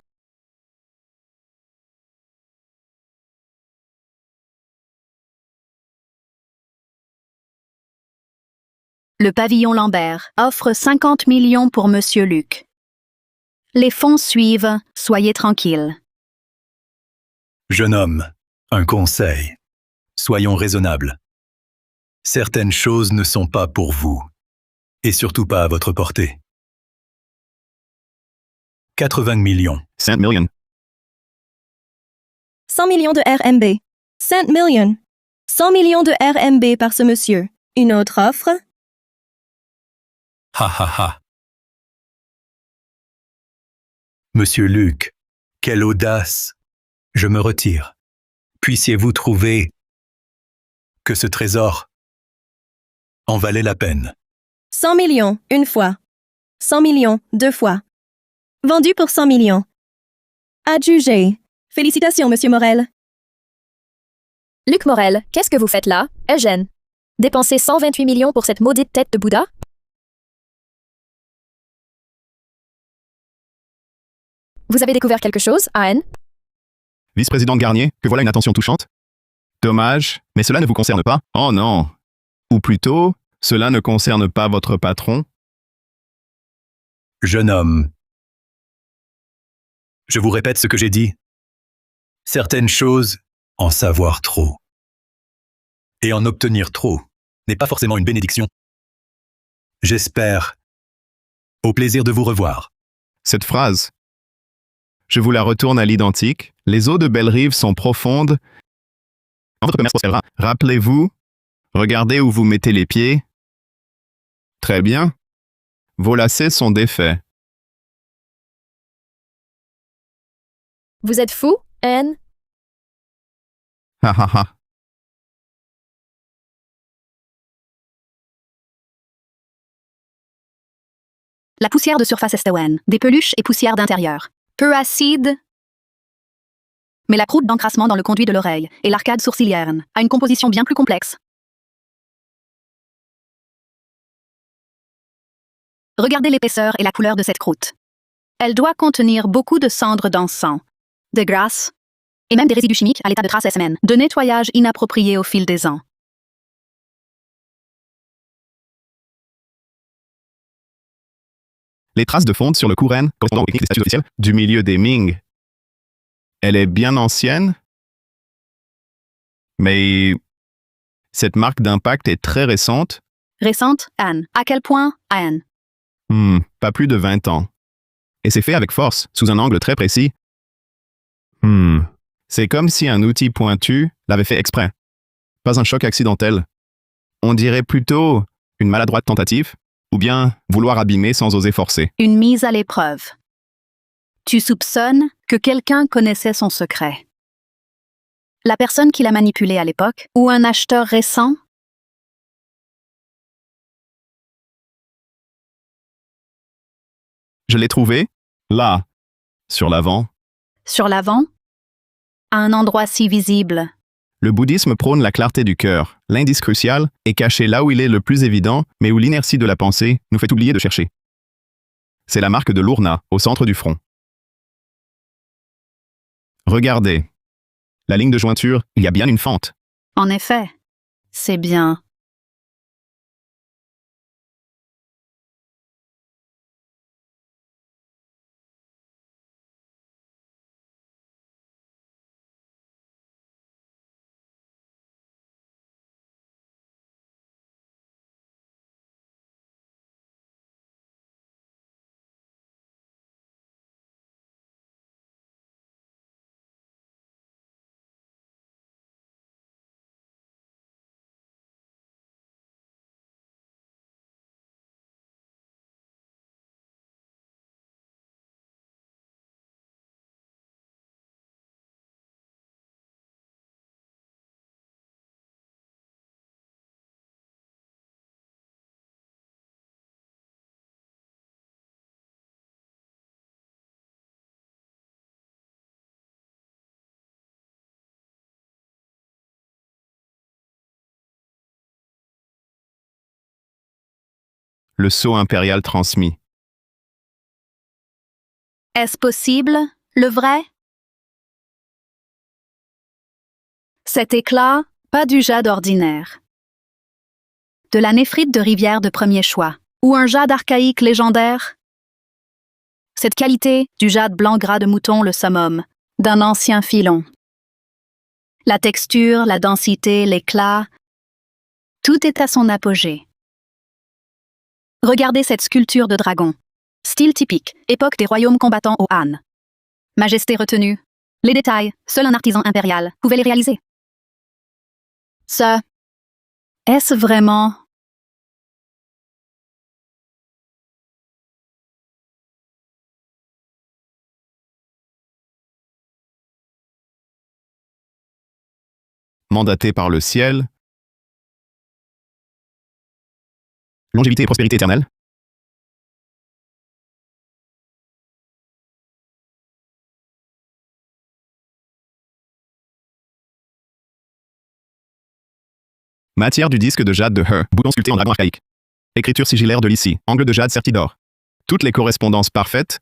Le pavillon Lambert offre 50 millions pour Monsieur Luc. Les fonds suivent, soyez tranquille. Jeune homme, un conseil. Soyons raisonnables. Certaines choses ne sont pas pour vous, et surtout pas à votre portée. 80 millions. 5 millions. 100 millions de RMB. 5 millions. 100 millions de RMB par ce monsieur. Une autre offre? Ha ha ha. Monsieur Luc, quelle audace! Je me retire. Puissiez-vous trouver que ce trésor en valait la peine? 100 millions, une fois. 100 millions, deux fois. Vendu pour 100 millions. Adjugé. Félicitations, Monsieur Morel. Luc Morel, qu'est-ce que vous faites là, Eugène? Dépenser 128 millions pour cette maudite tête de Bouddha? Vous avez découvert quelque chose, Anne? Vice-président Garnier, que voilà une attention touchante. Dommage, mais cela ne vous concerne pas. Oh non. Ou plutôt, cela ne concerne pas votre patron. Jeune homme, je vous répète ce que j'ai dit. Certaines choses, en savoir trop. Et en obtenir trop n'est pas forcément une bénédiction. J'espère. Au plaisir de vous revoir. Cette phrase. Je vous la retourne à l'identique. Les eaux de Belle-Rive sont profondes. Quand votre commerce prospérera, rappelez-vous, regardez où vous mettez les pieds. Très bien. Vos lacets sont défaits. Vous êtes fou, Anne? Ha ha ha. La poussière de surface Estewen, des peluches et poussière d'intérieur. Peu acide, mais la croûte d'encrassement dans le conduit de l'oreille et l'arcade sourcilière a une composition bien plus complexe. Regardez l'épaisseur et la couleur de cette croûte. Elle doit contenir beaucoup de cendres d'encens, de graisse et même des résidus chimiques à l'état de traces SMN, de nettoyage inapproprié au fil des ans. Les traces de fonte sur le Kouren correspondant aux techniques des statues officielles du milieu des Ming. Elle est bien ancienne, mais cette marque d'impact est très récente. Récente, Anne. À quel point, Anne? Pas plus de 20 ans. Et c'est fait avec force, sous un angle très précis. C'est comme si un outil pointu l'avait fait exprès. Pas un choc accidentel. On dirait plutôt une maladroite tentative, ou bien vouloir abîmer sans oser forcer. Une mise à l'épreuve. Tu soupçonnes que quelqu'un connaissait son secret. La personne qui l'a manipulé à l'époque, ou un acheteur récent? Je l'ai trouvé, là, sur l'avant. Sur l'avant? À un endroit si visible. Le bouddhisme prône la clarté du cœur. L'indice crucial est caché là où il est le plus évident, mais où l'inertie de la pensée nous fait oublier de chercher. C'est la marque de l'Urna, au centre du front. Regardez. La ligne de jointure, il y a bien une fente. En effet, c'est bien. Le sceau impérial transmis. Est-ce possible, le vrai? Cet éclat, pas du jade ordinaire. De la néphrite de rivière de premier choix, ou un jade archaïque légendaire? Cette qualité, du jade blanc gras de mouton le summum, d'un ancien filon. La texture, la densité, l'éclat, tout est à son apogée. Regardez cette sculpture de dragon. Style typique, époque des royaumes combattants aux Han. Majesté retenue. Les détails, seul un artisan impérial pouvait les réaliser. Est-ce vraiment? Mandaté par le ciel. Longévité et prospérité éternelle. Matière du disque de jade de Her, bouton sculpté en dragon archaïque. Écriture sigillaire de Lissi, angle de jade serti d'or. Toutes les correspondances parfaites.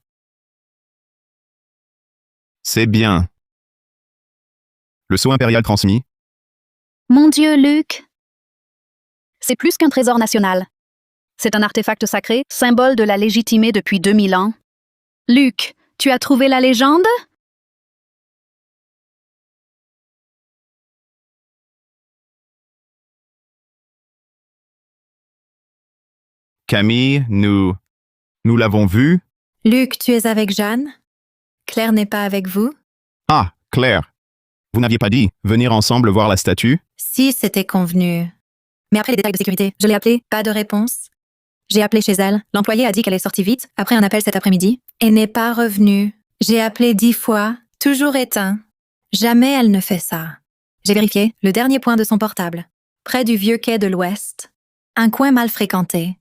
C'est bien. Le sceau impérial transmis. Mon Dieu, Luc! C'est plus qu'un trésor national. C'est un artefact sacré, symbole de la légitimée depuis 2000 ans. Luc, tu as trouvé la légende? Camille, nous l'avons vu. Luc, tu es avec Jeanne? Claire n'est pas avec vous? Ah, Claire. Vous n'aviez pas dit venir ensemble voir la statue? Si, c'était convenu. Mais après les détails de sécurité, je l'ai appelée, pas de réponse. J'ai appelé chez elle. L'employé a dit qu'elle est sortie vite, après un appel cet après-midi, et n'est pas revenue. J'ai appelé 10 fois, toujours éteint. Jamais elle ne fait ça. J'ai vérifié le dernier point de son portable, près du vieux quai de l'Ouest. Un coin mal fréquenté.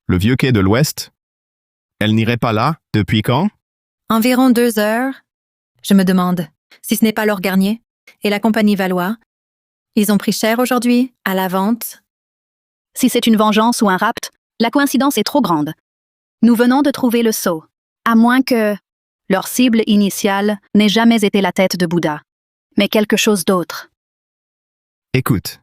Le vieux quai de l'Ouest? Elle n'irait pas là? Depuis quand? Environ 2 heures. Je me demande si ce n'est pas Laure Garnier et la compagnie Valois. Ils ont pris cher aujourd'hui, à la vente. Si c'est une vengeance ou un rapt, La coïncidence est trop grande. Nous venons de trouver le sceau. À moins que leur cible initiale n'ait jamais été la tête de Bouddha, mais quelque chose d'autre. Écoute.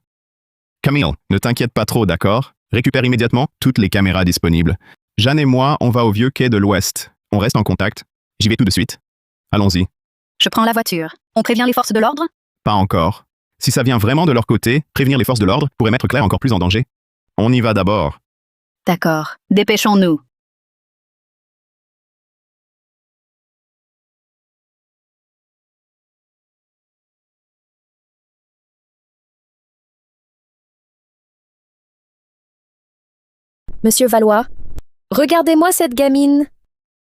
Camille, ne t'inquiète pas trop, d'accord? Récupère immédiatement toutes les caméras disponibles. Jeanne et moi, on va au vieux quai de l'Ouest. On reste en contact. J'y vais tout de suite. Allons-y. Je prends la voiture. On prévient les forces de l'ordre? Pas encore. Si ça vient vraiment de leur côté, prévenir les forces de l'ordre pourrait mettre Claire encore plus en danger. On y va d'abord. D'accord. Dépêchons-nous. Monsieur Valois, regardez-moi cette gamine.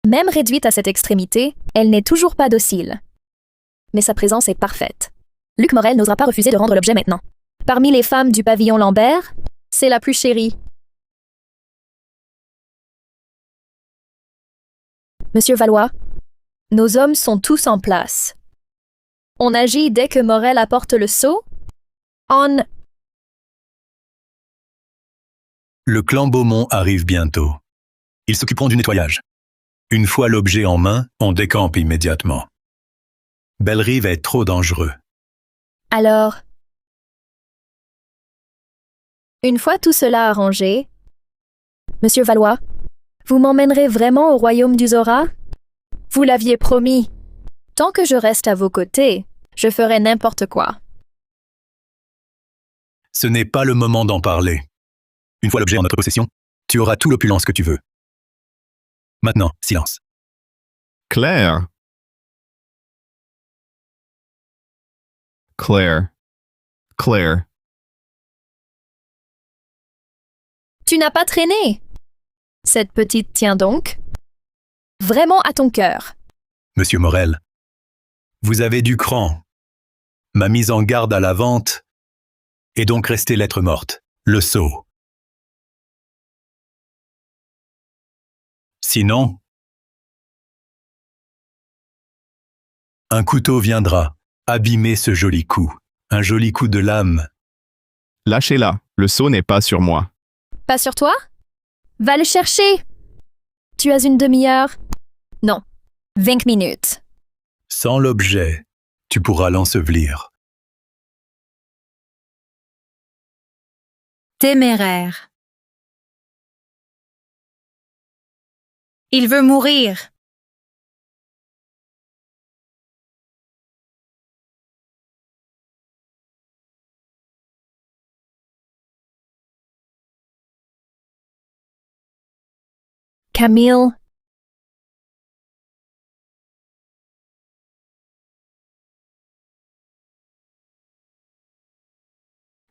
Même réduite à cette extrémité, elle n'est toujours pas docile. Mais sa présence est parfaite. Luc Morel n'osera pas refuser de rendre l'objet maintenant. Parmi les femmes du pavillon Lambert, c'est la plus chérie. Monsieur Valois, nos hommes sont tous en place. On agit dès que Morel apporte le sceau. Le clan Beaumont arrive bientôt. Ils s'occuperont du nettoyage. Une fois l'objet en main, on décampe immédiatement. Bellerive est trop dangereux. Alors, une fois tout cela arrangé, Monsieur Valois, vous m'emmènerez vraiment au royaume du Zora? Vous l'aviez promis. Tant que je reste à vos côtés, je ferai n'importe quoi. Ce n'est pas le moment d'en parler. Une fois l'objet en notre possession, tu auras tout l'opulence que tu veux. Maintenant, silence. Claire. Claire. Claire. Tu n'as pas traîné. Cette petite tient donc vraiment à ton cœur. Monsieur Morel, vous avez du cran. Ma mise en garde à la vente est donc restée lettre morte, le sceau. Sinon, un couteau viendra abîmer ce joli coup, un joli coup de lame. Lâchez-la, le sceau n'est pas sur moi. Pas sur toi? Va le chercher. Tu as une demi-heure? Non, 20 minutes. Sans l'objet, tu pourras l'ensevelir. Téméraire. Il veut mourir. Camille.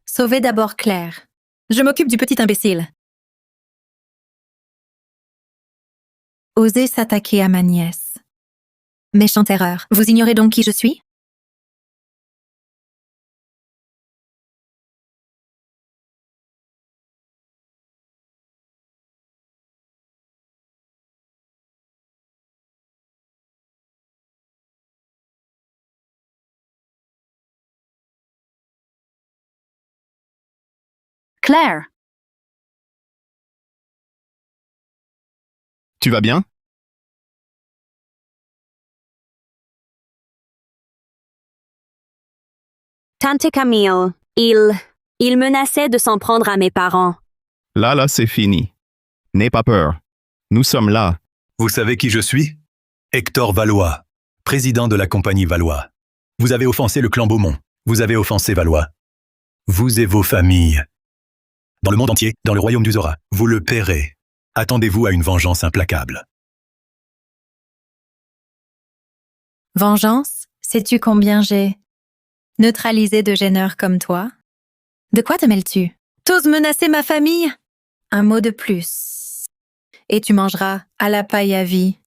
Sauvez d'abord Claire. Je m'occupe du petit imbécile. Osez s'attaquer à ma nièce. Méchante erreur. Vous ignorez donc qui je suis? Claire, Tu vas bien? Tante Camille, il menaçait de s'en prendre à mes parents. Là, c'est fini. N'aie pas peur. Nous sommes là. Vous savez qui je suis? Hector Valois, président de la compagnie Valois. Vous avez offensé le clan Beaumont. Vous avez offensé Valois. Vous et vos familles. Dans le monde entier, dans le royaume du Zora, vous le paierez. Attendez-vous à une vengeance implacable. Vengeance? Sais-tu combien j'ai neutralisé de gêneurs comme toi? De quoi te mêles-tu? T'oses menacer ma famille? Un mot de plus. Et tu mangeras à la paille à vie.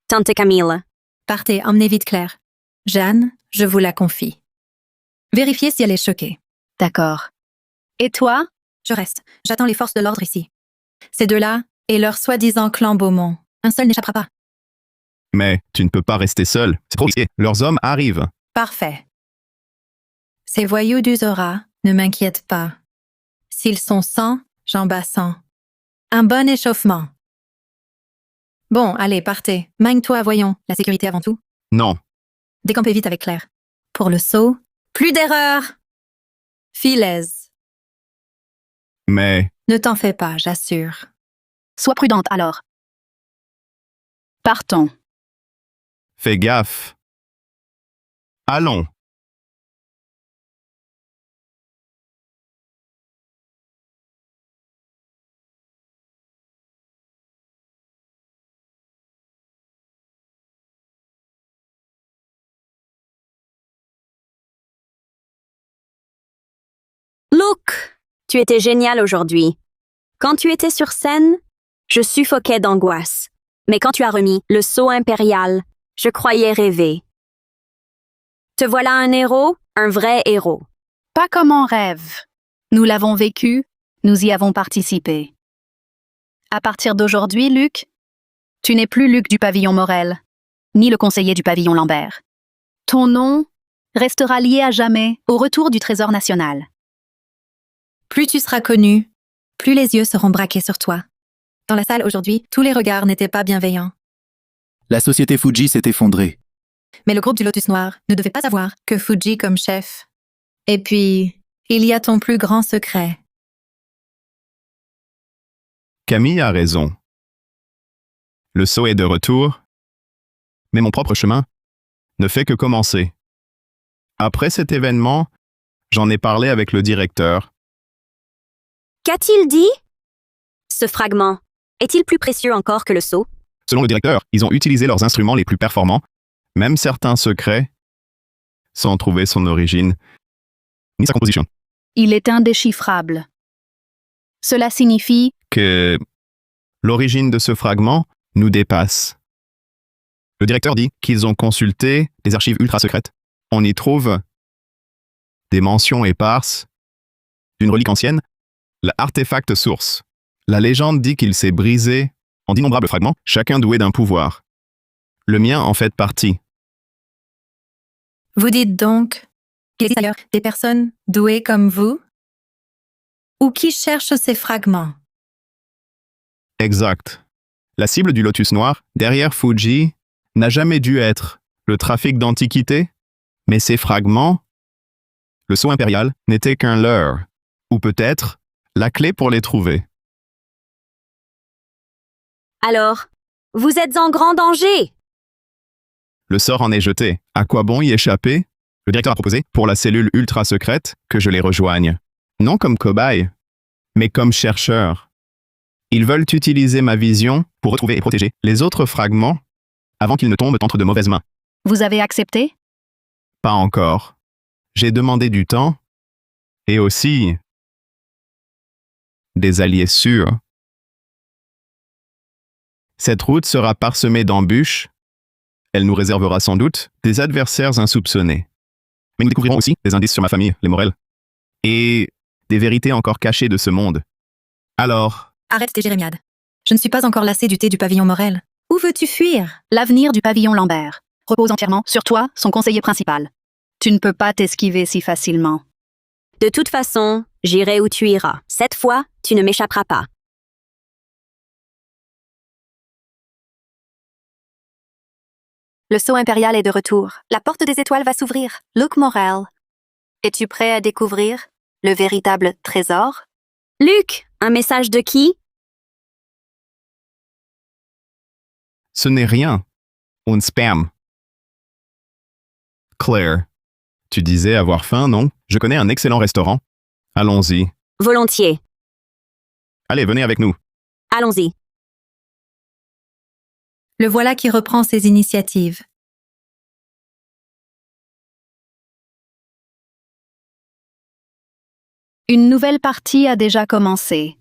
Tante Camille. Partez, emmenez vite Claire. Jeanne, je vous la confie. Vérifiez si elle est choquée. d'accord. Et toi? Je reste. J'attends les forces de l'ordre ici. Ces deux-là et leur soi-disant clan Beaumont. Un seul n'échappera pas. Mais tu ne peux pas rester seul. C'est trop risqué. Leurs hommes arrivent. Parfait. Ces voyous d'Uzora ne m'inquiètent pas. S'ils sont 100, j'en bats 100. Un bon échauffement. Bon, allez, partez. Magne-toi, voyons. La sécurité avant tout. Non. Décampez vite avec Claire. Pour le saut, plus d'erreur! Filez. Mais, Ne t'en fais pas, j'assure. Sois prudente alors. Partons. fais gaffe. Allons. Luke, tu étais génial aujourd'hui. Quand tu étais sur scène, je suffoquais d'angoisse. Mais quand tu as remis le sceau impérial, je croyais rêver. Te voilà un héros, un vrai héros. Pas comme en rêve. Nous l'avons vécu, nous y avons participé. À partir d'aujourd'hui, Luc, tu n'es plus Luc du pavillon Morel, ni le conseiller du pavillon Lambert. Ton nom restera lié à jamais au retour du Trésor national. Plus tu seras connu, plus les yeux seront braqués sur toi. Dans la salle aujourd'hui, tous les regards n'étaient pas bienveillants. La société Fuji s'est effondrée. Mais le groupe du Lotus Noir ne devait pas avoir que Fuji comme chef. Et puis, il y a ton plus grand secret. Camille a raison. Le saut est de retour, mais mon propre chemin ne fait que commencer. Après cet événement, j'en ai parlé avec le directeur. Qu'a-t-il dit? Ce fragment est-il plus précieux encore que le sceau? Selon le directeur, ils ont utilisé leurs instruments les plus performants, même certains secrets, sans trouver son origine ni sa composition. Il est indéchiffrable. Cela signifie Que l'origine de ce fragment nous dépasse. Le directeur dit qu'ils ont consulté les archives ultra secrètes. On y trouve des mentions éparses d'une relique ancienne, l'artefact source. La légende dit qu'il s'est brisé en d'innombrables fragments, chacun doué d'un pouvoir. Le mien en fait partie. Vous dites donc qu'il existe ailleurs des personnes douées comme vous? Ou qui cherchent ces fragments? Exact. La cible du Lotus Noir, derrière Fuji, n'a jamais dû être le trafic d'antiquités, mais ces fragments, le sceau impérial, n'était qu'un leurre, ou peut-être la clé pour les trouver. Alors, vous êtes en grand danger. Le sort en est jeté. À quoi bon y échapper? Le directeur a proposé, pour la cellule ultra secrète, que je les rejoigne. Non comme cobaye, mais comme chercheur. Ils veulent utiliser ma vision pour retrouver et protéger les autres fragments avant qu'ils ne tombent entre de mauvaises mains. vous avez accepté? Pas encore. J'ai demandé du temps et aussi des alliés sûrs. Cette route sera parsemée d'embûches. Elle nous réservera sans doute des adversaires insoupçonnés. Mais nous découvrirons aussi des indices sur ma famille, les Morel, et des vérités encore cachées de ce monde. Alors, Arrête tes jérémiades. Je ne suis pas encore lassée du thé du pavillon Morel. Où veux-tu fuir? L'avenir du pavillon Lambert repose entièrement sur toi, son conseiller principal. Tu ne peux pas t'esquiver si facilement. De toute façon, j'irai où tu iras. Cette fois, tu ne m'échapperas pas. Le sceau impérial est de retour. La porte des étoiles va s'ouvrir. Luke Morel, es-tu prêt à découvrir le véritable trésor? Luc, un message de qui? ce n'est rien. Un spam. Claire, tu disais avoir faim, non? Je connais un excellent restaurant. Allons-y. Volontiers. Allez, venez avec nous. Allons-y. Le voilà qui reprend ses initiatives. Une nouvelle partie a déjà commencé.